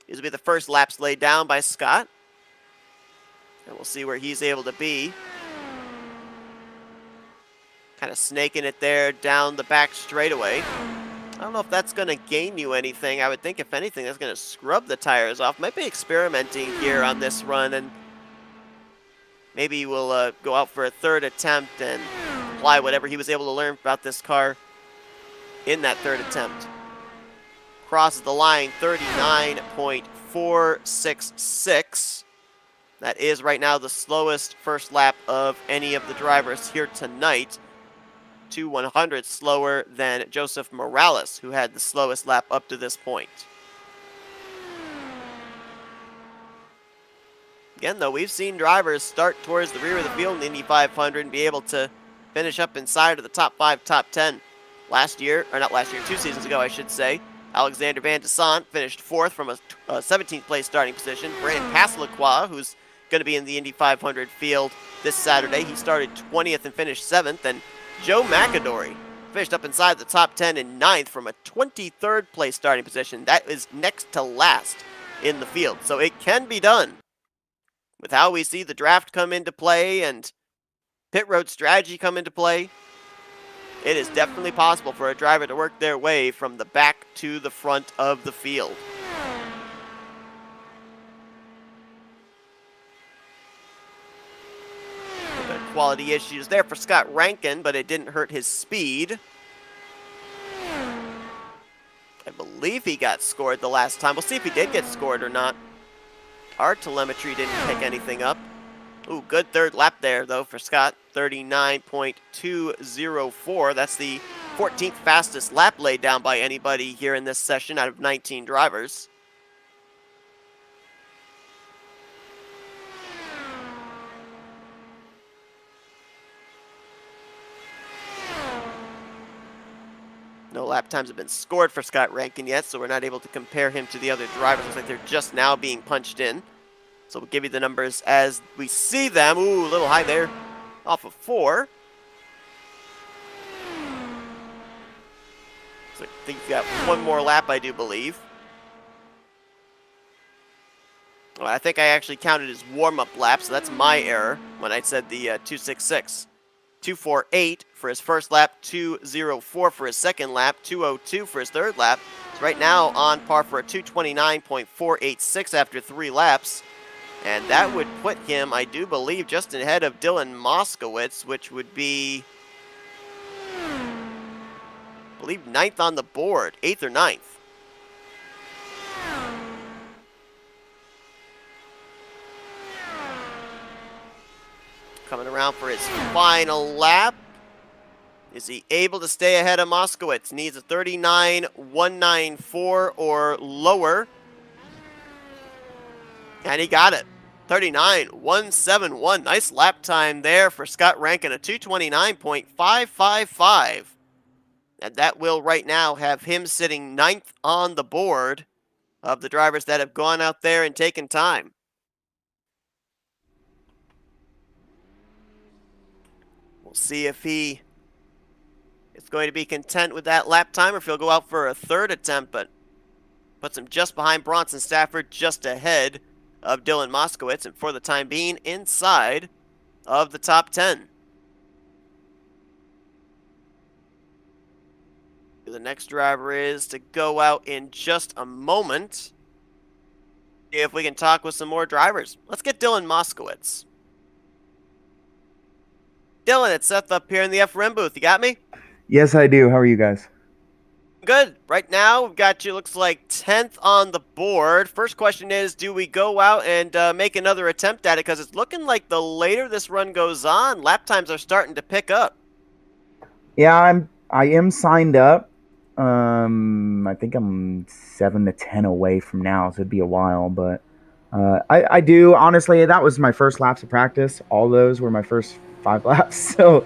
These will be the first laps laid down by Scott, and we'll see where he's able to be. Kind of snaking it there down the back straightaway. I don't know if that's going to gain you anything. I would think, if anything, that's going to scrub the tires off. Might be experimenting here on this run, and maybe we'll go out for a third attempt and apply whatever he was able to learn about this car in that third attempt. Crosses the line, 39.466. That is right now the slowest first lap of any of the drivers here tonight. 2/100 slower than Joseph Morales, who had the slowest lap up to this point. Again, though, we've seen drivers start towards the rear of the field in the Indy 500 and be able to finish up inside of the top 5, top 10. Last year, or not last year, 2 seasons ago, I should say, Alexander Van de Sant finished 4th from a 17th place starting position. Brandon Passalacqua, who's going to be in the Indy 500 field this Saturday, he started 20th and finished 7th. And Joe McAdory finished up inside the top 10 and 9th from a 23rd place starting position. That is next to last in the field. So it can be done. With how we see the draft come into play and pit road strategy come into play, it is definitely possible for a driver to work their way from the back to the front of the field. Quality issues there for Scott Rankin, but it didn't hurt his speed. I believe he got scored the last time. We'll see if he did get scored or not. Our telemetry didn't pick anything up. Ooh, good third lap there, though, for Scott. 39.204. That's the 14th fastest lap laid down by anybody here in this session out of 19 drivers. No lap times have been scored for Scott Rankin yet, so we're not able to compare him to the other drivers. Looks like they're just now being punched in. So we'll give you the numbers as we see them. Ooh, a little high there. off of 4. So I think you've got one more lap, I do believe. Well, I think I actually counted as warm-up laps, so that's my error when I said the 266. 248 for his first lap, 204 for his second lap, 202 for his third lap. So right now on par for a 229.486 after 3 laps. And that would put him, I do believe, just ahead of Dylan Moskowitz, which would be, I believe, 9th on the board, 8th or 9th. Coming around for his final lap. Is he able to stay ahead of Moskowitz? Needs a 39.194 or lower. And he got it. 39.171. Nice lap time there for Scott Rankin, a 229.555. And that will right now have him sitting 9th on the board of the drivers that have gone out there and taken time. We'll see if he is going to be content with that lap time or if he'll go out for a third attempt, but puts him just behind Bronson Stafford, just ahead of Dylan Moskowitz, and for the time being, inside of the top 10. The next driver is to go out in just a moment. See if we can talk with some more drivers. Let's get Dylan Moskowitz. Dylan, it's Seth up here in the FRM booth. You got me? Yes, I do. How are you guys? Good. Right now, we've got you, looks like 10th on the board. First question is, do we go out and make another attempt at it? Because it's looking like the later this run goes on, lap times are starting to pick up. Yeah, I am signed up. I think I'm 7 to 10 away from now, so it'd be a while. But I do, honestly, that was my first laps of practice. All those were my first 5 laps. So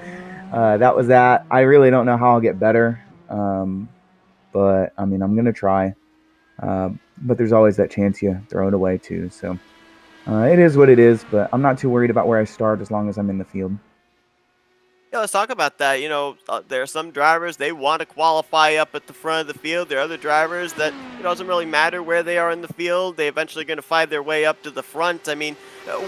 that was that. I really don't know how I'll get better. But, I mean, I'm going to try. But there's always that chance you throw it away, too. So it is what it is. But I'm not too worried about where I start as long as I'm in the field. Yeah, let's talk about that. You know, there are some drivers, they want to qualify up at the front of the field. There are other drivers that it doesn't really matter where they are in the field. They eventually going to find their way up to the front. I mean,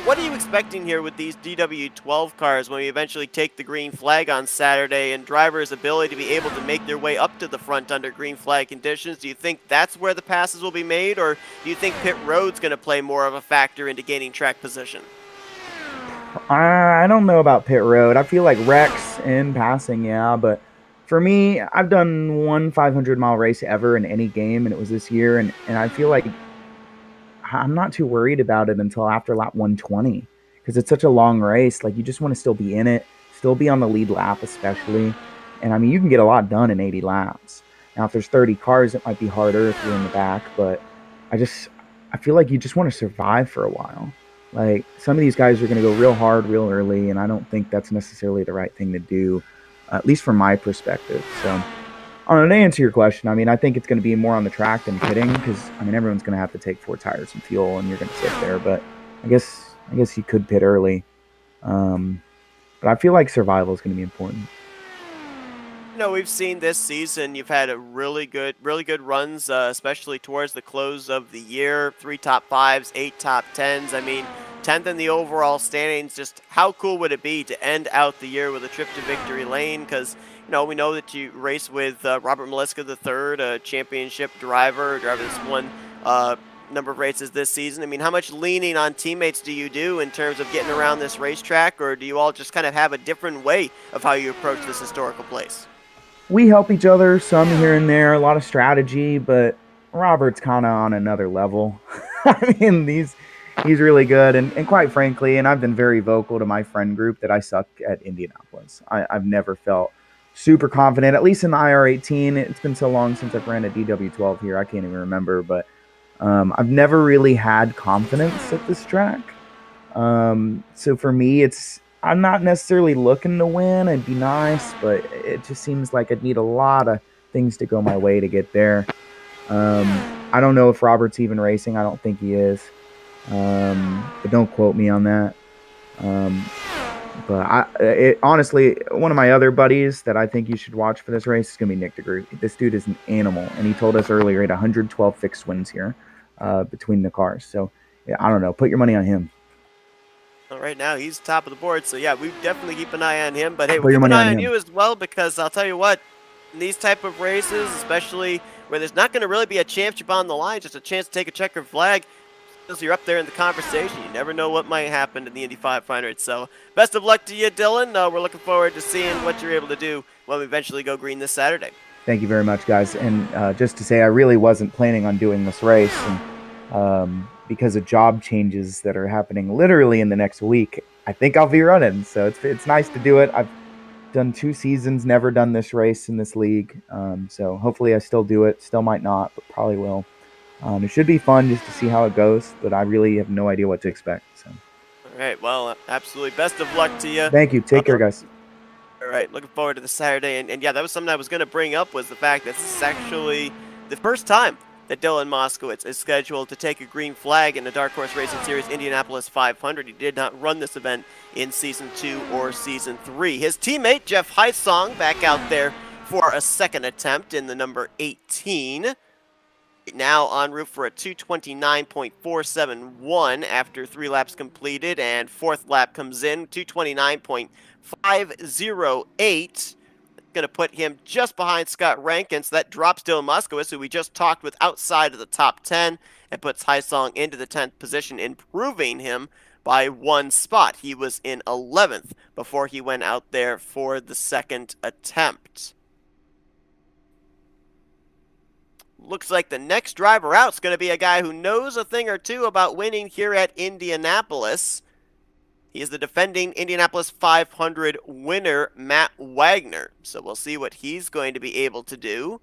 what are you expecting here with these DW12 cars when we eventually take the green flag on Saturday and drivers' ability to be able to make their way up to the front under green flag conditions? Do you think that's where the passes will be made, or do you think pit road's going to play more of a factor into gaining track position? I don't know about pit road. I feel like wrecks in passing, yeah. But for me, I've done one 500-mile race ever in any game, and it was this year. And I feel like I'm not too worried about it until after lap 120 because it's such a long race. Like, you just want to still be in it, still be on the lead lap especially. And, I mean, you can get a lot done in 80 laps. Now, if there's 30 cars, it might be harder if you're in the back. But I feel like you just want to survive for a while. Like, some of these guys are going to go real hard real early, and I don't think that's necessarily the right thing to do, at least from my perspective. So, to answer your question, I mean, I think it's going to be more on the track than pitting because, I mean, everyone's going to have to take 4 tires and fuel, and you're going to sit there. But I guess you could pit early. But I feel like survival is going to be important. You know, we've seen this season, you've had a really good runs, especially towards the close of the year. 3 top 5s, 8 top 10s. I mean, 10th in the overall standings. Just how cool would it be to end out the year with a trip to victory lane? Because, you know, we know that you race with Robert Maliska III, a championship driver that's won number of races this season. I mean, how much leaning on teammates do you do in terms of getting around this racetrack, or do you all just kind of have a different way of how you approach this historical place? We help each other some here and there, a lot of strategy, but Robert's kind of on another level. I mean, he's really good, and quite frankly, and I've been very vocal to my friend group that I suck at Indianapolis. I've never felt super confident, at least in the IR18. It's been so long since I've ran a DW12 here, I can't even remember, but I've never really had confidence at this track. So for me, I'm not necessarily looking to win. It'd be nice, but it just seems like I'd need a lot of things to go my way to get there. I don't know if Robert's even racing. I don't think he is. But don't quote me on that. But honestly, one of my other buddies that I think you should watch for this race is going to be Nick DeGroot. This dude is an animal, and he told us earlier he had 112 fixed wins here between the cars. So yeah, I don't know. Put your money on him. Well, right now, he's top of the board, so yeah, we definitely keep an eye on him. But hey, Put we'll your keep an money eye on on him. you as well, because I'll tell you what, in these type of races, especially where there's not going to really be a championship on the line, just a chance to take a checkered flag, as you're up there in the conversation, you never know what might happen in the Indy 500. So best of luck to you, Dylan. We're looking forward to seeing what you're able to do when we eventually go green this Saturday. Thank you very much, guys. And just to say, I really wasn't planning on doing this race, and because of job changes that are happening literally in the next week, I think I'll be running. So it's nice to do it. I've done 2 seasons, never done this race in this league. So hopefully I still do it. Still might not, but probably will. It should be fun just to see how it goes, but I really have no idea what to expect. So. All right, well, absolutely. Best of luck to you. Thank you. Take care, guys. All right, looking forward to the Saturday. And yeah, that was something I was going to bring up, was the fact that this is actually the first time that Dylan Moskowitz is scheduled to take a green flag in the Dark Horse Racing Series Indianapolis 500. He did not run this event in Season 2 or Season 3. His teammate, Jeff Heisong, back out there for a second attempt in the number 18. Now en route for a 229.471 after 3 laps completed, and 4th lap comes in, 229.508. Going to put him just behind Scott Rankin, so that drops Dylan Moskowitz, who we just talked with, outside of the top 10, and puts Heisong into the 10th position, improving him by 1 spot. He was in 11th before he went out there for the second attempt. Looks like the next driver out is going to be a guy who knows a thing or two about winning here at Indianapolis. He is the defending Indianapolis 500 winner, Matt Wagner. So we'll see what he's going to be able to do.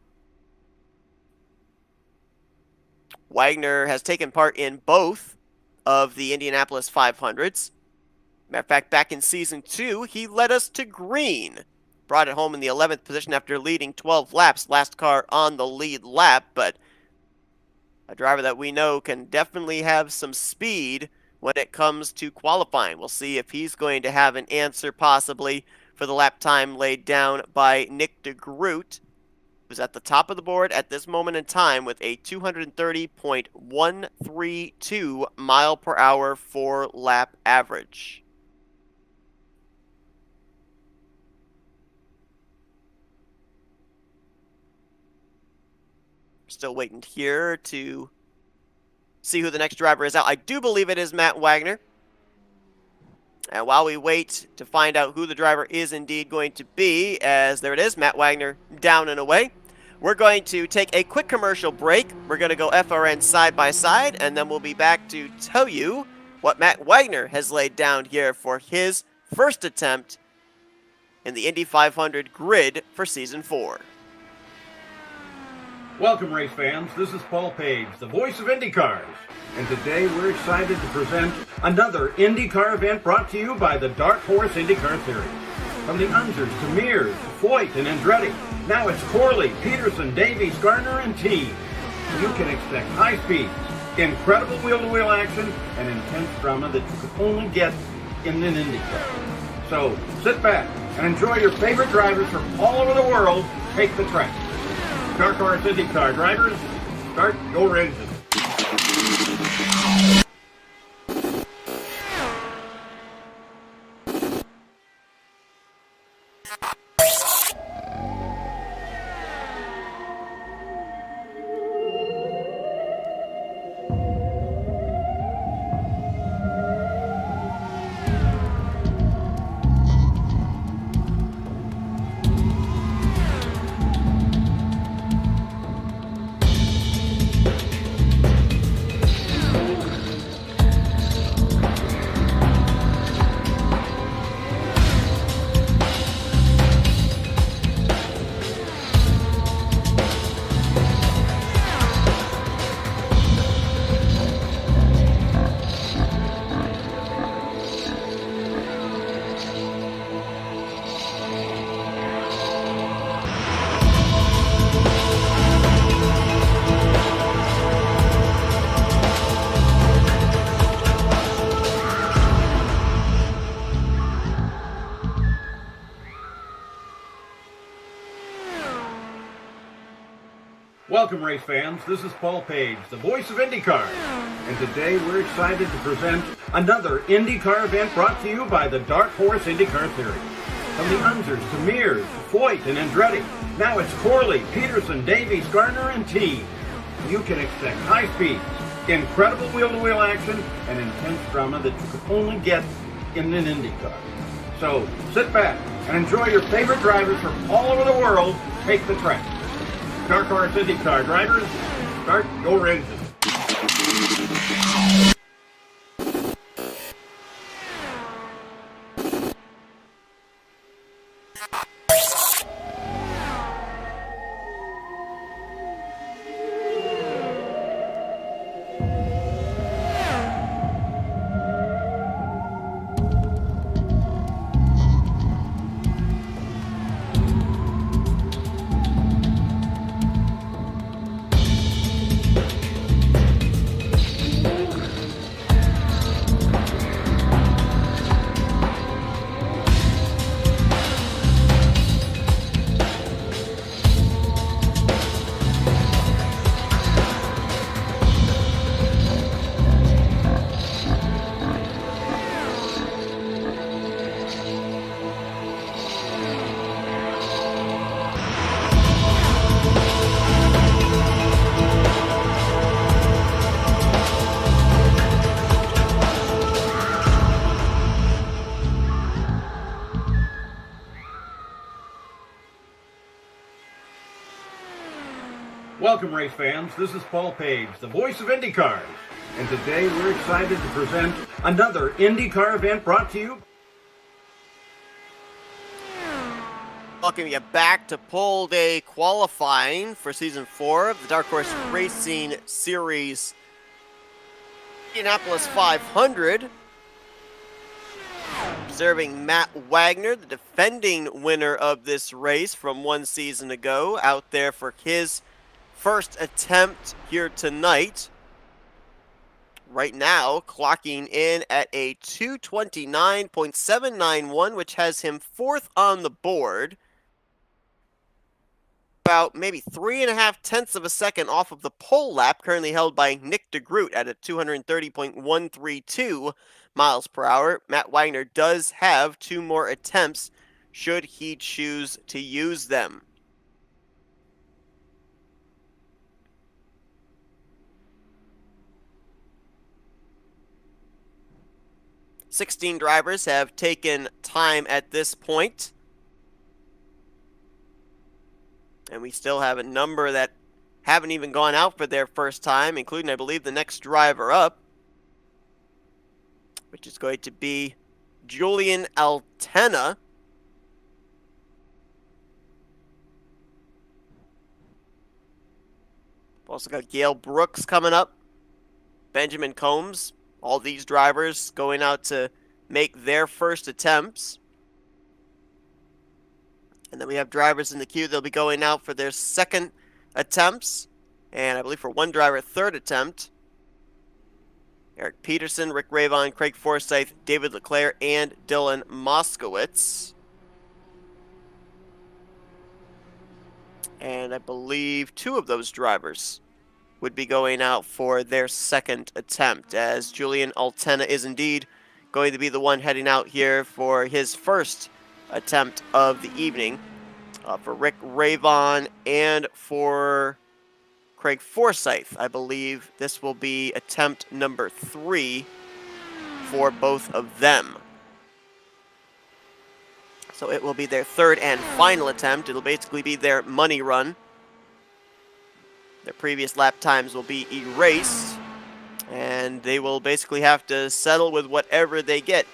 Wagner has taken part in both of the Indianapolis 500s. Matter of fact, back in Season 2, he led us to green. Brought it home in the 11th position after leading 12 laps. Last car on the lead lap, but a driver that we know can definitely have some speed when it comes to qualifying. We'll see if he's going to have an answer possibly for the lap time laid down by Nick DeGroot, who's at the top of the board at this moment in time with a 230.132 mile per hour 4-lap average. Still waiting here to see who the next driver is out. I do believe it is Matt Wagner. And while we wait to find out who the driver is indeed going to be, as there it is, Matt Wagner down and away, we're going to take a quick commercial break. We're going to go FRN side by side, and then we'll be back to tell you what Matt Wagner has laid down here for his first attempt in the Indy 500 grid for Season 4. Welcome, race fans. This is Paul Page, the voice of IndyCars. And today we're excited to present another IndyCar event brought to you by the Dark Horse IndyCar Series. From the Unzers to Mears, Foyt, and Andretti, now it's Corley, Peterson, Davies, Gardner, and Teague. You can expect high speed, incredible wheel-to-wheel action, and intense drama that you could only get in an IndyCar. So sit back and enjoy your favorite drivers from all over the world take the track. Dark Horse IndyCar drivers, start your engine. Welcome, race fans. This is Paul Page, the voice of IndyCar. And today we're excited to present another IndyCar event brought to you by the Dark Horse IndyCar Series. From the Unzers to Mears, Foyt, and Andretti, now it's Corley, Peterson, Davies, Gardner, and Teague. You can expect high speeds, incredible wheel-to-wheel action, and intense drama that you could only get in an IndyCar. So sit back and enjoy your favorite drivers from all over the world take the track. Dark Horse IndyCar drivers, start your engine. Welcome, race fans. This is Paul Page, the voice of IndyCars. And today we're excited to present another IndyCar event brought to you. Welcome you back to Pole Day qualifying for Season 4 of the Dark Horse Racing Series Indianapolis 500. Observing Matt Wagner, the defending winner of this race from one season ago, out there for his first attempt here tonight. Right now, clocking in at a 229.791, which has him fourth on the board. About maybe 3.5 tenths of a second off of the pole lap, currently held by Nick DeGroot at a 230.132 miles per hour. Matt Wagner does have 2 more attempts should he choose to use them. "16 drivers have taken time at this point. And we still have a number that haven't even gone out for their first time, including, I believe, the next driver up, which is going to be Julian Altena. We've also got Gail Brooks coming up, Benjamin Combs. All these drivers going out to make their first attempts. And then we have drivers in the queue that'll be going out for their second attempts. And I believe for one driver, third attempt. Eric Peterson, Rick Ravon, Craig Forsyth, David Leclerc, and Dylan Moskowitz. And I believe 2 of those drivers would be going out for their second attempt, as Julian Altena is indeed going to be the one heading out here for his first attempt of the evening. For Rick Ravon and for Craig Forsyth, I believe this will be attempt number 3 for both of them. So it will be their third and final attempt. It'll basically be their money run. Their previous lap times will be erased, and they will basically have to settle with whatever they get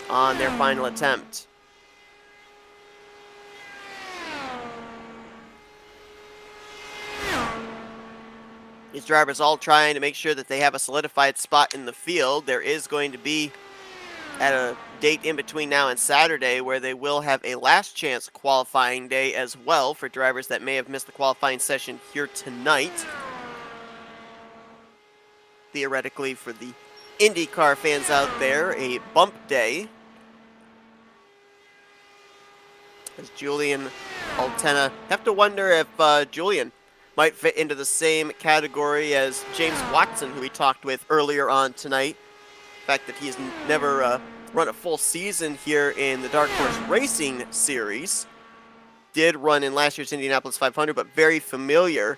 on their final attempt. These drivers all trying to make sure that they have a solidified spot in the field. There is going to be, at a date in between now and Saturday, where they will have a last chance qualifying day as well for drivers that may have missed the qualifying session here tonight. Theoretically, for the IndyCar fans out there, a bump day, as Julian Altena, have to wonder if Julian might fit into the same category as James Watson, who we talked with earlier on tonight. The fact that he's never run a full season here in the Dark Horse Racing Series. Did run in last year's Indianapolis 500, but very familiar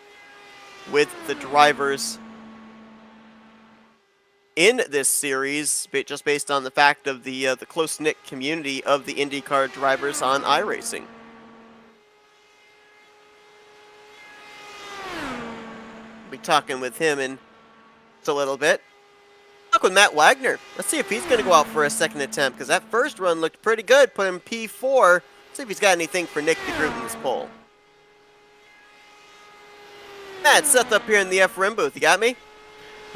with the drivers in this series, just based on the fact of the close-knit community of the IndyCar drivers on iRacing. Be talking with him in just a little bit. Talk with Matt Wagner. Let's see if he's going to go out for a second attempt, because that first run looked pretty good. Put him P4. See if he's got anything for Nick DeGroot in this pole. Matt, Seth up here in the FRM booth. You got me?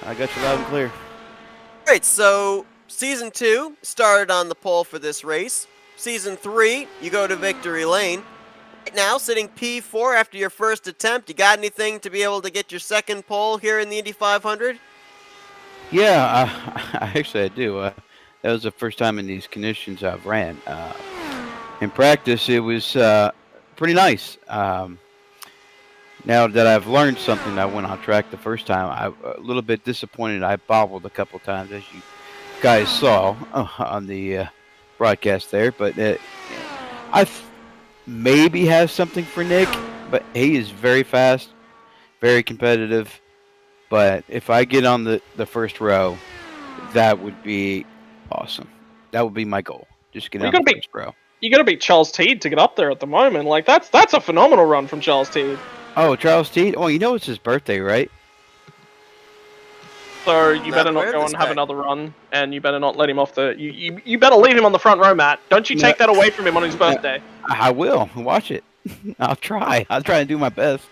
I got you loud and clear. Great, so Season 2 started on the pole for this race. Season 3, you go to victory lane. Right now, sitting P4 after your first attempt. You got anything to be able to get your second pole here in the Indy 500? Yeah, actually I do. That was the first time in these conditions I've ran. In practice, it was pretty nice. Now that I've learned something, I went on track the first time. I'm a little bit disappointed. I bobbled a couple times, as you guys saw on the broadcast there. But I maybe have something for Nick, but he is very fast, very competitive. But if I get on the first row, that would be awesome. That would be my goal. Just get on the first row. You got to beat Charles Teed to get up there at the moment. Like that's a phenomenal run from Charles Teed. Oh, Charles Teed. Oh, you know it's his birthday, right? So you better not go and have another run, and you better not let him off the. You better leave him on the front row, Matt. Don't you take that away from him on his birthday. I will. Watch it. I'll try. I'll try and do my best.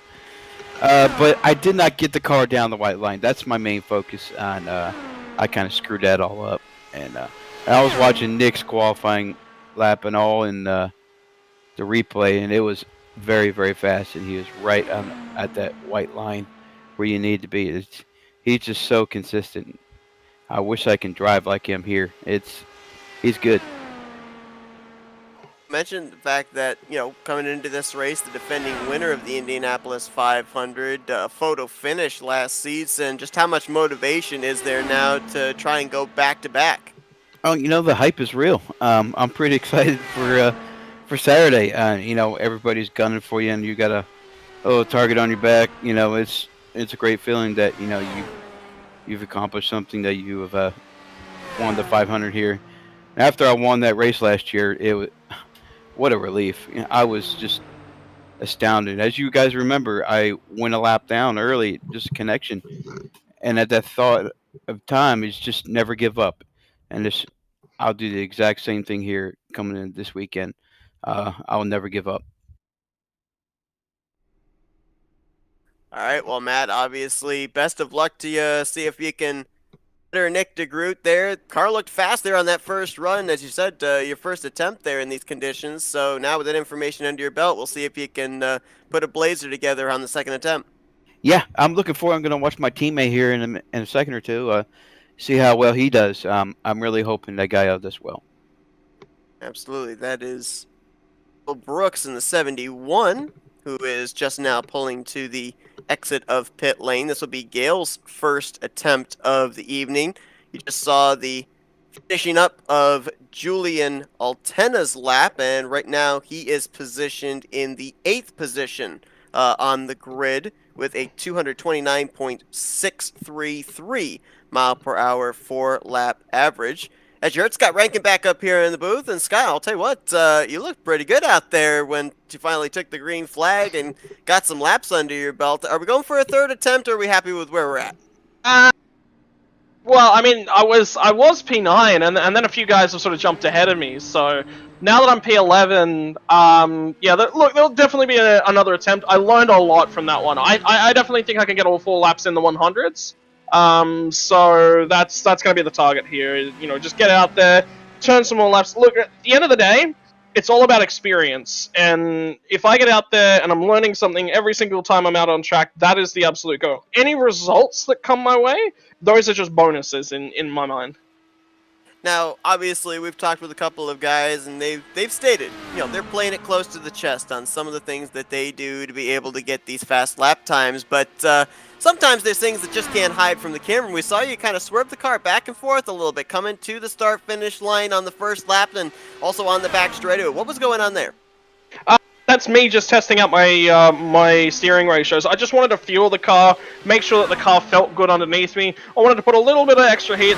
But I did not get the car down the white line. That's my main focus on. I kind of screwed that all up, and I was watching Nick's qualifying lap and all in the replay, and it was very, very fast, and he was right at that white line where you need to be. He's just so consistent. I wish I can drive like him here. He's good. Mentioned the fact that, coming into this race, the defending winner of the Indianapolis 500 photo finish last season, just how much motivation is there now to try and go back-to-back? Oh, the hype is real. I'm pretty excited for Saturday. Everybody's gunning for you, and you got a little target on your back. It's a great feeling that you've accomplished something, that you have won the 500 here. After I won that race last year, it was what a relief. I was just astounded. As you guys remember, I went a lap down early, just a connection, and at that thought of time is just never give up. And I'll do the exact same thing here coming in this weekend. I'll never give up. All right, well, Matt, obviously, best of luck to you. See if you can better Nick DeGroot there. Car looked fast there on that first run, as you said, your first attempt there in these conditions. So now with that information under your belt, we'll see if you can put a blazer together on the second attempt. Yeah, I'm looking forward. I'm going to watch my teammate here in a second or two, see how well he does. I'm really hoping that guy does well. Absolutely. That is Will Brooks in the 71, who is just now pulling to the exit of pit lane. This will be Gale's first attempt of the evening. You just saw the finishing up of Julian Altena's lap, and right now he is positioned in the 8th position on the grid with a 229.633 mile per hour 4-lap average. As you heard Scott Rankin back up here in the booth, and Scott, I'll tell you what, you looked pretty good out there when you finally took the green flag and got some laps under your belt. Are we going for a third attempt, or are we happy with where we're at? Well, I mean, I was P9, and then a few guys have sort of jumped ahead of me. So now that I'm P11, look, there'll definitely be another attempt. I learned a lot from that one. I definitely think I can get all 4 laps in the 100s. So that's going to be the target here. Just get out there, turn some more laps. Look, at the end of the day, it's all about experience. And if I get out there and I'm learning something every single time I'm out on track, that is the absolute goal. Any results that come my way, those are just bonuses in my mind. Now, obviously, we've talked with a couple of guys, and they've stated, they're playing it close to the chest on some of the things that they do to be able to get these fast lap times. But sometimes there's things that just can't hide from the camera. We saw you kind of swerve the car back and forth a little bit, coming to the start-finish line on the first lap, and also on the back straightaway. What was going on there? That's me just testing out my my steering ratios. I just wanted to fuel the car, make sure that the car felt good underneath me. I wanted to put a little bit of extra heat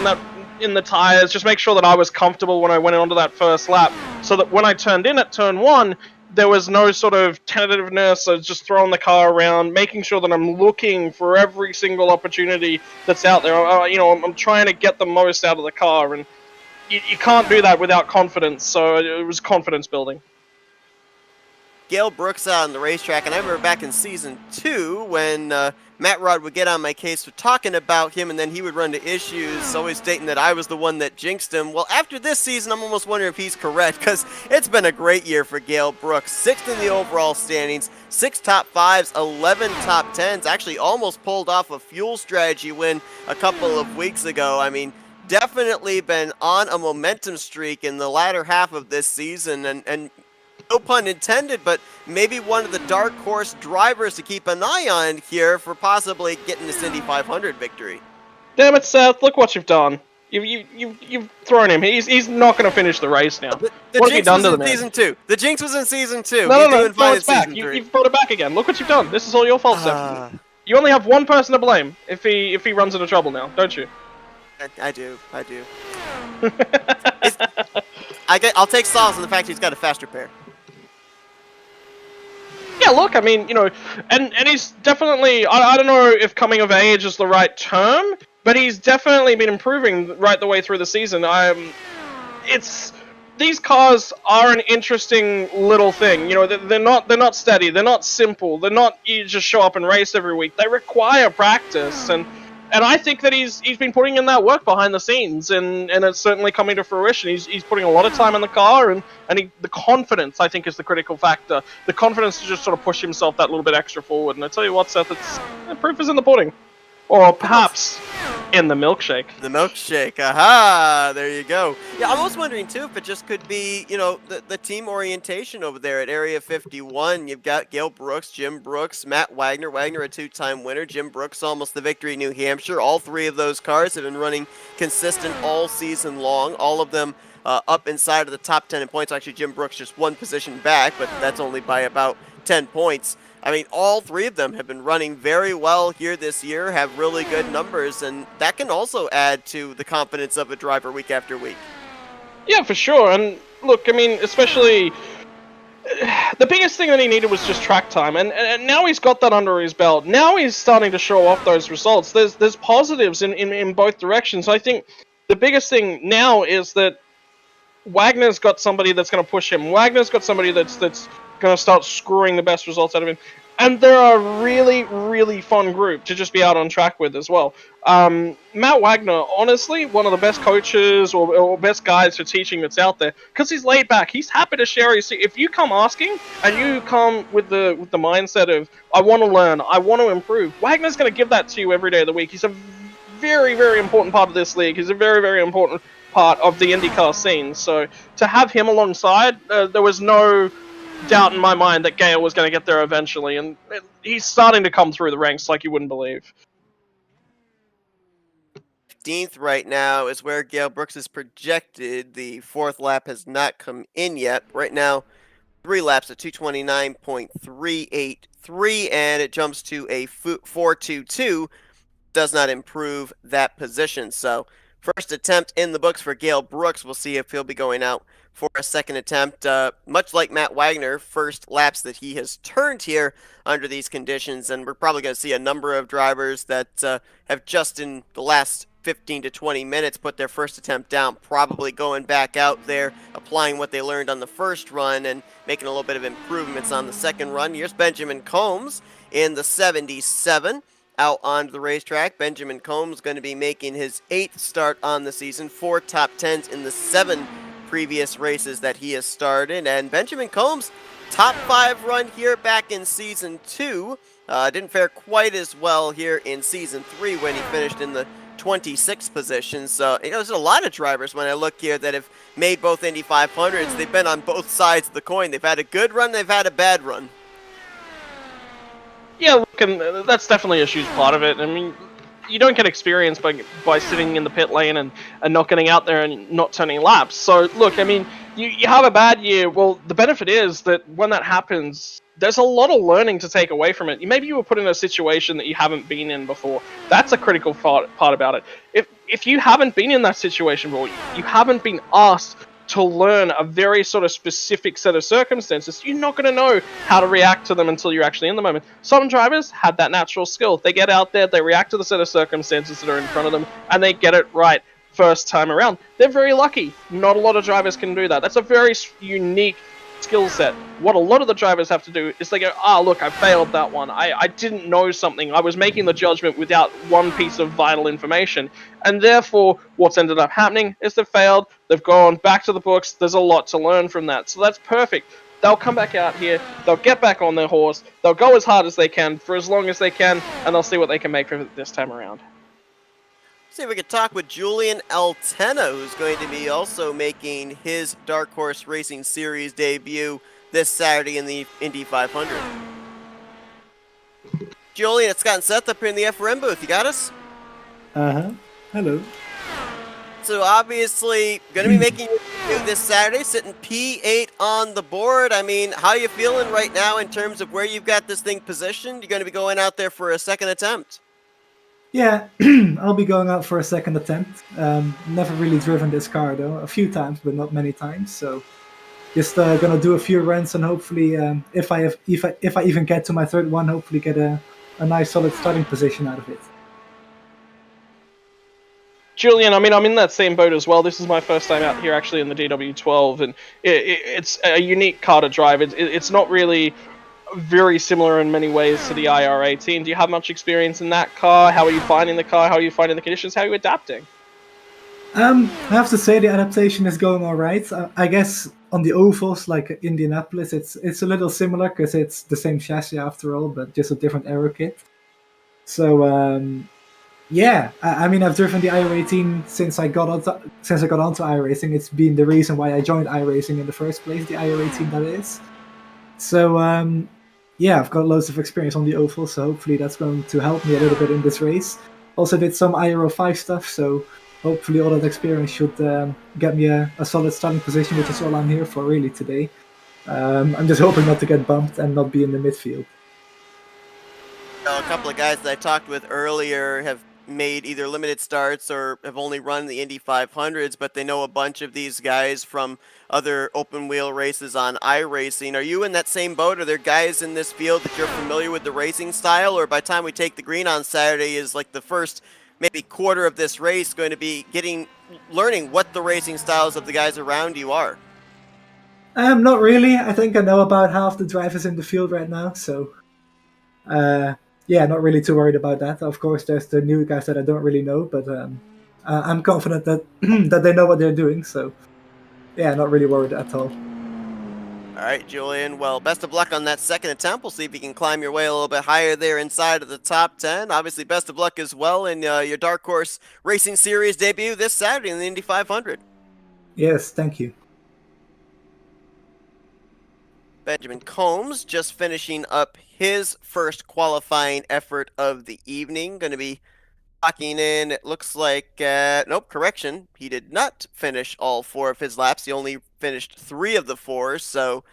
in the tires, just make sure that I was comfortable when I went onto that first lap, so that when I turned in at turn 1, there was no sort of tentativeness. I was just throwing the car around, making sure that I'm looking for every single opportunity that's out there. I'm trying to get the most out of the car, and you can't do that without confidence. So it was confidence building. Gale Brooks out on the racetrack, and I remember back in Season 2 when Matt Rod would get on my case for talking about him, and then he would run into issues, always stating that I was the one that jinxed him. Well, after this season, I'm almost wondering if he's correct, because it's been a great year for Gale Brooks. 6th in the overall standings, 6 top 5s, 11 top 10s, actually almost pulled off a fuel strategy win a couple of weeks ago. I mean, definitely been on a momentum streak in the latter half of this season, and no pun intended, but maybe one of the dark horse drivers to keep an eye on here for possibly getting this Indy 500 victory. Damn it, Seth! Look what you've done. You've thrown him. He's not going to finish the race now. The what have you jinx done was to the in man? Season 2. The jinx was in Season 2. No, He's no, doing fine in it's back. Season 3. You've brought it back again. Look what you've done. This is all your fault, Seth. You only have one person to blame if he runs into trouble now, don't you? I do. I'll take solace in the fact he's got a faster pair. Yeah, look, I mean, and he's definitely, I don't know if coming of age is the right term, but he's definitely been improving right the way through the season. These cars are an interesting little thing. They're not steady, they're not simple, they're not you just show up and race every week. They require practice, and I think that he's been putting in that work behind the scenes, and it's certainly coming to fruition. He's putting a lot of time in the car, and the confidence, I think, is the critical factor. The confidence to just sort of push himself that little bit extra forward. And I tell you what, Seth, the proof is in the pudding. Or perhaps in the milkshake. The milkshake, aha! There you go. Yeah, I was wondering too if it just could be, the team orientation over there at Area 51. You've got Gale Brooks, Jim Brooks, Matt Wagner. Wagner, a 2-time winner. Jim Brooks, almost the victory in New Hampshire. All 3 of those cars have been running consistent all season long. All of them up inside of the top 10 in points. Actually, Jim Brooks just 1 position back, but that's only by about 10 points. I mean, all 3 of them have been running very well here this year, have really good numbers, and that can also add to the confidence of a driver week after week. Yeah, for sure. And look, I mean, especially the biggest thing that he needed was just track time, and now he's got that under his belt. Now he's starting to show off those results. There's positives in both directions. I think the biggest thing now is that Wagner's got somebody that's going to push him. Wagner's got somebody that's going to start screwing the best results out of him. And they're a really, really fun group to just be out on track with as well. Matt Wagner, honestly, one of the best coaches or best guys for teaching that's out there, because he's laid back. He's happy to share his. If you come asking and you come with the mindset of, I want to learn, I want to improve, Wagner's going to give that to you every day of the week. He's a very, very important part of this league. He's a very, very important part of the IndyCar scene. So to have him alongside, there was no doubt in my mind that Gale was going to get there eventually, and he's starting to come through the ranks like you wouldn't believe. 15th right now is where Gale Brooks is projected. The 4th lap has not come in yet. Right now, 3 laps at 229.383, and it jumps to a 4.22. Does not improve that position. So, first attempt in the books for Gale Brooks. We'll see if he'll be going out for a second attempt. Much like Matt Wagner, first laps that he has turned here under these conditions, and we're probably going to see a number of drivers that have just in the last 15 to 20 minutes put their first attempt down, probably going back out there, applying what they learned on the first run and making a little bit of improvements on the second run. Here's Benjamin Combs in the 77 out onto the racetrack. Benjamin Combs going to be making his 8th start on the season, 4 top 10s in the 7 previous races that he has started. And Benjamin Combs, top 5 run here back in Season 2. Didn't fare quite as well here in Season 3 when he finished in the 26th position. So, there's a lot of drivers when I look here that have made both Indy 500s. They've been on both sides of the coin. They've had a good run, they've had a bad run. Yeah, look, and that's definitely a huge part of it. I mean, you don't get experience by sitting in the pit lane and not getting out there and not turning laps. So, look, I mean, you have a bad year. Well, the benefit is that when that happens, there's a lot of learning to take away from it. Maybe you were put in a situation that you haven't been in before. That's a critical part about it. If you haven't been in that situation before, you haven't been asked to learn a very sort of specific set of circumstances, you're not going to know how to react to them until you're actually in the moment. Some drivers had that natural skill. They get out there, they react to the set of circumstances that are in front of them, and they get it right first time around. They're very lucky. Not a lot of drivers can do that. That's a very unique skill set. What a lot of the drivers have to do is they go, look, I failed that one. I didn't know something. I was making the judgment without one piece of vital information. And therefore, what's ended up happening is they've failed. They've gone back to the books. There's a lot to learn from that. So that's perfect. They'll come back out here. They'll get back on their horse. They'll go as hard as they can for as long as they can. And they'll see what they can make of it this time around. See if we could talk with Julian Altena, who's going to be also making his Dark Horse Racing Series debut this Saturday in the Indy 500. Julian, it's Scott and Seth up here in the FRM booth. You got us? Hello. So obviously, going to be making your debut this Saturday, sitting P8 on the board. I mean, how are you feeling right now in terms of where you've got this thing positioned? You're going to be going out there for a second attempt. Yeah, I'll be going out for a second attempt. Never really driven this car though, a few times, but not many times. So just gonna do a few runs and hopefully, if I even get to my third one, hopefully get a nice solid starting position out of it. Julian, I mean, I'm in that same boat as well. This is my first time out here actually in the DW12, and it's a unique car to drive. It's not really very similar in many ways to the IR18. Do you have much experience in that car? How are you finding the car? How are you finding the conditions? How are you adapting? I have to say the adaptation is going all right. I guess on the ovals like Indianapolis, it's a little similar because it's the same chassis after all, but just a different aero kit. So yeah, I mean, I've driven the IR18 since I got onto iRacing. It's been the reason why I joined iRacing in the first place, the IR18 that is. So yeah, I've got loads of experience on the oval, so hopefully that's going to help me a little bit in this race. Also did some IRO5 stuff, so hopefully all that experience should get me a solid starting position, which is all I'm here for really today. I'm just hoping not to get bumped and not be in the midfield. A couple of guys that I talked with earlier have made either limited starts or have only run the Indy 500s, but they know a bunch of these guys from other open wheel races on iRacing. Are you in that same boat? Are there guys in this field that you're familiar with the racing style, or by the time we take the green on Saturday is like the first maybe quarter of this race going to be learning what the racing styles of the guys around you are? Not really. I think I know about half the drivers in the field right now, so yeah, not really too worried about that. Of course, there's the new guys that I don't really know, but I'm confident that that they know what they're doing. So, yeah, not really worried at all. All right, Julian. Well, best of luck on that second attempt. We'll see if you can climb your way a little bit higher there inside of the top 10. Obviously, best of luck as well in your Dark Horse Racing Series debut this Saturday in the Indy 500. Yes, thank you. Benjamin Combs just finishing up his first qualifying effort of the evening. Going to be clocking in, it looks like, nope, correction. He did not finish all 4 of his laps. He only finished 3 of the 4, so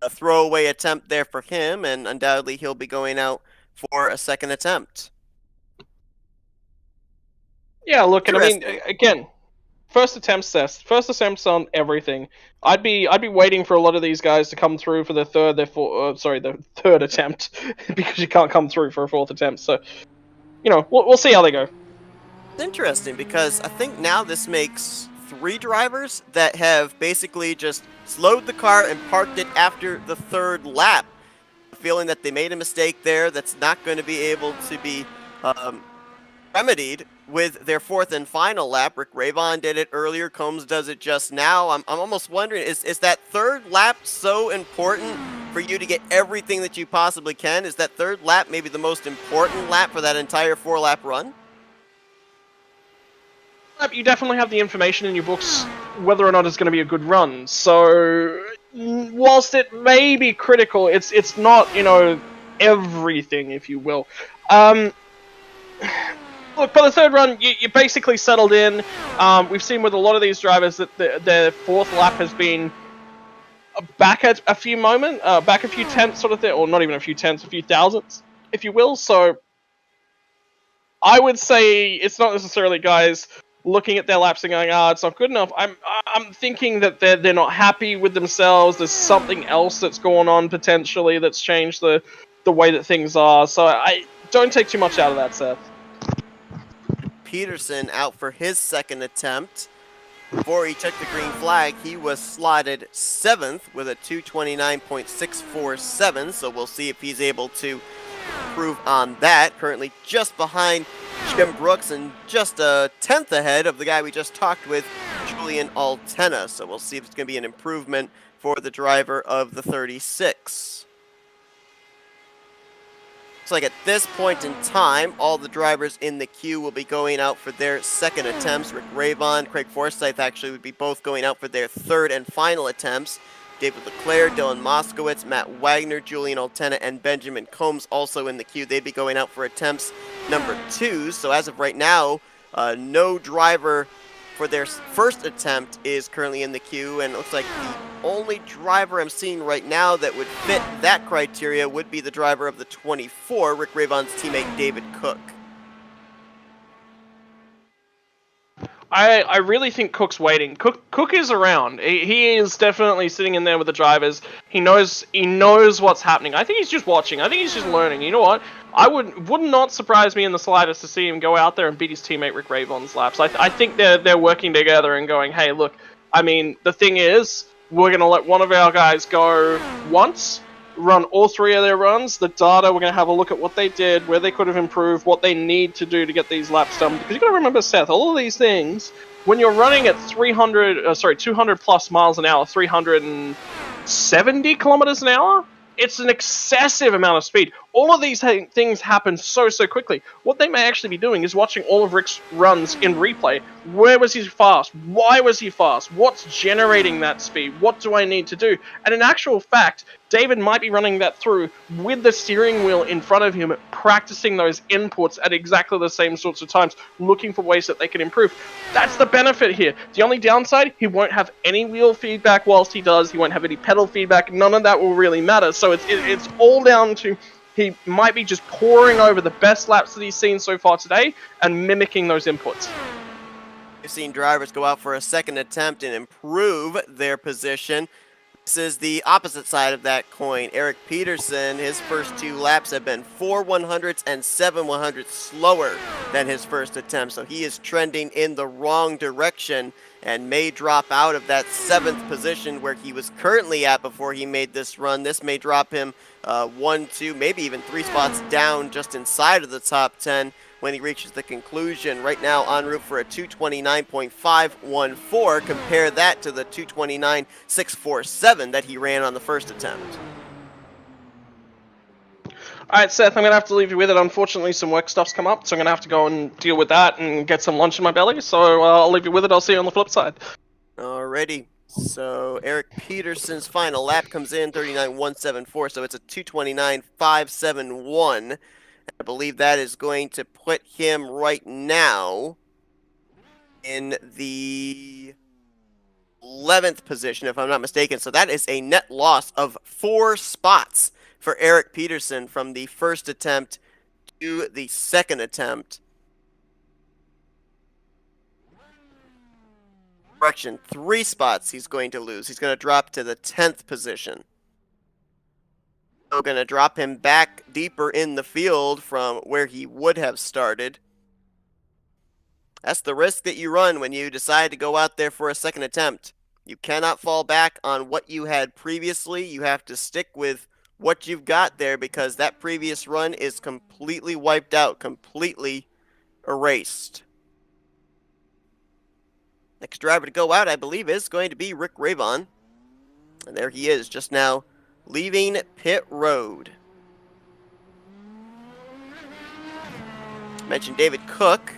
a throwaway attempt there for him, and undoubtedly he'll be going out for a second attempt. Yeah, look, and I mean, again, first attempts on everything. I'd be waiting for a lot of these guys to come through for the third attempt because you can't come through for a 4th attempt. So, you know, we'll see how they go. It's interesting because I think now this makes 3 drivers that have basically just slowed the car and parked it after the 3rd lap, feeling that they made a mistake there that's not going to be able to be remedied with their 4th and final lap. Rick Ravon did it earlier. Combs does it just now. I'm almost wondering, is that 3rd lap so important for you to get everything that you possibly can? Is that 3rd lap maybe the most important lap for that entire 4-lap run? You definitely have the information in your books whether or not it's going to be a good run. So, whilst it may be critical, it's not, everything, if you will. Look, by the third run, you basically settled in. We've seen with a lot of these drivers that their fourth lap has been back at a few back a few tenths sort of thing, or not even a few tenths, a few thousandths, if you will. So I would say it's not necessarily guys looking at their laps and going, it's not good enough. I'm thinking that they're not happy with themselves. There's something else that's going on potentially that's changed the way that things are. So I don't take too much out of that, Seth. Peterson out for his second attempt. Before he took the green flag, he was slotted 7th with a 229.647, so we'll see if he's able to improve on that. Currently just behind Jim Brooks and just a tenth ahead of the guy we just talked with, Julian Altena, so we'll see if it's going to be an improvement for the driver of the 36. Looks like at this point in time, all the drivers in the queue will be going out for their second attempts. Rick Ravon, Craig Forsyth actually would be both going out for their third and final attempts. David Leclerc, Dylan Moskowitz, Matt Wagner, Julian Altena, and Benjamin Combs also in the queue. They'd be going out for attempts number 2. So as of right now, no driver for their first attempt is currently in the queue, and it looks like the only driver I'm seeing right now that would fit that criteria would be the driver of the 24, Rick Ravon's teammate David Cook. I really think Cook's waiting. Cook is around. He is definitely sitting in there with the drivers. He knows what's happening. I think he's just watching. I think he's just learning. You know what? Would not surprise me in the slightest to see him go out there and beat his teammate Rick Ravon's laps. I think they're working together and going, hey, look, I mean, the thing is, we're going to let one of our guys go once, run all 3 of their runs. The data, we're going to have a look at what they did, where they could have improved, what they need to do to get these laps done. Because you've got to remember, Seth, all of these things, when you're running at 200 plus miles an hour, 370 kilometers an hour, it's an excessive amount of speed. All of these things happen so quickly. What they may actually be doing is watching all of Rick's runs in replay. Where was he fast? Why was he fast? What's generating that speed? What do I need to do? And in actual fact, David might be running that through with the steering wheel in front of him, practicing those inputs at exactly the same sorts of times, looking for ways that they can improve. That's the benefit here. The only downside, he won't have any wheel feedback whilst he does. He won't have any pedal feedback. None of that will really matter. So it's all down to he might be just poring over the best laps that he's seen so far today and mimicking those inputs. We've seen drivers go out for a second attempt and improve their position. This is the opposite side of that coin. Eric Peterson, his first 2 laps have been 4 100ths and 7 100ths slower than his first attempt, so he is trending in the wrong direction and may drop out of that 7th position where he was currently at before he made this run. This may drop him 1, 2, maybe even 3 spots down just inside of the top 10 when he reaches the conclusion. Right now en route for a 229.514. Compare that to the 229.647 that he ran on the first attempt. Alright, Seth, I'm going to have to leave you with it. Unfortunately, some work stuff's come up, so I'm going to have to go and deal with that and get some lunch in my belly. So I'll leave you with it. I'll see you on the flip side. Alrighty. So Eric Peterson's final lap comes in 39.174, so it's a 229.571. I believe that is going to put him right now in the 11th position, if I'm not mistaken. So that is a net loss of 4 spots for Eric Peterson from the first attempt to the second attempt. Correction, 3 spots he's going to lose. He's going to drop to the 10th position. So going to drop him back deeper in the field from where he would have started. That's the risk that you run when you decide to go out there for a second attempt. You cannot fall back on what you had previously. You have to stick with what you've got there because that previous run is completely wiped out, completely erased. Next driver to go out, I believe, is going to be Rick Ravon. And there he is, just now leaving pit road. Mentioned David Cook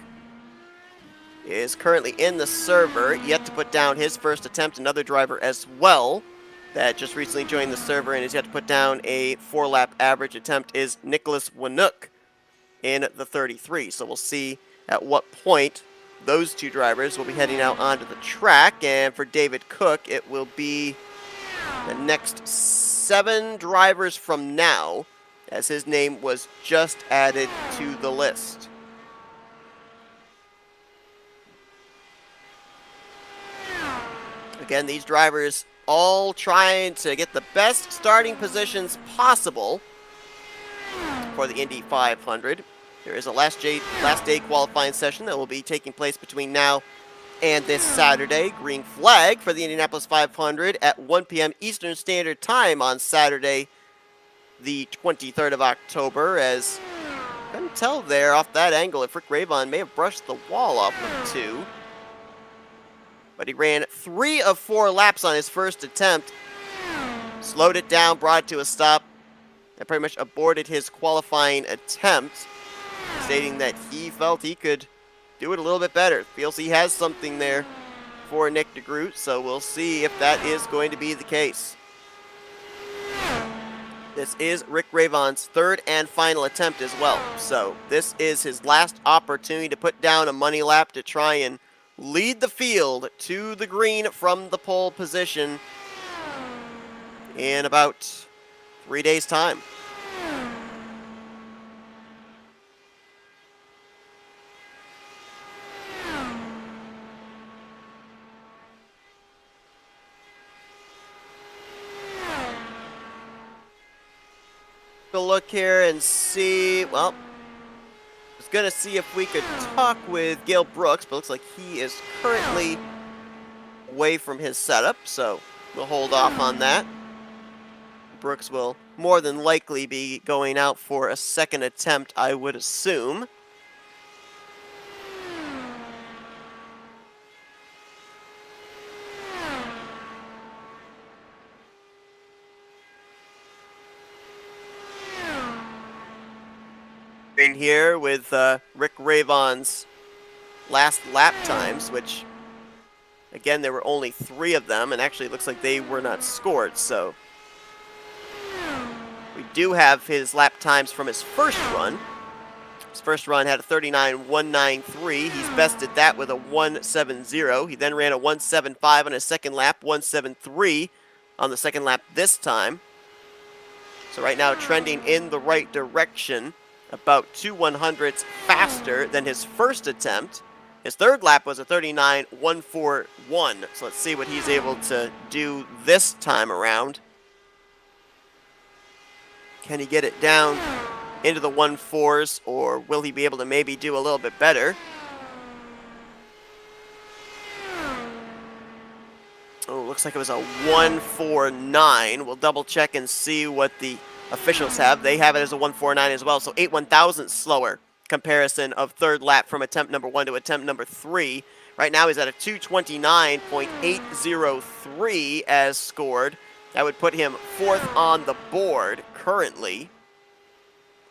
is currently in the server, yet to put down his first attempt. Another driver as well that just recently joined the server and is yet to put down a 4-lap average attempt is Nicholas Winook in the 33. So we'll see at what point those two drivers will be heading out onto the track. And for David Cook, it will be the next 7 drivers from now, as his name was just added to the list. Again, these drivers all trying to get the best starting positions possible for the Indy 500. There is a last day qualifying session that will be taking place between now and this Saturday. Green flag for the Indianapolis 500 at 1 p.m. Eastern Standard Time on Saturday, the 23rd of October, as I couldn't tell there off that angle if Rick Ravon may have brushed the wall off of 2. But he ran 3 of 4 laps on his first attempt, slowed it down, brought it to a stop, and pretty much aborted his qualifying attempt, stating that he felt he could do it a little bit better. Feels he has something there for Nick DeGroot, so we'll see if that is going to be the case. This is Rick Ravon's 3rd and final attempt as well, so this is his last opportunity to put down a money lap to try and lead the field to the green from the pole position in about 3 days' time. Look here and see, well, I was going to see if we could talk with Gail Brooks, but looks like he is currently away from his setup, so we'll hold off on that. Brooks will more than likely be going out for a second attempt, I would assume. In here with Rick Ravon's last lap times, which, again, there were only 3 of them, and actually it looks like they were not scored, so we do have his lap times from his first run. His first run had a 39.193. He's bested that with a 1.70. He then ran a 1.75 on his second lap, 1.73 on the second lap this time. So right now trending in the right direction, about 2/100ths faster than his first attempt. His third lap was a 39.141. So let's see what he's able to do this time around. Can he get it down into the 1.4s, or will he be able to maybe do a little bit better? Oh, looks like it was a 1.49. We'll double check and see what the officials have. They have it as a 1.49 as well, so 8/1000ths slower comparison of third lap from attempt number 1 to attempt number 3. Right now he's at a 2:29.803 as scored. That would put him 4th on the board currently.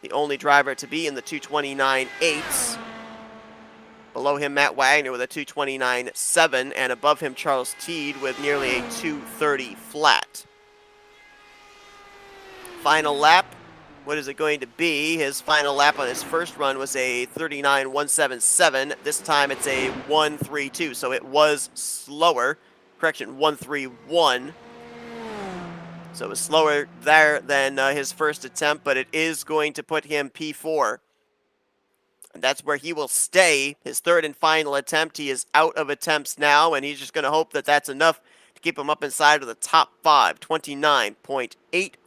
The only driver to be in the 2:29.8s. Below him, Matt Wagner with a 2:29.7, and above him, Charles Teed with nearly a 2:30 flat. Final lap, what is it going to be? His final lap on his first run was a 39.177. This time it's a 1.32, so it was slower. Correction, 1.31. So it was slower there than his first attempt, but it is going to put him P4. And that's where he will stay. His 3rd and final attempt. He is out of attempts now, and he's just going to hope that that's enough to keep him up inside of the top 5. 29.851.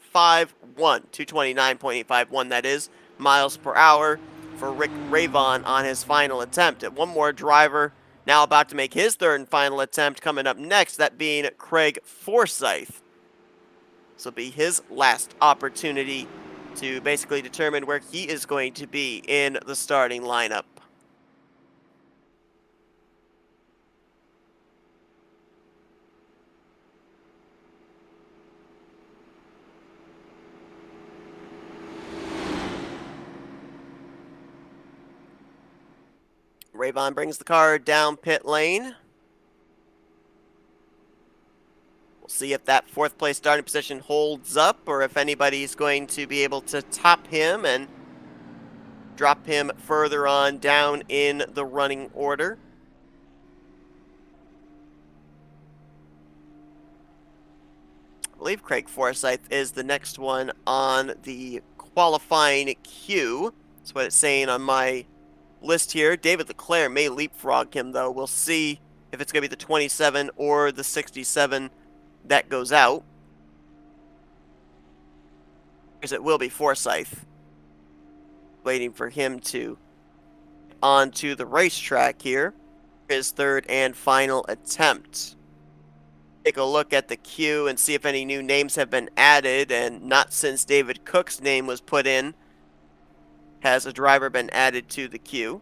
229.851, that is, miles per hour for Rick Ravon on his final attempt. And one more driver now about to make his 3rd and final attempt coming up next, that being Craig Forsyth. This will be his last opportunity to basically determine where he is going to be in the starting lineup. Rayvon brings the car down pit lane. We'll see if that fourth place starting position holds up or if anybody's going to be able to top him and drop him further on down in the running order. I believe Craig Forsyth is the next one on the qualifying queue. That's what it's saying on my list here. David Leclerc may leapfrog him, though. We'll see if it's going to be the 27 or the 67 that goes out. Because it will be Forsyth. Waiting for him to get onto the racetrack here. His third and final attempt. Take a look at the queue and see if any new names have been added, and not since David Cook's name was put in has a driver been added to the queue.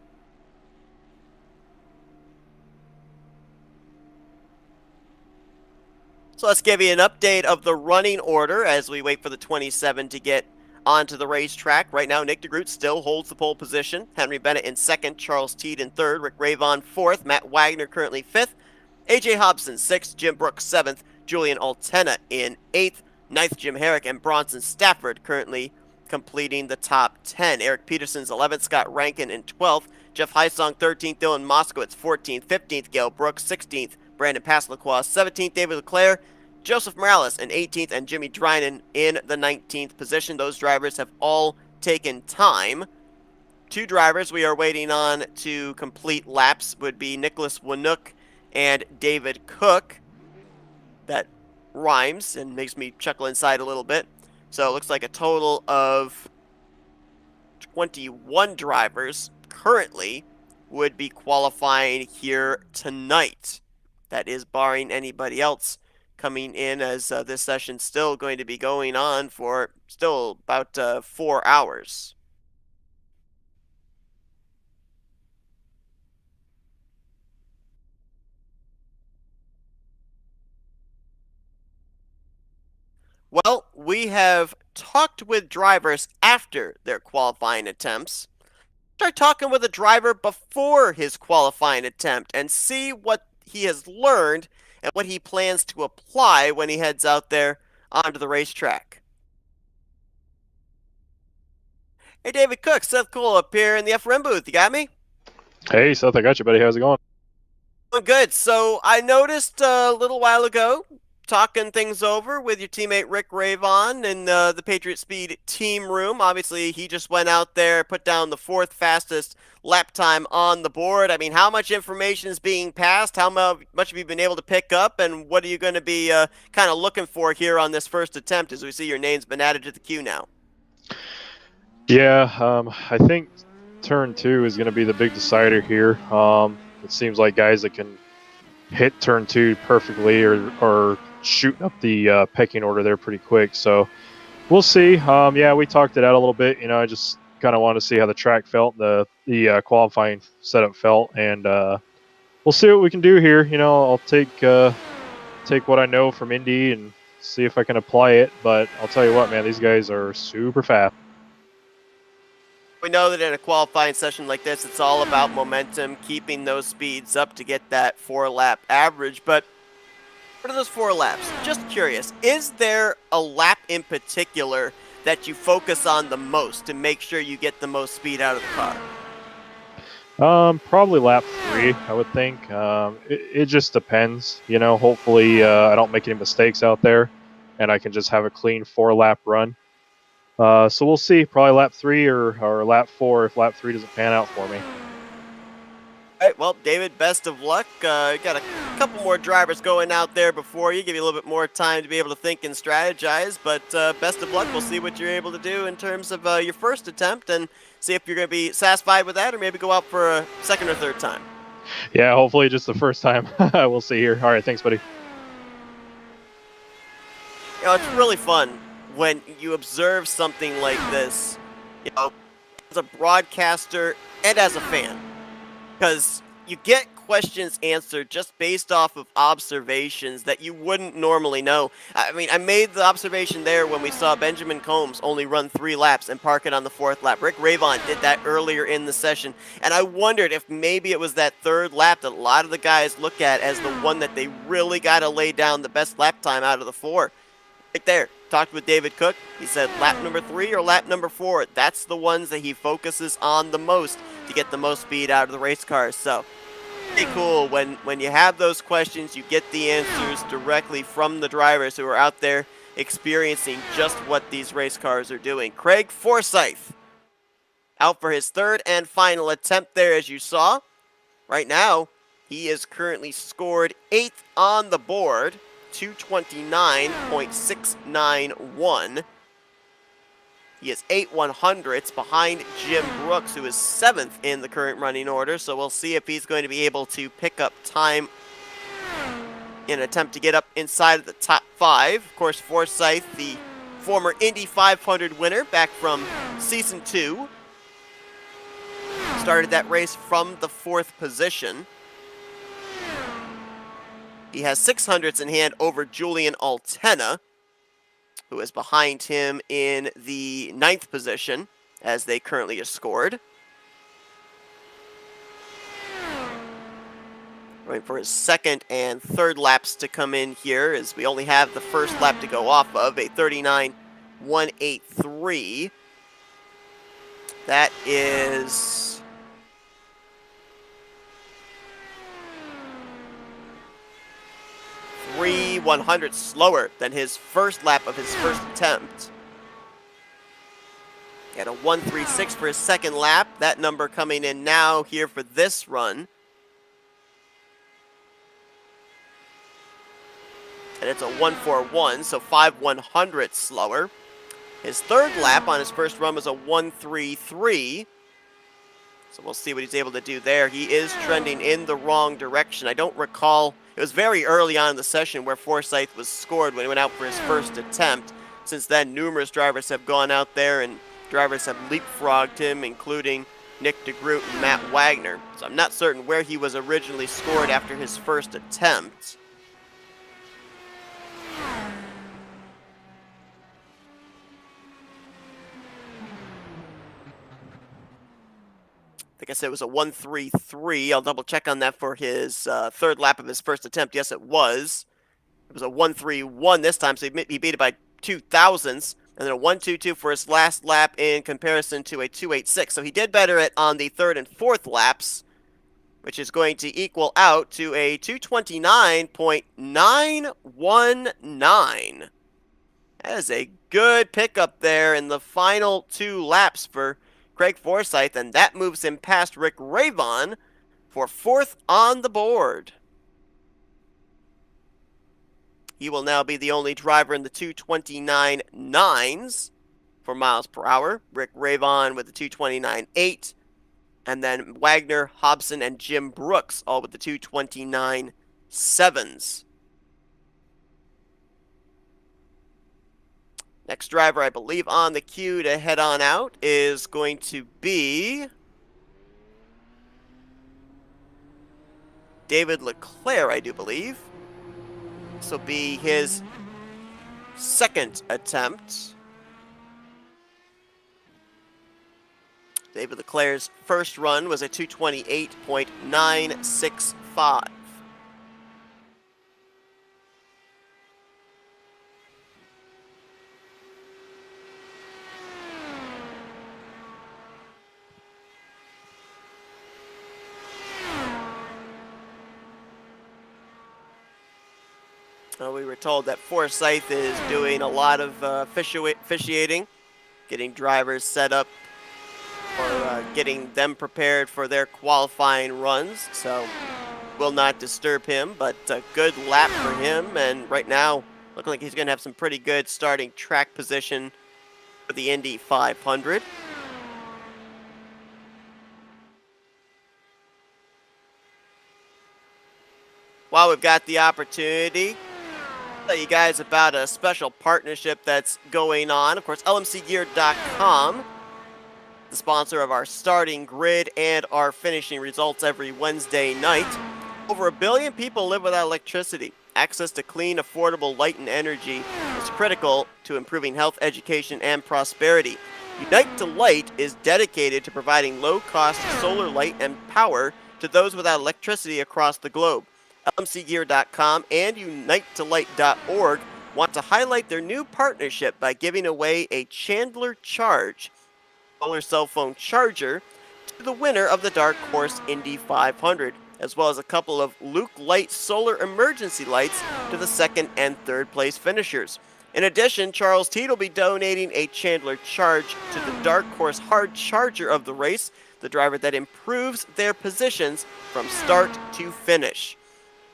So let's give you an update of the running order as we wait for the 27 to get onto the racetrack. Right now, Nick DeGroot still holds the pole position. Henry Bennett in second, Charles Teed in third, Rick Rayvon fourth, Matt Wagner currently fifth, AJ Hobson sixth, Jim Brooks seventh, Julian Altena in eighth, ninth Jim Herrick, and Bronson Stafford currently completing the top 10. Eric Peterson's 11th, Scott Rankin in 12th, Jeff Heisong 13th, Dylan Moskowitz 14th, 15th, Gail Brooks 16th, Brandon Passalacqua 17th, David Leclerc, Joseph Morales in 18th, and Jimmy Drynan in the 19th position. Those drivers have all taken time. Two drivers we are waiting on to complete laps would be Nicholas Winook and David Cook. That rhymes and makes me chuckle inside a little bit. So it looks like a total of 21 drivers currently would be qualifying here tonight. That is barring anybody else coming in, as this session's still going to be going on for still about 4 hours. Well, we have talked with drivers after their qualifying attempts. Start talking with a driver before his qualifying attempt and see what he has learned and what he plans to apply when he heads out there onto the racetrack. Hey, David Cook, Seth Cole up here in the FRM booth. You got me? Hey, Seth, I got you, buddy. How's it going? Doing good. So I noticed a little while ago, talking things over with your teammate Rick Rayvon in the Patriot Speed team room. Obviously, he just went out there, put down the fourth fastest lap time on the board. I mean, how much information is being passed? How much have you been able to pick up? And what are you going to be kind of looking for here on this first attempt as we see your name's been added to the queue now? Yeah, I think turn 2 is going to be the big decider here. It seems like guys that can hit turn 2 perfectly or shooting up the pecking order there pretty quick. So we'll see. Yeah, we talked it out a little bit. You know, I just kind of wanted to see how the track felt, the qualifying setup felt, and we'll see what we can do here. You know, I'll take what I know from Indy and see if I can apply it. But I'll tell you what, man, these guys are super fast. We know that in a qualifying session like this, it's all about momentum, keeping those speeds up to get that 4-lap average. But what are those 4 laps? Just curious, is there a lap in particular that you focus on the most to make sure you get the most speed out of the car? Probably lap 3, I would think. It just depends. You know, hopefully I don't make any mistakes out there and I can just have a clean 4-lap run. So we'll see. Probably lap 3 or lap 4 if lap 3 doesn't pan out for me. All right, well, David, best of luck. You got a couple more drivers going out there before you. Give you a little bit more time to be able to think and strategize. But best of luck. We'll see what you're able to do in terms of your first attempt and see if you're going to be satisfied with that or maybe go out for a second or third time. Yeah, hopefully just the first time. We'll see here. All right, thanks, buddy. You know, it's really fun when you observe something like this, you know, as a broadcaster and as a fan. Because you get questions answered just based off of observations that you wouldn't normally know. I mean, I made the observation there when we saw Benjamin Combs only run 3 laps and park it on the 4th lap. Rick Ravon did that earlier in the session, and I wondered if maybe it was that 3rd lap that a lot of the guys look at as the one that they really got to lay down the best lap time out of the 4. Right there. Talked with David Cook. He said lap number 3 or lap number 4. That's the ones that he focuses on the most to get the most speed out of the race cars. So, pretty cool when you have those questions, you get the answers directly from the drivers who are out there experiencing just what these race cars are doing. Craig Forsyth out for his 3rd and final attempt there, as you saw. Right now, he is currently scored 8th on the board. 229.691. He is 8/100ths behind Jim Brooks, who is 7th in the current running order, so we'll see if he's going to be able to pick up time in an attempt to get up inside of the top 5. Of course, Forsyth, the former Indy 500 winner back from Season 2, started that race from the 4th position. He has 600ths in hand over Julian Altena, who is behind him in the 9th position, as they currently are scored. Waiting for his 2nd and 3rd laps to come in here, as we only have the 1st lap to go off of, a 39.183. That is 3/100ths slower than his 1st lap of his 1st attempt. He had a 1:36 for his 2nd lap. That number coming in now here for this run. And it's a 1:41, so 5/100ths slower. His 3rd lap on his 1st run was a 1:33. So we'll see what he's able to do there. He is trending in the wrong direction. I don't recall. It was very early on in the session where Forsyth was scored when he went out for his 1st attempt. Since then, numerous drivers have gone out there and drivers have leapfrogged him, including Nick DeGroot and Matt Wagner. So I'm not certain where he was originally scored after his 1st attempt. I think I said it was a 1:33. I'll double check on that for his 3rd lap of his 1st attempt. Yes, it was. It was a 1:31 this time, so he beat it by 0.02, and then a 1:22 for his last lap in comparison to a 2:86. So he did better on the 3rd and 4th laps, which is going to equal out to a 229.919. That is a good pickup there in the final 2 laps for Craig Forsyth, and that moves him past Rick Ravon for 4th on the board. He will now be the only driver in the 229.9s for miles per hour. Rick Ravon with the 229.8, and then Wagner, Hobson, and Jim Brooks all with the 229.7s. Next driver, I believe, on the queue to head on out is going to be David Leclerc, I do believe. This will be his 2nd attempt. David Leclerc's 1st run was a 228.965. We were told that Forsyth is doing a lot of officiating, getting drivers set up or getting them prepared for their qualifying runs. So will not disturb him, but a good lap for him. And right now, looking like he's going to have some pretty good starting track position for the Indy 500. While we've got the opportunity, tell you guys about a special partnership that's going on. Of course, LMCgear.com the sponsor of our starting grid and our finishing results every Wednesday night. Over 1 billion people live without electricity. Access to clean, affordable light and energy is critical to improving health, education, and prosperity. Unite to Light is dedicated to providing low-cost solar light and power to those without electricity across the globe. LMCgear.com and UniteToLight.org want to highlight their new partnership by giving away a Chandler Charge solar cell phone charger to the winner of the Dark Horse Indy 500, as well as a couple of Luke Light solar emergency lights to the second and third place finishers. In addition, Charles Teed will be donating a Chandler Charge to the Dark Horse Hard Charger of the race, the driver that improves their positions from start to finish.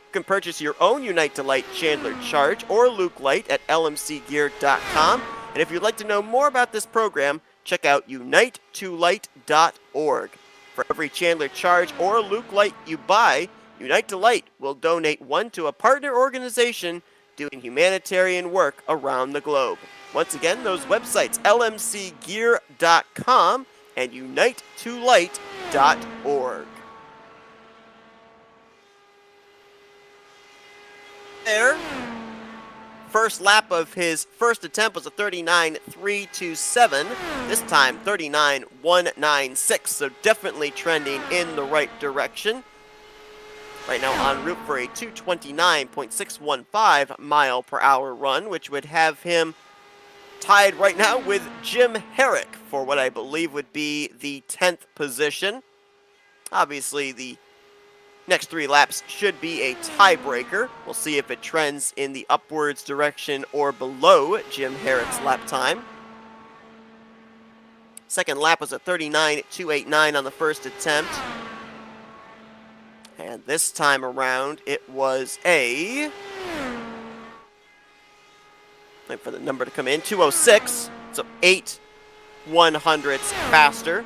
You can purchase your own Unite to Light Chandler Charge or Luke Light at lmcgear.com. And if you'd like to know more about this program, check out unite2light.org. For every Chandler Charge or Luke Light you buy, Unite to Light will donate one to a partner organization doing humanitarian work around the globe. Once again, those websites, lmcgear.com and unite2light.org. There. First lap of his first attempt was a 39.327. This time 39.196. So definitely trending in the right direction. Right now en route for a 229.615 mile per hour run, which would have him tied right now with Jim Herrick for what I believe would be the 10th position. Obviously, the next 3 laps should be a tiebreaker. We'll see if it trends in the upwards direction or below Jim Herrick's lap time. Second lap was a 39.289 on the first attempt. And this time around, it was a... wait for the number to come in. 2:06. So 8/100ths faster.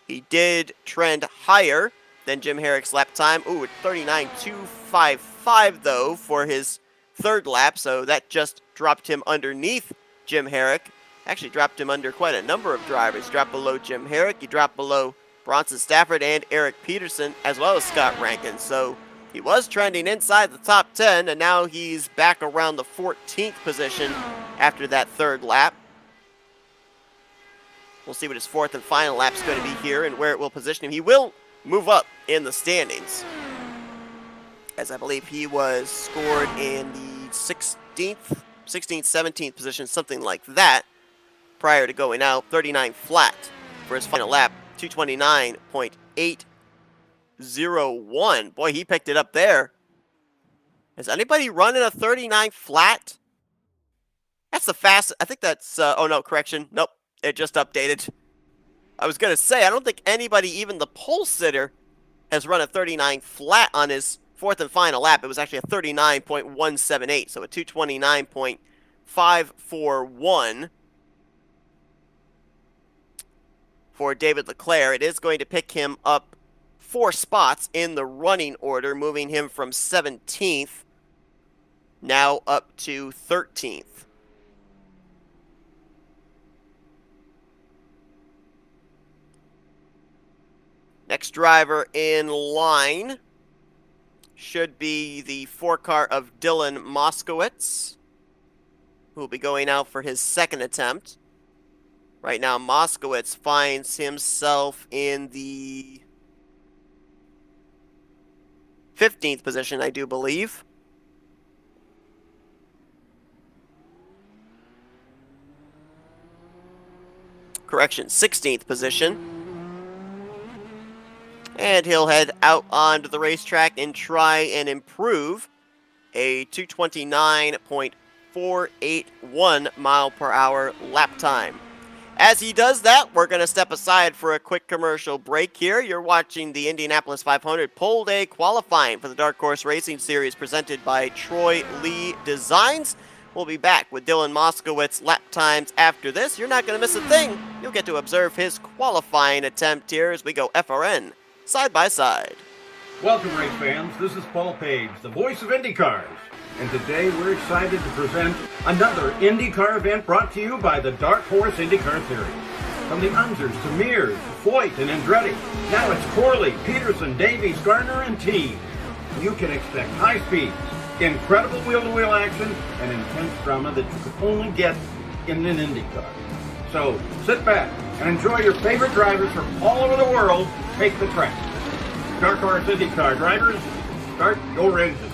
He did trend higher than Jim Herrick's lap time. Ooh, at 39.255 though for his third lap. So that just dropped him underneath Jim Herrick. Actually dropped him under quite a number of drivers. He dropped below Jim Herrick. He dropped below Bronson Stafford and Eric Peterson, as well as Scott Rankin. So he was trending inside the top 10, and now he's back around the 14th position after that third lap. We'll see what his fourth and final lap is going to be here and where it will position him. He will move up in the standings, as I believe he was scored in the 16th, 17th position, something like that, prior to going out 39 flat for his final lap. 229.801. Boy, he picked it up there. Has anybody run in a 39 flat? That's the fastest. I think that's, oh no, correction. Nope, it just updated. I was going to say, I don't think anybody, even the pole sitter, has run a 39 flat on his fourth and final lap. It was actually a 39.178, so a 229.541. For David Leclerc. It is going to pick him up 4 spots in the running order, moving him from 17th now up to 13th. Next driver in line should be the 4-car of Dylan Moskowitz, who will be going out for his second attempt. Right now, Moskowitz finds himself in the 15th position, I do believe. Correction, 16th position. And he'll head out onto the racetrack and try and improve a 229.481 mile per hour lap time. As he does that, we're going to step aside for a quick commercial break here. You're watching the Indianapolis 500 Pole Day qualifying for the Dark Horse Racing Series presented by Troy Lee Designs. We'll be back with Dylan Moskowitz lap times after this. You're not going to miss a thing. You'll get to observe his qualifying attempt here as we go FRN side by side. Welcome, race fans. This is Paul Page, the voice of IndyCars. And today we're excited to present another IndyCar event brought to you by the Dark Horse IndyCar Series. From the Unzers to Mears, Foyt, and Andretti, now it's Corley, Peterson, Davies, Gardner, and Teague. You can expect high speeds, incredible wheel-to-wheel action, and intense drama that you could only get in an Indy car. So sit back and enjoy your favorite drivers from all over the world take the track. Dark Horse Indy car drivers, start your engines.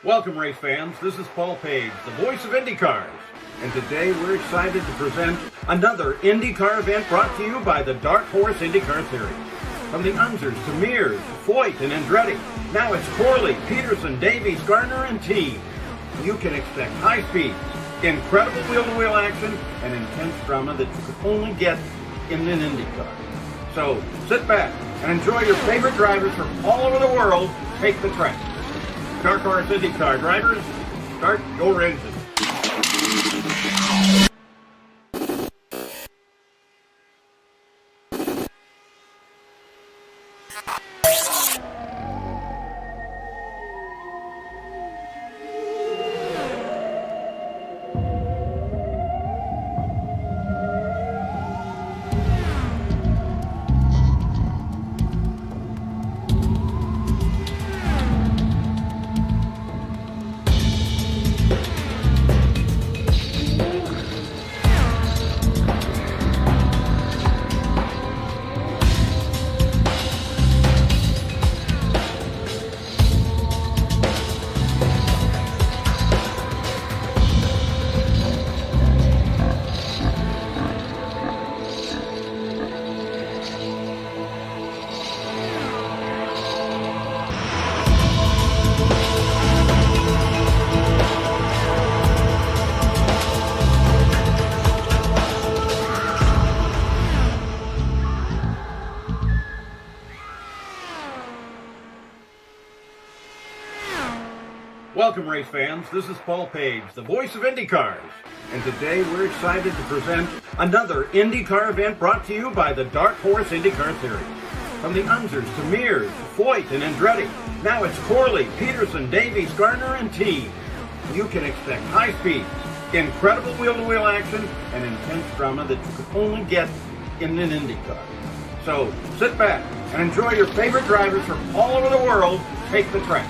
Welcome, race fans. This is Paul Page, the voice of IndyCars. And today we're excited to present another IndyCar event brought to you by the Dark Horse IndyCar Series. From the Unzers to Mears, Foyt, and Andretti, now it's Corley, Peterson, Davies, Gardner, and Teague. You can expect high speeds, incredible wheel-to-wheel action, and intense drama that you could only get in an Indy car. So sit back and enjoy your favorite drivers from all over the world take the track. Dark Horse Indy car drivers, start your engines. Welcome, race fans. This is Paul Page, the voice of IndyCars. And today we're excited to present another IndyCar event brought to you by the Dark Horse IndyCar Series. From the Unzers to Mears, Foyt, and Andretti, now it's Corley, Peterson, Davies, Gardner, and Teague. You can expect high speeds, incredible wheel-to-wheel action, and intense drama that you could only get in an Indy car. So sit back and enjoy your favorite drivers from all over the world take the track.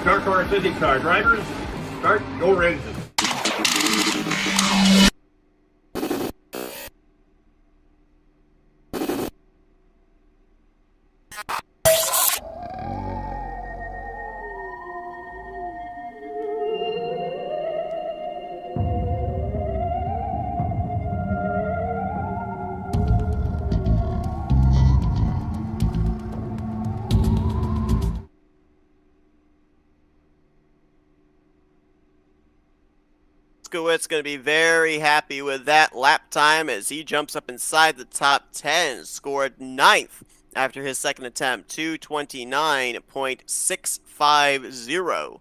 Dark Horse Indy car drivers, start your engines. Going to be very happy with that lap time as he jumps up inside the top 10, scored 9th after his second attempt, 229.650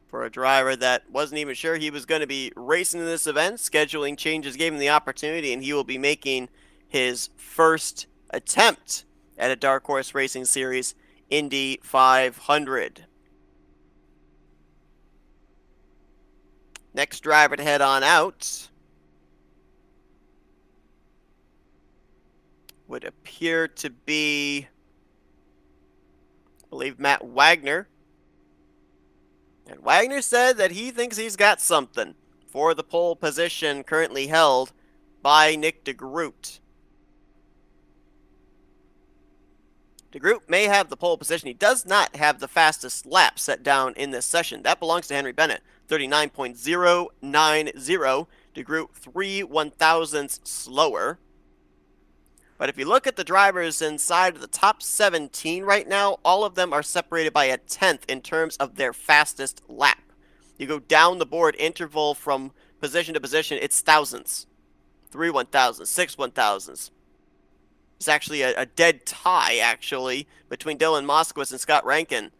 for a driver that wasn't even sure he was going to be racing in this event. Scheduling changes gave him the opportunity, and he will be making his first attempt at a Dark Horse Racing Series Indy 500. Next driver to head on out would appear to be believe Matt Wagner. And Wagner said that he thinks he's got something for the pole position currently held by Nick DeGroot. DeGroot may have the pole position. He does not have the fastest lap set down in this session. That belongs to Henry Bennett, 39.090. DeGroot 3/1000ths slower. But if you look at the drivers inside of the top 17 right now, all of them are separated by a tenth in terms of their fastest lap. You go down the board interval from position to position, it's thousandths. 3/1000s, 6/1000s. It's actually a dead tie, actually, between Dylan Moskowitz and Scott Rankin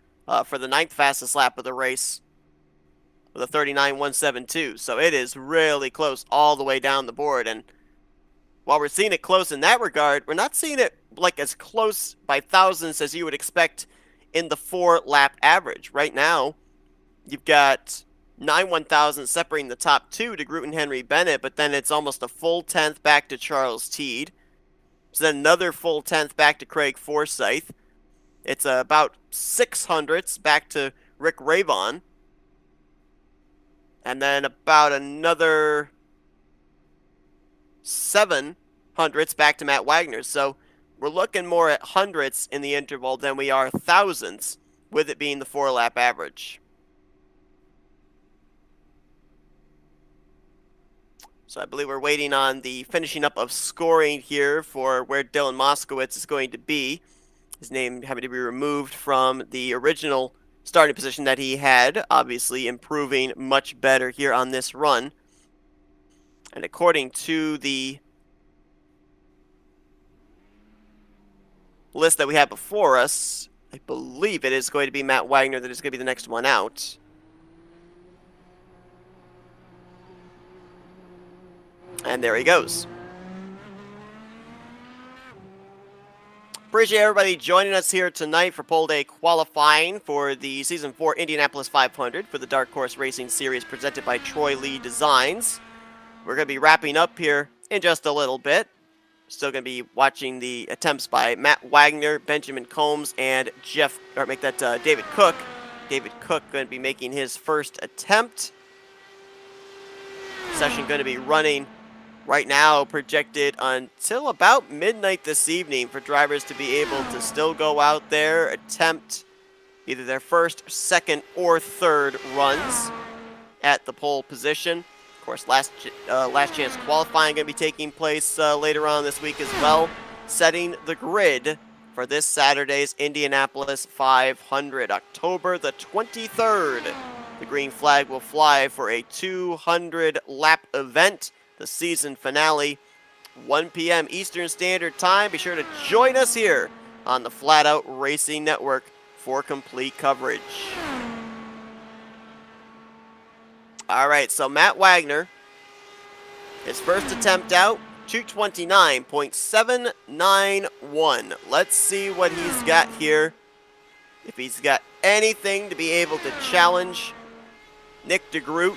for the 9th fastest lap of the race with a 39.172. So it is really close all the way down the board. And while we're seeing it close in that regard, we're not seeing it like as close by thousands as you would expect in the 4-lap average. Right now, you've got 9/1000 separating the top two, DeGroot and Henry Bennett, but then it's almost a full tenth back to Charles Teed. So then another full tenth back to Craig Forsyth. It's about 600ths back to Rick Ravon. And then about another 700ths back to Matt Wagner. So we're looking more at hundredths in the interval than we are thousandths, with it being the 4-lap average. So I believe we're waiting on the finishing up of scoring here for where Dylan Moskowitz is going to be. His name having to be removed from the original starting position that he had, obviously improving much better here on this run. And according to the list that we have before us, I believe it is going to be Matt Wagner that is going to be the next one out. And there he goes. Appreciate everybody joining us here tonight for Pole Day qualifying for the Season 4 Indianapolis 500 for the Dark Horse Racing Series presented by Troy Lee Designs. We're going to be wrapping up here in just a little bit. Still going to be watching the attempts by Matt Wagner, Benjamin Combs, and David Cook. David Cook going to be making his first attempt. Session going to be running right now, projected until about midnight this evening for drivers to be able to still go out there, attempt either their first, second, or third runs at the pole position. Of course, last chance qualifying going to be taking place later on this week as well, setting the grid for this Saturday's Indianapolis 500, October the 23rd. The green flag will fly for a 200-lap event. The season finale, 1 p.m. Eastern Standard Time. Be sure to join us here on the Flat Out Racing Network for complete coverage. All right, so Matt Wagner, his first attempt out, 229.791. Let's see what he's got here. If he's got anything to be able to challenge Nick DeGroot,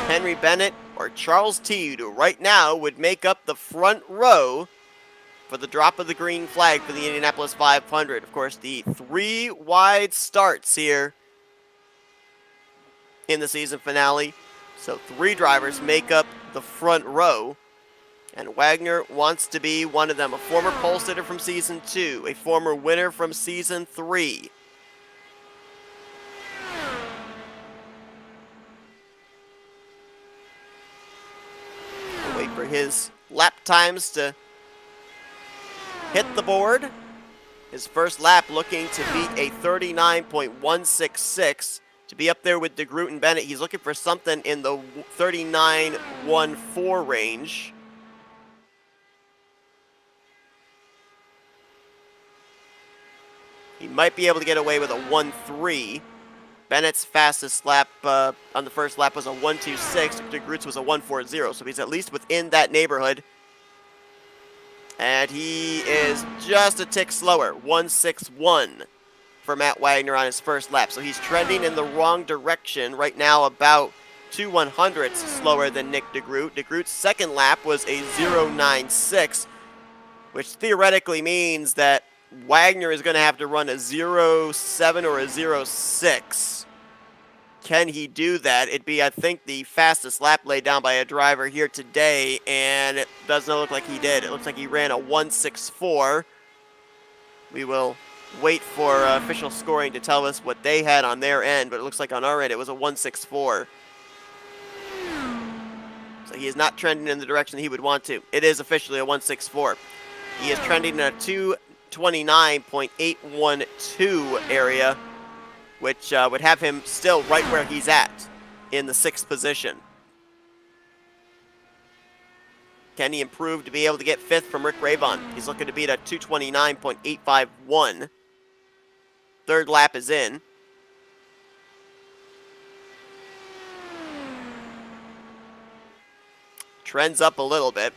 Henry Bennett, or Charles Teed, who right now would make up the front row for the drop of the green flag for the Indianapolis 500. Of course, the 3 wide starts here in the season finale. So 3 drivers make up the front row. And Wagner wants to be one of them, a former pole sitter from Season 2, a former winner from Season 3. Wait for his lap times to hit the board. His first lap looking to beat a 39.166 to be up there with DeGroot and Bennett. He's looking for something in the 39.14 range. He might be able to get away with a 1.3. Bennett's fastest lap on the first lap was a 1.26. DeGroot's was a 1.40, so he's at least within that neighborhood. And he is just a tick slower, 1.61 for Matt Wagner on his first lap. So he's trending in the wrong direction right now, about 2/100ths slower than Nick DeGroot. DeGroot's second lap was a 0.96, which theoretically means that Wagner is going to have to run a 0.7 or a 0.6. Can he do that? It'd be, I think, the fastest lap laid down by a driver here today, and it doesn't look like he did. It looks like he ran a 1.64. We will wait for official scoring to tell us what they had on their end, but it looks like on our end it was a 1.64. So he is not trending in the direction he would want to. It is officially a 1.64. He is trending in a 229.812 area, which would have him still right where he's at in the 6th position. Can he improve to be able to get 5th from Rick Raybon? He's looking to beat a 229.851. 3rd lap is in. Trends up a little bit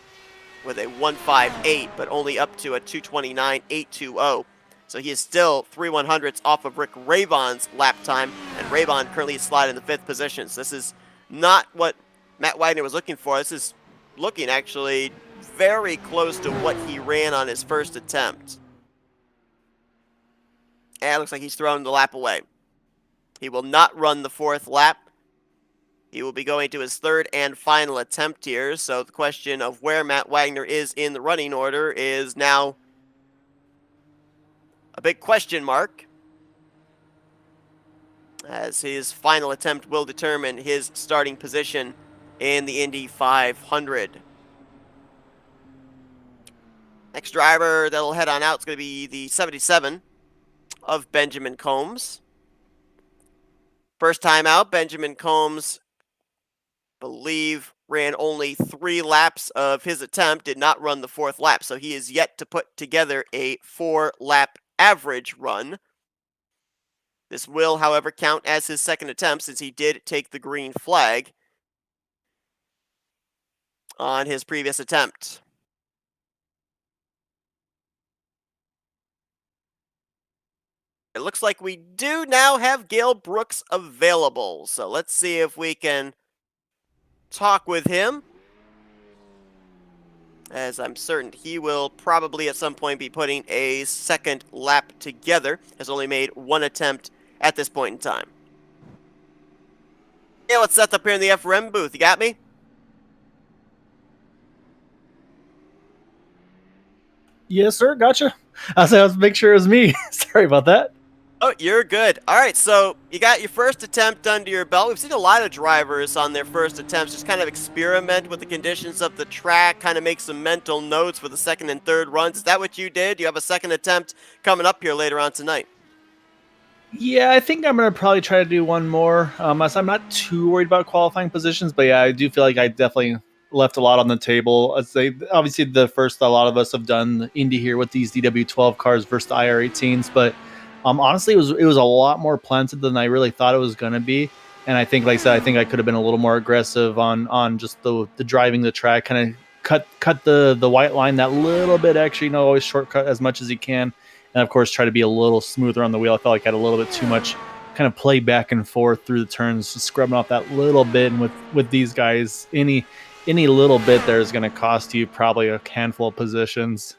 with a 158, but only up to a 229.820. So he is still 3/100ths off of Rick Raybon's lap time, and Raybon currently sliding in the 5th position. So this is not what Matt Wagner was looking for. This is looking actually very close to what he ran on his first attempt. And it looks like he's throwing the lap away. He will not run the 4th lap. He will be going to his 3rd and final attempt here. So the question of where Matt Wagner is in the running order is now a big question mark, as his final attempt will determine his starting position in the Indy 500. Next driver that'll head on out is going to be the 77 of Benjamin Combs. First time out, Benjamin Combs, believe, ran only 3 laps of his attempt, did not run the 4th lap, so he is yet to put together a 4-lap average run. This will, however, count as his 2nd attempt, since he did take the green flag on his previous attempt. It looks like we do now have Gale Brooks available, so let's see if we can talk with him, as I'm certain he will probably at some point be putting a 2nd lap together. Has only made 1 attempt at this point in time. Yeah, let's set up here in the FRM booth. You got me? Yes, sir. Gotcha. I was like, make sure it was me. Sorry about that. Oh, you're good. All right, so you got your first attempt under your belt. We've seen a lot of drivers on their first attempts just kind of experiment with the conditions of the track, kind of make some mental notes for the 2nd and 3rd runs. Is that what you did? You have a 2nd attempt coming up here later on tonight. Yeah, I think I'm going to probably try to do one more. I'm not too worried about qualifying positions, but yeah, I do feel like I definitely left a lot on the table. I'd say, obviously, a lot of us have done Indy here with these DW12 cars versus the IR18s, but honestly, it was a lot more planted than I really thought it was going to be. And I think, like I said, I think I could have been a little more aggressive on just the driving the track, kind of cut the white line that little bit extra, always shortcut as much as you can. And of course, try to be a little smoother on the wheel. I felt like I had a little bit too much kind of play back and forth through the turns, just scrubbing off that little bit. And with these guys, any little bit there is going to cost you probably a handful of positions.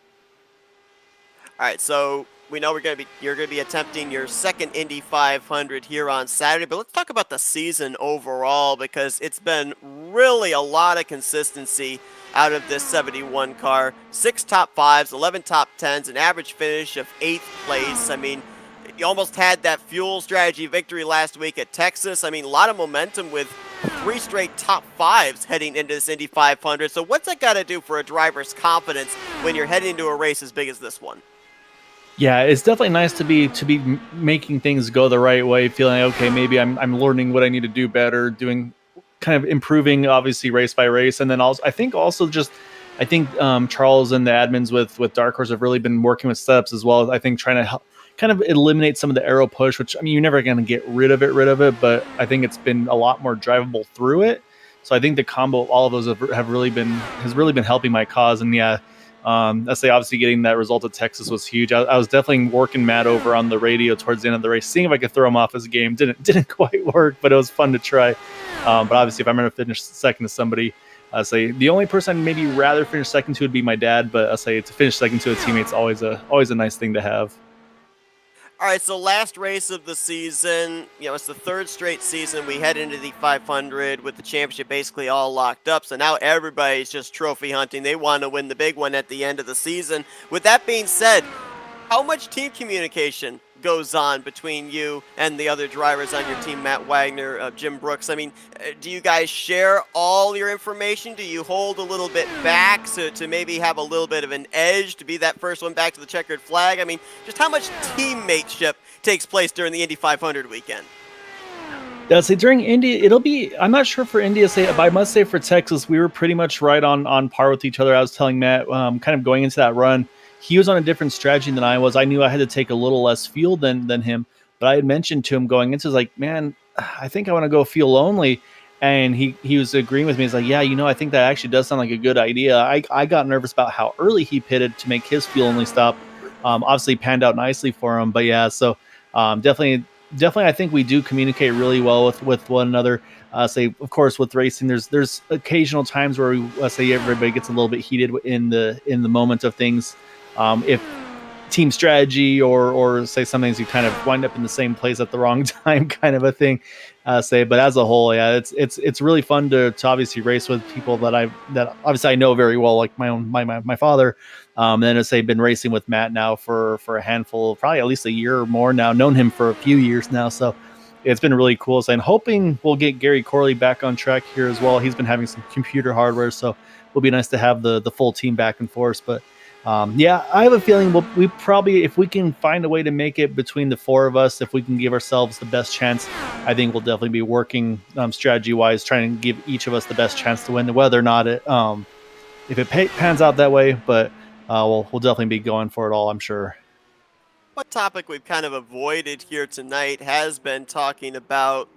All right, so we know you're going to be attempting your 2nd Indy 500 here on Saturday, but let's talk about the season overall, because it's been really a lot of consistency out of this 71 car. 6 top 5s, 11 top 10s, an average finish of 8th place. I mean, you almost had that fuel strategy victory last week at Texas. I mean, a lot of momentum with 3 straight top 5s heading into this Indy 500. So what's that got to do for a driver's confidence when you're heading into a race as big as this one? Yeah, it's definitely nice to be making things go the right way, feeling okay, maybe I'm learning what I need to do better, doing kind of improving, obviously, race by race. And then also I think Charles and the admins with Dark Horse have really been working with setups as well. I think trying to help kind of eliminate some of the aero push, which, I mean, you're never going to get rid of it, but I think it's been a lot more drivable through it. So I think the combo of all of those has really been helping my cause. And yeah, I say obviously getting that result at Texas was huge. I was definitely working Matt over on the radio towards the end of the race, seeing if I could throw him off his game. Didn't quite work, but it was fun to try. But obviously, if I'm going to finish 2nd to somebody I say the only person I'd maybe rather finish second to would be my dad, but I say to finish second to a teammate's always a nice thing to have. All right, so last race of the season, it's the third straight season we head into the 500 with the championship basically all locked up. So now everybody's just trophy hunting. They want to win the big one at the end of the season. With that being said, how much team communication goes on between you and the other drivers on your team, Matt Wagner, Jim Brooks? I mean, do you guys share all your information? Do you hold a little bit back to maybe have a little bit of an edge to be that first one back to the checkered flag? I mean, just how much teammateship takes place during the Indy 500 weekend? Yeah, say during Indy, it'll be. I'm not sure for Indy. But I must say for Texas, we were pretty much right on par with each other. I was telling Matt, kind of going into that run, he was on a different strategy than I was. I knew I had to take a little less fuel than him, but I had mentioned to him going into, like, man, I think I want to go fuel only, and he was agreeing with me. He's like, yeah, I think that actually does sound like a good idea. I got nervous about how early he pitted to make his fuel only stop. Obviously panned out nicely for him, but yeah, so definitely, I think we do communicate really well with one another. Say, of course, with racing, there's occasional times where say everybody gets a little bit heated in the moment of things. If team strategy or say some things you kind of wind up in the same place at the wrong time, kind of a thing. But as a whole, yeah, it's really fun to obviously race with people that obviously I know very well, like my father. And then I've been racing with Matt now for a handful, probably at least a year or more now. Known him for a few years now, so it's been really cool. So I'm hoping we'll get Gary Corley back on track here as well. He's been having some computer hardware, so it'll be nice to have the full team back in force. But yeah, I have a feeling we probably, if we can find a way to make it between the four of us, if we can give ourselves the best chance, I think we'll definitely be working strategy-wise, trying to give each of us the best chance to win. Whether or not if it pans out that way, but we'll definitely be going for it all, I'm sure. One topic we've kind of avoided here tonight has been talking about,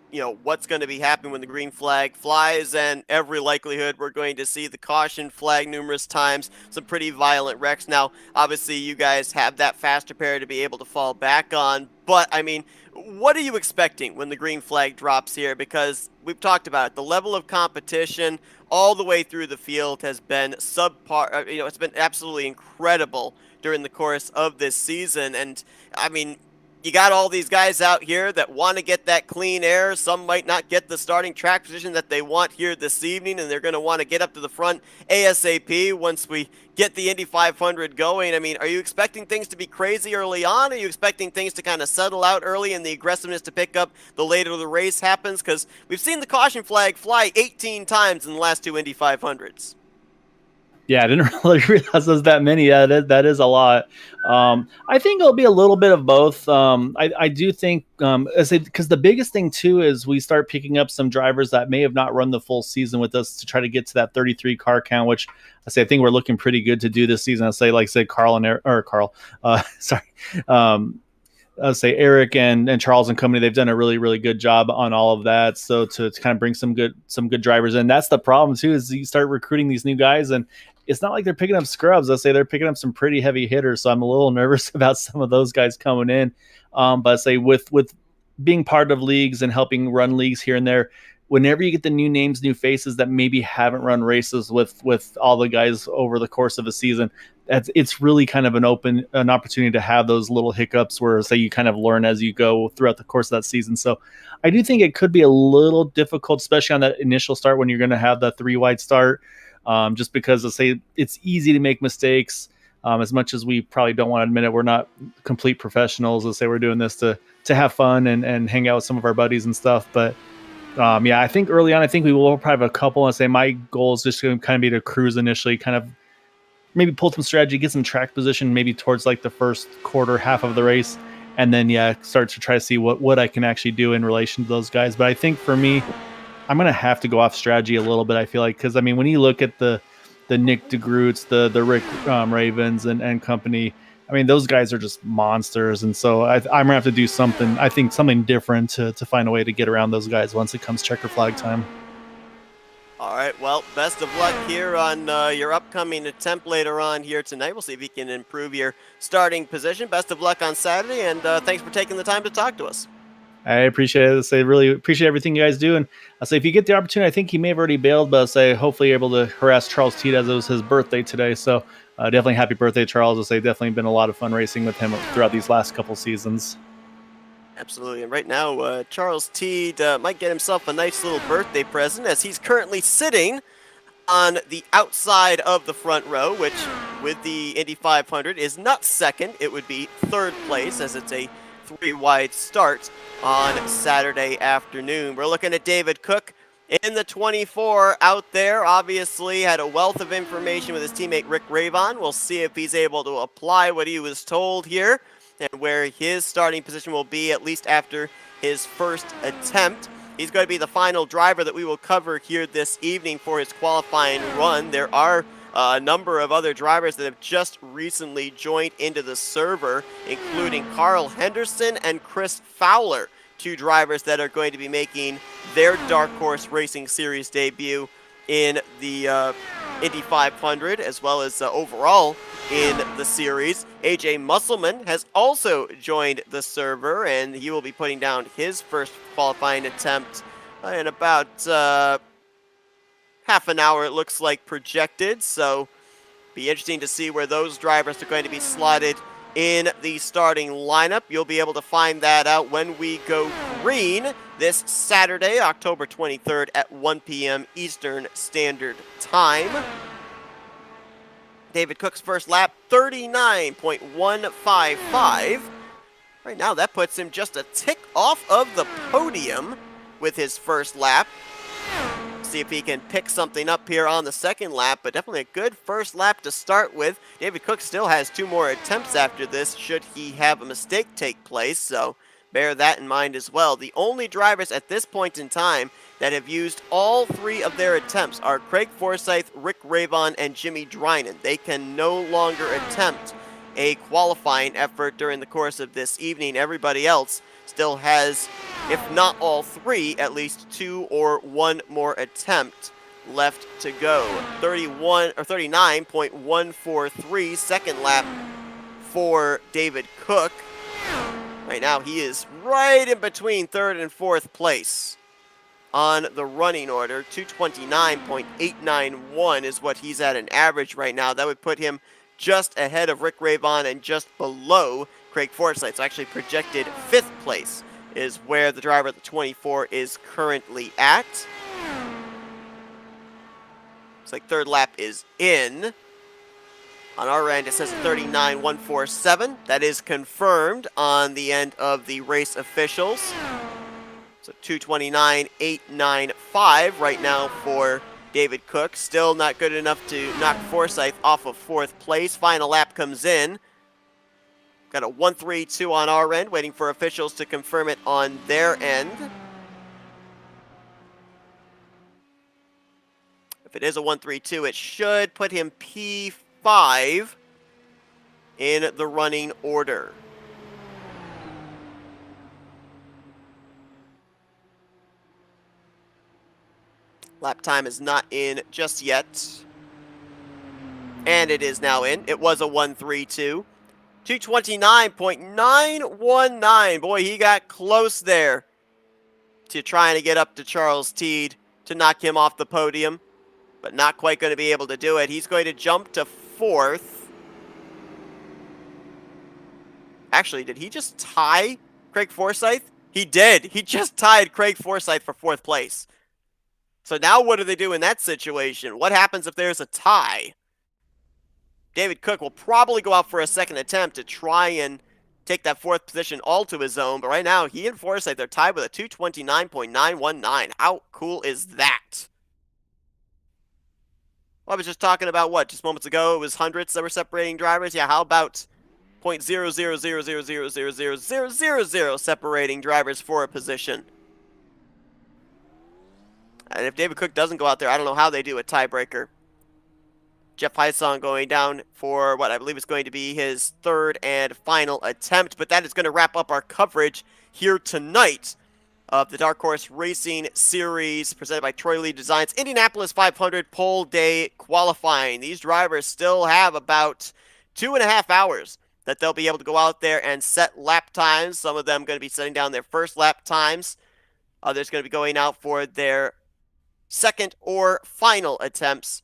what's going to be happening when the green flag flies, and every likelihood we're going to see the caution flag numerous times, some pretty violent wrecks. Now, obviously, you guys have that fast repair to be able to fall back on, but, I mean, what are you expecting when the green flag drops here? Because we've talked about it, the level of competition all the way through the field has been subpar. It's been absolutely incredible during the course of this season. And I mean, you got all these guys out here that want to get that clean air. Some might not get the starting track position that they want here this evening, and they're going to want to get up to the front ASAP once we get the Indy 500 going. I mean, are you expecting things to be crazy early on? Are you expecting things to kind of settle out early and the aggressiveness to pick up the later the race happens? Because we've seen the caution flag fly 18 times in the last two Indy 500s. Yeah, I didn't really realize there's that many. Yeah, that is a lot. I think it'll be a little bit of both. I do think, because the biggest thing too is we start picking up some drivers that may have not run the full season with us to try to get to that 33 car count, which I think we're looking pretty good to do this season. Eric and Charles and company, they've done a really, really good job on all of that. So to kind of bring some good drivers in, that's the problem too, is you start recruiting these new guys and it's not like they're picking up scrubs. They're picking up some pretty heavy hitters. So I'm a little nervous about some of those guys coming in. But with being part of leagues and helping run leagues here and there, whenever you get the new names, new faces that maybe haven't run races with all the guys over the course of a season, it's really kind of an opportunity to have those little hiccups where you kind of learn as you go throughout the course of that season. So I do think it could be a little difficult, especially on that initial start when you're going to have the 3 wide start. Just because it's easy to make mistakes. As much as we probably don't want to admit it, we're not complete professionals. We're doing this to have fun and hang out with some of our buddies and stuff. But yeah, I think early on, we will probably have a couple. My goal is just going to kind of be to cruise initially, kind of maybe pull some strategy, get some track position, maybe towards like the first quarter, half of the race, and then start to try to see what I can actually do in relation to those guys. But I think for me, I'm going to have to go off strategy a little bit, I feel like, because when you look at the Nick DeGroots, the Rick Ravens and company, those guys are just monsters. And so I'm going to have to do something different to find a way to get around those guys once it comes checker flag time. All right, well, best of luck here on your upcoming attempt later on here tonight. We'll see if you can improve your starting position. Best of luck on Saturday, and thanks for taking the time to talk to us. I appreciate it. I say really appreciate everything you guys do, and I say if you get the opportunity, I think he may have already bailed, but I say hopefully you're able to harass Charles Teed as it was his birthday today. So definitely happy birthday, Charles. I say definitely been a lot of fun racing with him throughout these last couple seasons. Absolutely, and right now Charles Teed might get himself a nice little birthday present as he's currently sitting on the outside of the front row, which with the Indy 500 is not second. It would be third place as it's a 3-wide start on Saturday afternoon. We're looking at David Cook in the 24 out there. Obviously had a wealth of information with his teammate Rick Ravon. We'll see if he's able to apply what he was told here and where his starting position will be, at least after his first attempt. He's going to be the final driver that we will cover here this evening for his qualifying run. There are a number of other drivers that have just recently joined into the server, including Carl Henderson and Chris Fowler, two drivers that are going to be making their Dark Horse Racing Series debut in the Indy 500, as well as overall in the series. AJ Musselman has also joined the server, and he will be putting down his first qualifying attempt in about half an hour, it looks like, projected. So be interesting to see where those drivers are going to be slotted in the starting lineup. You'll be able to find that out when we go green this Saturday, October 23rd at 1 p.m. Eastern Standard Time. David Cook's first lap, 39.155. Right now, that puts him just a tick off of the podium with his first lap. See if he can pick something up here on the second lap, but definitely a good first lap to start with. David Cook still has 2 more attempts after this should he have a mistake take place, so bear that in mind as well. The only drivers at this point in time that have used all 3 of their attempts are Craig Forsyth, Rick Ravon, and Jimmy Drynan. They can no longer attempt a qualifying effort during the course of this evening. Everybody else still has, if not all 3, at least 2 or 1 more attempt left to go. 39.143 second lap for David Cook. Right now he is right in between 3rd and 4th place on the running order. 229.891 is what he's at an average right now. That would put him just ahead of Rick Ravon and just below Craig Forsyth. So actually projected 5th place is where the driver at the 24 is currently at. Looks like 3rd lap is in. On our end, it says 39.147. That is confirmed on the end of the race officials. So 229.895 right now for David Cook. Still not good enough to knock Forsyth off of 4th place. Final lap comes in. Got a 132 on our end, waiting for officials to confirm it on their end. If it is a 132, it should put him P5 in the running order. Lap time is not in just yet. And it is now in. It was a 132. 229.919. Boy, he got close there to trying to get up to Charles Teed to knock him off the podium, but not quite going to be able to do it. He's going to jump to 4th. Actually, did he just tie Craig Forsyth? He did. He just tied Craig Forsyth for 4th place. So now what do they do in that situation? What happens if there's a tie? David Cook will probably go out for a second attempt to try and take that 4th position all to his own. But right now, he and Forsyth are tied with a 229.919. How cool is that? Well, I was just talking about what? Just moments ago, it was hundredths that were separating drivers. Yeah, how about 0.00000000000 separating drivers for a position? And if David Cook doesn't go out there, I don't know how they do a tiebreaker. Jeff Heisong going down for what I believe is going to be his 3rd and final attempt. But that is going to wrap up our coverage here tonight of the Dark Horse Racing Series presented by Troy Lee Designs. Indianapolis 500 pole day qualifying. These drivers still have about 2.5 hours that they'll be able to go out there and set lap times. Some of them going to be setting down their first lap times. Others going to be going out for their second or final attempts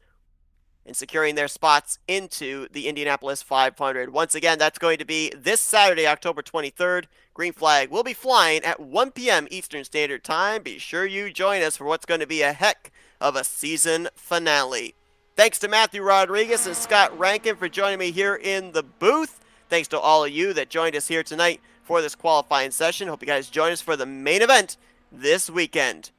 and securing their spots into the Indianapolis 500. Once again, that's going to be this Saturday, October 23rd. Green flag will be flying at 1 p.m. Eastern Standard Time. Be sure you join us for what's going to be a heck of a season finale. Thanks to Matthew Rodriguez and Scott Rankin for joining me here in the booth. Thanks to all of you that joined us here tonight for this qualifying session. Hope you guys join us for the main event this weekend.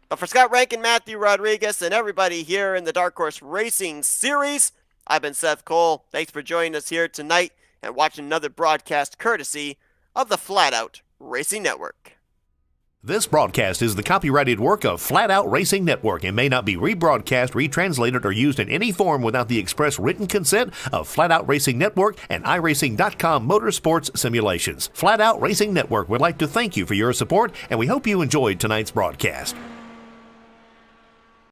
But for Scott Rankin, Matthew Rodriguez, and everybody here in the Dark Horse Racing Series, I've been Seth Cole. Thanks for joining us here tonight and watching another broadcast courtesy of the Flat Out Racing Network. This broadcast is the copyrighted work of Flat Out Racing Network and may not be rebroadcast, retranslated, or used in any form without the express written consent of Flat Out Racing Network and iRacing.com Motorsports Simulations. Flat Out Racing Network would like to thank you for your support, and we hope you enjoyed tonight's broadcast.